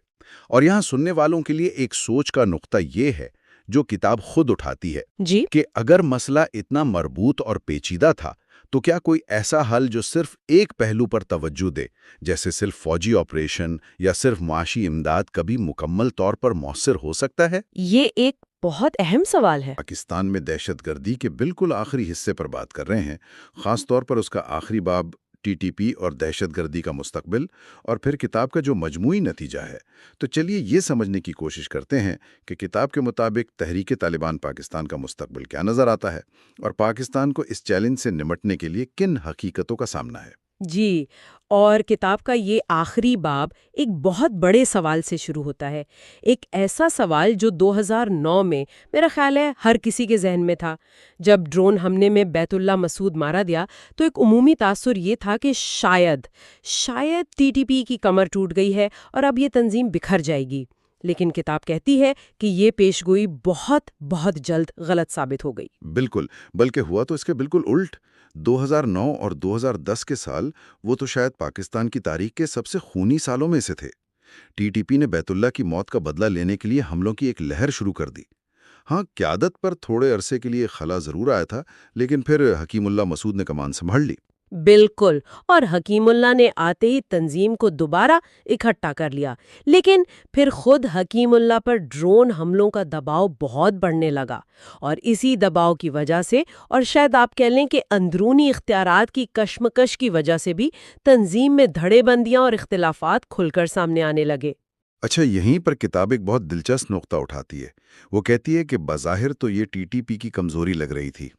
اور یہاں سننے والوں کے لیے ایک سوچ کا نقطہ یہ ہے جو کتاب خود اٹھاتی ہے جی، کہ اگر مسئلہ اتنا مربوط اور پیچیدہ تھا تو کیا کوئی ایسا حل جو صرف ایک پہلو پر توجہ دے، جیسے صرف فوجی آپریشن یا صرف معاشی امداد، کبھی مکمل طور پر مؤثر ہو سکتا ہے؟ یہ ایک بہت اہم سوال ہے۔ پاکستان میں دہشت گردی کے بالکل آخری حصے پر بات کر رہے ہیں، خاص طور پر اس کا آخری باب ٹی ٹی پی اور دہشت گردی کا مستقبل، اور پھر کتاب کا جو مجموعی نتیجہ ہے۔ تو چلیے یہ سمجھنے کی کوشش کرتے ہیں کہ کتاب کے مطابق تحریک طالبان پاکستان کا مستقبل کیا نظر آتا ہے، اور پاکستان کو اس چیلنج سے نمٹنے کے لیے کن حقیقتوں کا سامنا ہے۔ جی، اور کتاب کا یہ آخری باب ایک بہت بڑے سوال سے شروع ہوتا ہے، ایک ایسا سوال جو 2009 میں میرا خیال ہے ہر کسی کے ذہن میں تھا۔ جب ڈرون حملے میں بیت اللہ مسعود مارا گیا تو ایک عمومی تاثر یہ تھا کہ شاید ٹی ٹی پی کی کمر ٹوٹ گئی ہے اور اب یہ تنظیم بکھر جائے گی، لیکن کتاب کہتی ہے کہ یہ پیشگوئی بہت بہت جلد غلط ثابت ہو گئی۔ بالکل، بلکہ ہوا تو اس کے بالکل الٹ۔ 2009 اور 2010 کے سال وہ تو شاید پاکستان کی تاریخ کے سب سے خونی سالوں میں سے تھے۔ ٹی ٹی پی نے بیت اللہ کی موت کا بدلہ لینے کے لیے حملوں کی ایک لہر شروع کر دی۔ ہاں، قیادت پر تھوڑے عرصے کے لیے خلا ضرور آیا تھا، لیکن پھر حکیم اللہ مسعود نے کمان سنبھال لی۔ بالکل، اور حکیم اللہ نے آتے ہی تنظیم کو دوبارہ اکٹھا کر لیا، لیکن پھر خود حکیم اللہ پر ڈرون حملوں کا دباؤ بہت بڑھنے لگا، اور اسی دباؤ کی وجہ سے، اور شاید آپ کہہ لیں کہ اندرونی اختیارات کی کشمکش کی وجہ سے بھی، تنظیم میں دھڑے بندیاں اور اختلافات کھل کر سامنے آنے لگے۔ اچھا، یہیں پر کتاب ایک بہت دلچسپ نقطہ اٹھاتی ہے۔ وہ کہتی ہے کہ بظاہر تو یہ ٹی ٹی پی کی کمزوری لگ رہی تھی،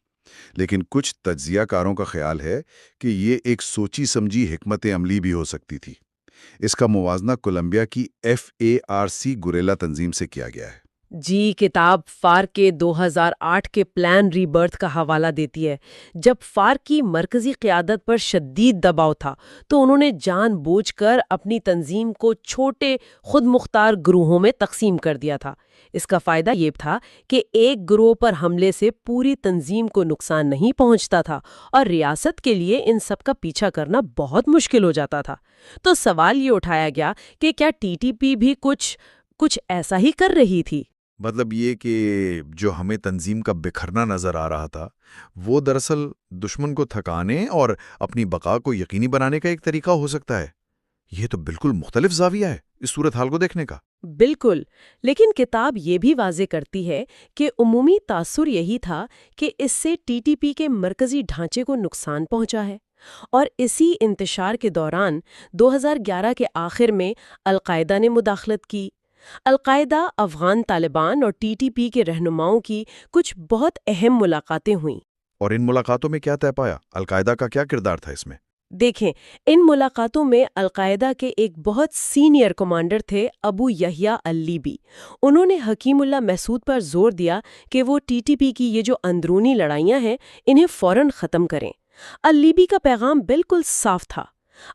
لیکن کچھ تجزیہ کاروں کا خیال ہے کہ یہ ایک سوچی سمجھی حکمت عملی بھی ہو سکتی تھی۔ اس کا موازنہ کولمبیا کی FARC گوریلا تنظیم سے کیا گیا ہے۔ جی، کتاب فارک کے 2008 کے پلان ری برتھ کا حوالہ دیتی ہے۔ جب فارک کی مرکزی قیادت پر شدید دباؤ تھا تو انہوں نے جان بوجھ کر اپنی تنظیم کو چھوٹے خود مختار گروہوں میں تقسیم کر دیا تھا۔ اس کا فائدہ یہ تھا کہ ایک گروہ پر حملے سے پوری تنظیم کو نقصان نہیں پہنچتا تھا، اور ریاست کے لیے ان سب کا پیچھا کرنا بہت مشکل ہو جاتا تھا۔ تو سوال یہ اٹھایا گیا کہ کیا ٹی ٹی پی بھی کچھ ایسا ہی کر رہی تھی؟ مطلب یہ کہ جو ہمیں تنظیم کا بکھرنا نظر آ رہا تھا وہ دراصل دشمن کو تھکانے اور اپنی بقا کو یقینی بنانے کا ایک طریقہ ہو سکتا ہے۔ یہ تو بالکل مختلف زاویہ ہے اس صورتحال کو دیکھنے کا۔ بالکل، لیکن کتاب یہ بھی واضح کرتی ہے کہ عمومی تاثر یہی تھا کہ اس سے ٹی ٹی پی کے مرکزی ڈھانچے کو نقصان پہنچا ہے، اور اسی انتشار کے دوران 2011 کے آخر میں القاعدہ نے مداخلت کی۔ القاعدہ، افغان طالبان اور ٹی ٹی پی کے رہنماؤں کی کچھ بہت اہم ملاقاتیں ہوئیں۔ اور ان ملاقاتوں میں کیا طے پایا؟ القاعدہ کا کیا کردار تھا اس میں؟ دیکھیں، ان ملاقاتوں میں القاعدہ کے ایک بہت سینئر کمانڈر تھے ابو یحییٰ اللیبی۔ انہوں نے حکیم اللہ مسعود پر زور دیا کہ وہ ٹی ٹی پی کی یہ جو اندرونی لڑائیاں ہیں انہیں فوراً ختم کریں۔ اللیبی کا پیغام بالکل صاف تھا،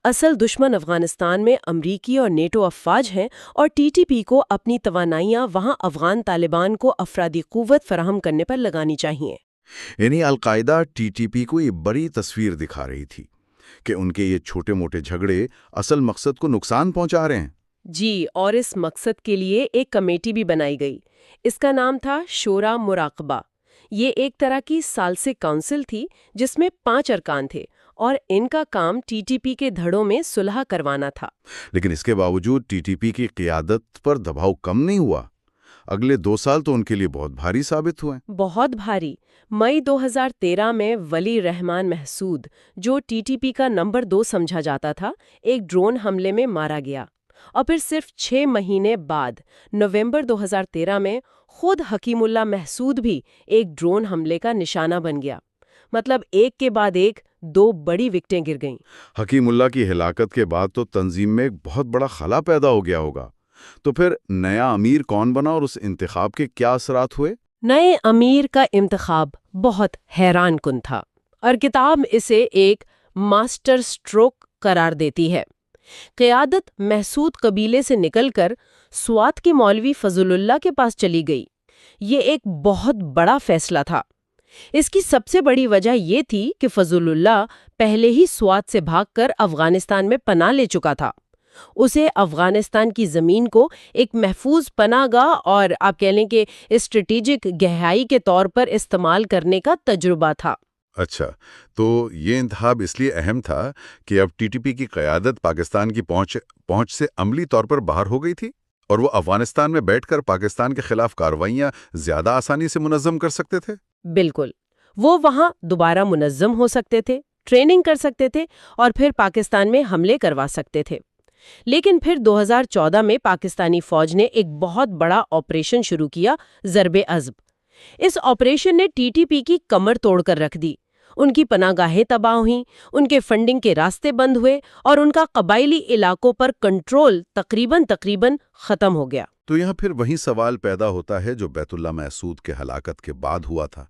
اصل دشمن افغانستان میں امریکی اور نیٹو افواج ہیں، اور ٹی ٹی پی کو اپنی توانائیاں وہاں افغان طالبان کو افرادی قوت فراہم کرنے پر لگانی چاہیے۔ یعنی القاعدہ ٹی ٹی پی کو یہ بڑی تصویر دکھا رہی تھی کہ ان کے یہ چھوٹے موٹے جھگڑے اصل مقصد کو نقصان پہنچا رہے ہیں۔ جی، اور اس مقصد کے لیے ایک کمیٹی بھی بنائی گئی۔ اس کا نام تھا شورا مراقبہ۔ یہ ایک طرح کی ثالثی کونسل تھی جس میں 5 ارکان تھے، اور ان کا کام ٹی ٹی پی کے دھڑوں میں صلح کروانا تھا۔ لیکن اس کے باوجود ٹی ٹی پی کی قیادت پر دباؤ کم نہیں ہوا۔ اگلے 2 سال تو ان کے لیے بہت بھاری ثابت ہوئے۔ بہت بھاری۔ مئی 2013 میں ولی رحمان محسود، جو ٹی ٹی پی کا نمبر 2 سمجھا جاتا تھا، ایک ڈرون حملے میں مارا گیا، اور پھر صرف 6 مہینے بعد نومبر 2013 میں خود حکیم اللہ محسود بھی ایک ڈرون حملے کا نشانہ بن گیا۔ مطلب ایک کے بعد ایک 2 بڑی وکٹیں گر گئیں۔ حکیم اللہ کی ہلاکت کے بعد تو تنظیم میں ایک بہت بڑا خلا پیدا ہو گیا ہوگا۔ تو پھر نیا امیر کون بنا اور اس انتخاب کے کیا اثرات ہوئے؟ نئے امیر کا انتخاب بہت حیران کن تھا، اور کتاب اسے ایک ماسٹر سٹروک قرار دیتی ہے۔ قیادت محسود قبیلے سے نکل کر سوات کے مولوی فضل اللہ کے پاس چلی گئی۔ یہ ایک بہت بڑا فیصلہ تھا۔ اس کی سب سے بڑی وجہ یہ تھی کہ فضل اللہ پہلے ہی سوات سے بھاگ کر افغانستان میں پناہ لے چکا تھا۔ اسے افغانستان کی زمین کو ایک محفوظ پناہ گاہ اور آپ کہہ لیں کہ اسٹریٹجک گہرائی کے طور پر استعمال کرنے کا تجربہ تھا۔ اچھا، تو یہ انتخاب اس لیے اہم تھا کہ اب ٹی ٹی پی کی قیادت پاکستان کی پہنچ سے عملی طور پر باہر ہو گئی تھی اور وہ افغانستان میں بیٹھ کر پاکستان کے خلاف کارروائیاں زیادہ آسانی سے منظم کر سکتے تھے۔ بالکل، وہ وہاں دوبارہ منظم ہو سکتے تھے، ٹریننگ کر سکتے تھے اور پھر پاکستان میں حملے کروا سکتے تھے۔ لیکن پھر 2014 میں پاکستانی فوج نے ایک بہت بڑا آپریشن شروع کیا، ضرب عضب۔ اس آپریشن نے ٹی ٹی پی کی کمر توڑ کر رکھ دی۔ ان کی پناہ گاہیں تباہ ہوئیں، ان کے فنڈنگ کے راستے بند ہوئے اور ان کا قبائلی علاقوں پر کنٹرول تقریباً ختم ہو گیا۔ تو یہاں پھر وہی سوال پیدا ہوتا ہے جو بیت اللہ محسود کے ہلاکت کے بعد ہوا تھا۔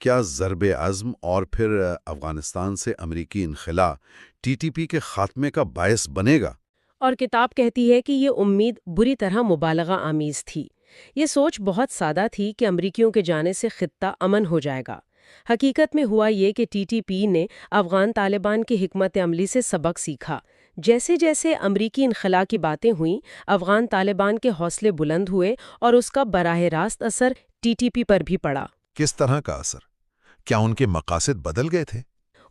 کیا ضرب عزم اور پھر افغانستان سے امریکی انخلاء ٹی ٹی پی کے خاتمے کا باعث بنے گا؟ اور کتاب کہتی ہے کہ یہ امید بری طرح مبالغہ آمیز تھی۔ یہ سوچ بہت سادہ تھی کہ امریکیوں کے جانے سے خطہ امن ہو جائے گا۔ حقیقت میں ہوا یہ کہ ٹی ٹی پی نے افغان طالبان کی حکمت عملی سے سبق سیکھا۔ جیسے جیسے امریکی انخلاء کی باتیں ہوئیں، افغان طالبان کے حوصلے بلند ہوئے اور اس کا براہ راست اثر ٹی ٹی پی پر بھی پڑا۔ کس طرح کا اثر؟ کیا ان کے مقاصد بدل گئے تھے؟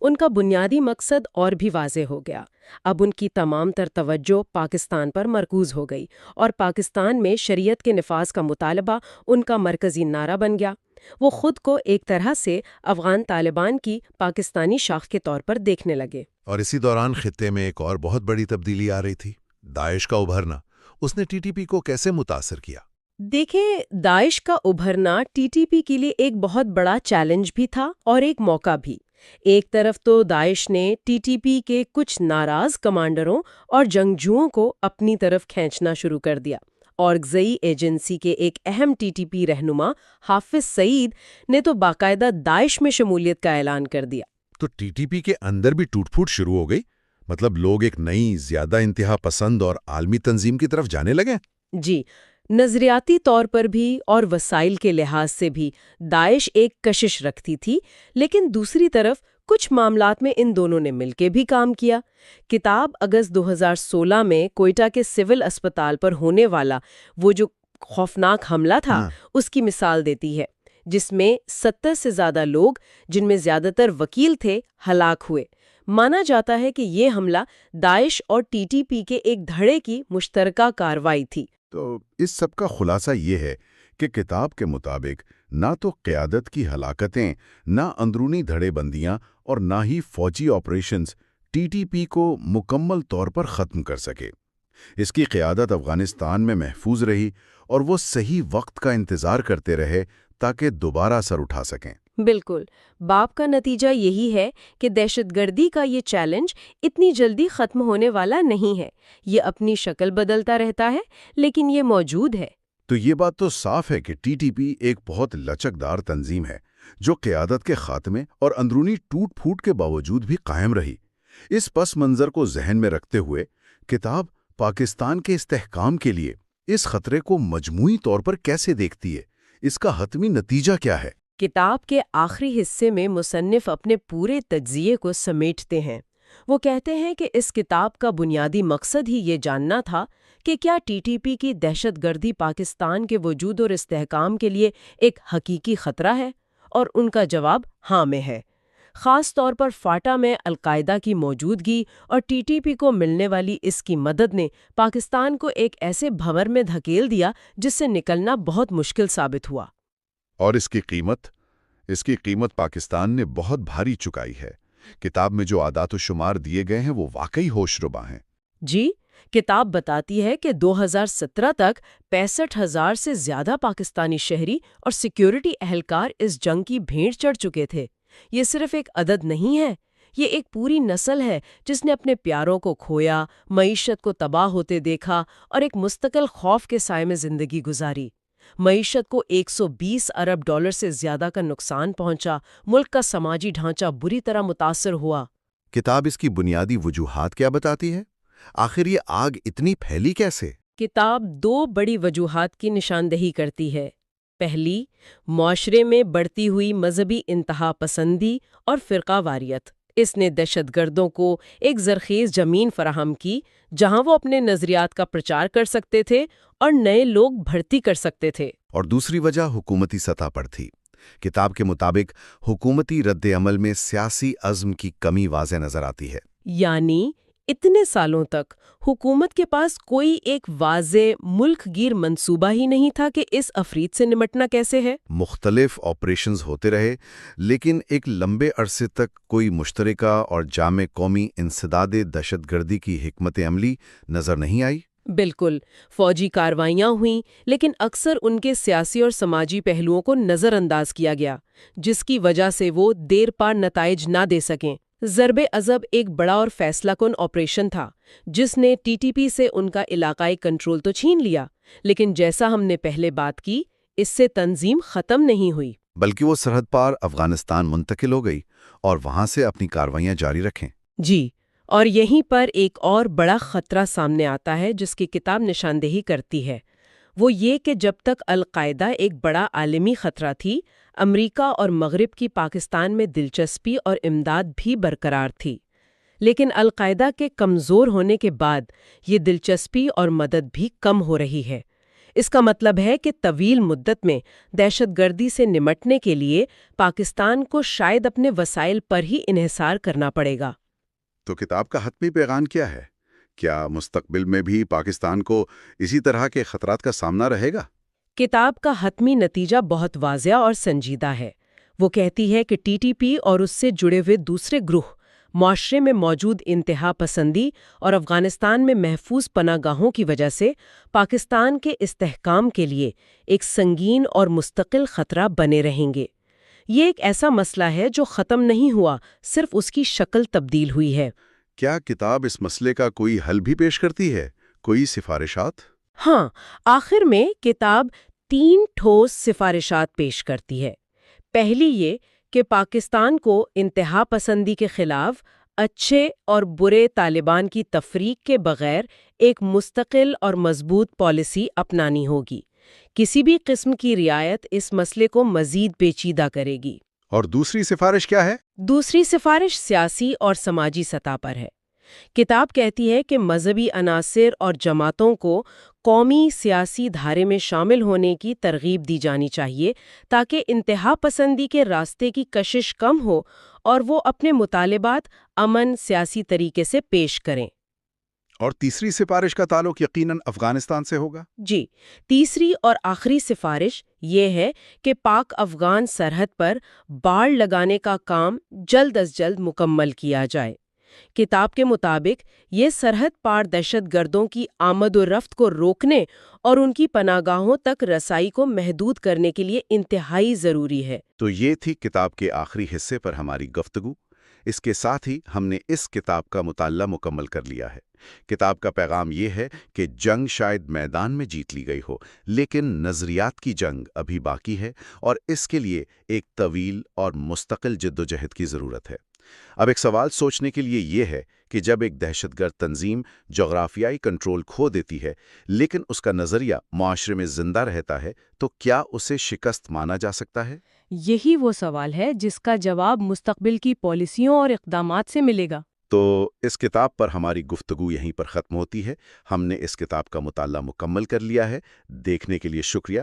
ان کا بنیادی مقصد اور بھی واضح ہو گیا۔ اب ان کی تمام تر توجہ پاکستان پر مرکوز ہو گئی اور پاکستان میں شریعت کے نفاذ کا مطالبہ ان کا مرکزی نعرہ بن گیا۔ وہ خود کو ایک طرح سے افغان طالبان کی پاکستانی شاخ کے طور پر دیکھنے لگے۔ اور اسی دوران خطے میں ایک اور بہت بڑی تبدیلی آ رہی تھی، داعش کا ابھرنا۔ اس نے ٹی ٹی پی کو کیسے متاثر کیا؟ دیکھیں، داعش کا ابھرنا ٹی ٹی پی کے لیے ایک بہت بڑا چیلنج بھی تھا اور ایک موقع بھی۔ ایک طرف تو داعش نے ٹی ٹی پی کے کچھ ناراض کمانڈروں اور جنگجوؤں کو اپنی طرف کھینچنا شروع کر دیا۔ اورگزئی ایجنسی کے ایک اہم ٹی ٹی پی رہنما حافظ سعید نے تو باقاعدہ داعش میں شمولیت کا اعلان کر دیا۔ تو ٹی ٹی پی کے اندر بھی ٹوٹ پھوٹ شروع ہو گئی، مطلب لوگ ایک نئی، زیادہ انتہا پسند اور عالمی تنظیم کی طرف جانے لگے۔ جی، نظریاتی طور پر بھی اور وسائل کے لحاظ سے بھی داعش ایک کشش رکھتی تھی، لیکن دوسری طرف کچھ معاملات میں ان دونوں نے مل کے بھی کام کیا۔ کتاب اگست 2016 میں کوئٹہ کے سول اسپتال پر ہونے والا وہ جو خوفناک حملہ تھا، اس کی مثال دیتی ہے، جس میں 70 سے زیادہ لوگ، جن میں زیادہ تر وکیل تھے، ہلاک ہوئے۔ مانا جاتا ہے کہ یہ حملہ داعش اور ٹی ٹی پی کے ایک دھڑے کی مشترکہ کارروائی تھی۔ تو اس سب کا خلاصہ یہ ہے کہ کتاب کے مطابق نہ تو قیادت کی ہلاکتیں، نہ اندرونی دھڑے بندیاں اور نہ ہی فوجی آپریشنز ٹی ٹی پی کو مکمل طور پر ختم کر سکے۔ اس کی قیادت افغانستان میں محفوظ رہی اور وہ صحیح وقت کا انتظار کرتے رہے تاکہ دوبارہ سر اٹھا سکیں۔ بالکل، باپ کا نتیجہ یہی ہے کہ دہشت گردی کا یہ چیلنج اتنی جلدی ختم ہونے والا نہیں ہے۔ یہ اپنی شکل بدلتا رہتا ہے، لیکن یہ موجود ہے۔ تو یہ بات تو صاف ہے کہ ٹی ٹی پی ایک بہت لچکدار تنظیم ہے جو قیادت کے خاتمے اور اندرونی ٹوٹ پھوٹ کے باوجود بھی قائم رہی۔ اس پس منظر کو ذہن میں رکھتے ہوئے کتاب پاکستان کے استحکام کے لیے اس خطرے کو مجموعی طور پر کیسے دیکھتی ہے؟ اس کا حتمی نتیجہ کیا ہے؟ کتاب کے آخری حصے میں مصنف اپنے پورے تجزیے کو سمیٹتے ہیں۔ وہ کہتے ہیں کہ اس کتاب کا بنیادی مقصد ہی یہ جاننا تھا کہ کیا ٹی ٹی پی کی دہشت گردی پاکستان کے وجود اور استحکام کے لیے ایک حقیقی خطرہ ہے، اور ان کا جواب ہاں میں ہے۔ خاص طور پر فاٹا میں القاعدہ کی موجودگی اور ٹی ٹی پی کو ملنے والی اس کی مدد نے پاکستان کو ایک ایسے بھنور میں دھکیل دیا جس سے نکلنا بہت مشکل ثابت ہوا۔ اور اس کی قیمت پاکستان نے بہت بھاری چکائی ہے۔ کتاب میں جو اعداد و شمار دیے گئے ہیں وہ واقعی ہوش ربا ہیں۔ جی، کتاب بتاتی ہے کہ 2017 تک 65,000 سے زیادہ پاکستانی شہری اور سیکیورٹی اہلکار اس جنگ کی بھیڑ چڑھ چکے تھے۔ یہ صرف ایک عدد نہیں ہے، یہ ایک پوری نسل ہے جس نے اپنے پیاروں کو کھویا، معیشت کو تباہ ہوتے دیکھا اور ایک مستقل خوف کے سائے میں زندگی گزاری۔ معیشت کو $120 ارب سے زیادہ کا نقصان پہنچا، ملک کا سماجی ڈھانچہ بری طرح متاثر ہوا۔ کتاب اس کی بنیادی وجوہات کیا بتاتی ہے؟ آخر یہ آگ اتنی پھیلی کیسے؟ کتاب دو بڑی وجوہات کی نشاندہی کرتی ہے۔ پہلی، معاشرے میں بڑھتی ہوئی مذہبی انتہا پسندی اور فرقہ واریت۔ اس نے دہشت گردوں کو ایک زرخیز زمین فراہم کی جہاں وہ اپنے نظریات کا پرچار کر سکتے تھے اور نئے لوگ بھرتی کر سکتے تھے۔ اور دوسری وجہ حکومتی سطح پر تھی۔ کتاب کے مطابق حکومتی رد عمل میں سیاسی عزم کی کمی واضح نظر آتی ہے۔ یعنی اتنے سالوں تک حکومت کے پاس کوئی ایک واضح ملک گیر منصوبہ ہی نہیں تھا کہ اس افریط سے نمٹنا کیسے ہے۔ مختلف آپریشنز ہوتے رہے، لیکن ایک لمبے عرصے تک کوئی مشترکہ اور جامع قومی انسداد دہشت گردی کی حکمت عملی نظر نہیں آئی۔ بالکل، فوجی کارروائیاں ہوئیں لیکن اکثر ان کے سیاسی اور سماجی پہلوؤں کو نظر انداز کیا گیا، جس کی وجہ سے وہ دیر پا نتائج نہ دے سکیں۔ ضرب عضب ایک بڑا اور فیصلہ کن آپریشن تھا جس نے ٹی ٹی پی سے ان کا علاقائی کنٹرول تو چھین لیا، لیکن جیسا ہم نے پہلے بات کی، اس سے تنظیم ختم نہیں ہوئی۔ بلکہ وہ سرحد پار افغانستان منتقل ہو گئی اور وہاں سے اپنی کارروائیاں جاری رکھیں۔ جی، اور یہیں پر ایک اور بڑا خطرہ سامنے آتا ہے جس کی کتاب نشاندہی کرتی ہے۔ وہ یہ کہ جب تک القاعدہ ایک بڑا عالمی خطرہ تھی، امریکہ اور مغرب کی پاکستان میں دلچسپی اور امداد بھی برقرار تھی۔ لیکن القاعدہ کے کمزور ہونے کے بعد یہ دلچسپی اور مدد بھی کم ہو رہی ہے۔ اس کا مطلب ہے کہ طویل مدت میں دہشت گردی سے نمٹنے کے لیے پاکستان کو شاید اپنے وسائل پر ہی انحصار کرنا پڑے گا۔ تو کتاب کا حتمی پیغام کیا ہے؟ کیا مستقبل میں بھی پاکستان کو اسی طرح کے خطرات کا سامنا رہے گا؟ کتاب کا حتمی نتیجہ بہت واضح اور سنجیدہ ہے۔ وہ کہتی ہے کہ ٹی ٹی پی اور اس سے جڑے ہوئے دوسرے گروہ معاشرے میں موجود انتہا پسندی اور افغانستان میں محفوظ پناہ گاہوں کی وجہ سے پاکستان کے استحکام کے لیے ایک سنگین اور مستقل خطرہ بنے رہیں گے۔ یہ ایک ایسا مسئلہ ہے جو ختم نہیں ہوا، صرف اس کی شکل تبدیل ہوئی ہے۔ کیا کتاب اس مسئلے کا کوئی حل بھی پیش کرتی ہے؟ کوئی سفارشات؟ ہاں، آخر میں کتاب 3 ٹھوس سفارشات پیش کرتی ہے۔ پہلی یہ کہ پاکستان کو انتہا پسندی کے خلاف اچھے اور برے طالبان کی تفریق کے بغیر ایک مستقل اور مضبوط پالیسی اپنانی ہوگی۔ کسی بھی قسم کی رعایت اس مسئلے کو مزید پیچیدہ کرے گی۔ اور دوسری سفارش کیا ہے؟ دوسری سفارش سیاسی اور سماجی سطح پر ہے۔ کتاب کہتی ہے کہ مذہبی عناصر اور جماعتوں کو قومی سیاسی دھارے میں شامل ہونے کی ترغیب دی جانی چاہیے تاکہ انتہا پسندی کے راستے کی کشش کم ہو اور وہ اپنے مطالبات امن سیاسی طریقے سے پیش کریں۔ اور تیسری سفارش کا تعلق یقیناً افغانستان سے ہوگا؟ جی، تیسری اور آخری سفارش یہ ہے کہ پاک افغان سرحد پر باڑ لگانے کا کام جلد از جلد مکمل کیا جائے۔ کتاب کے مطابق یہ سرحد پار دہشت گردوں کی آمد و رفت کو روکنے اور ان کی پناہ گاہوں تک رسائی کو محدود کرنے کے لیے انتہائی ضروری ہے۔ تو یہ تھی کتاب کے آخری حصے پر ہماری گفتگو۔ اس کے ساتھ ہی ہم نے اس کتاب کا مطالعہ مکمل کر لیا ہے۔ کتاب کا پیغام یہ ہے کہ جنگ شاید میدان میں جیت لی گئی ہو، لیکن نظریات کی جنگ ابھی باقی ہے اور اس کے لیے ایک طویل اور مستقل جدوجہد کی ضرورت ہے۔ اب ایک سوال سوچنے کے لیے یہ ہے کہ جب ایک دہشت گرد تنظیم جغرافیائی کنٹرول کھو دیتی ہے لیکن اس کا نظریہ معاشرے میں زندہ رہتا ہے تو کیا اسے شکست مانا جا سکتا ہے؟ یہی وہ سوال ہے جس کا جواب مستقبل کی پالیسیوں اور اقدامات سے ملے گا۔ تو اس کتاب پر ہماری گفتگو یہیں پر ختم ہوتی ہے۔ ہم نے اس کتاب کا مطالعہ مکمل کر لیا ہے۔ دیکھنے کے لیے شکریہ۔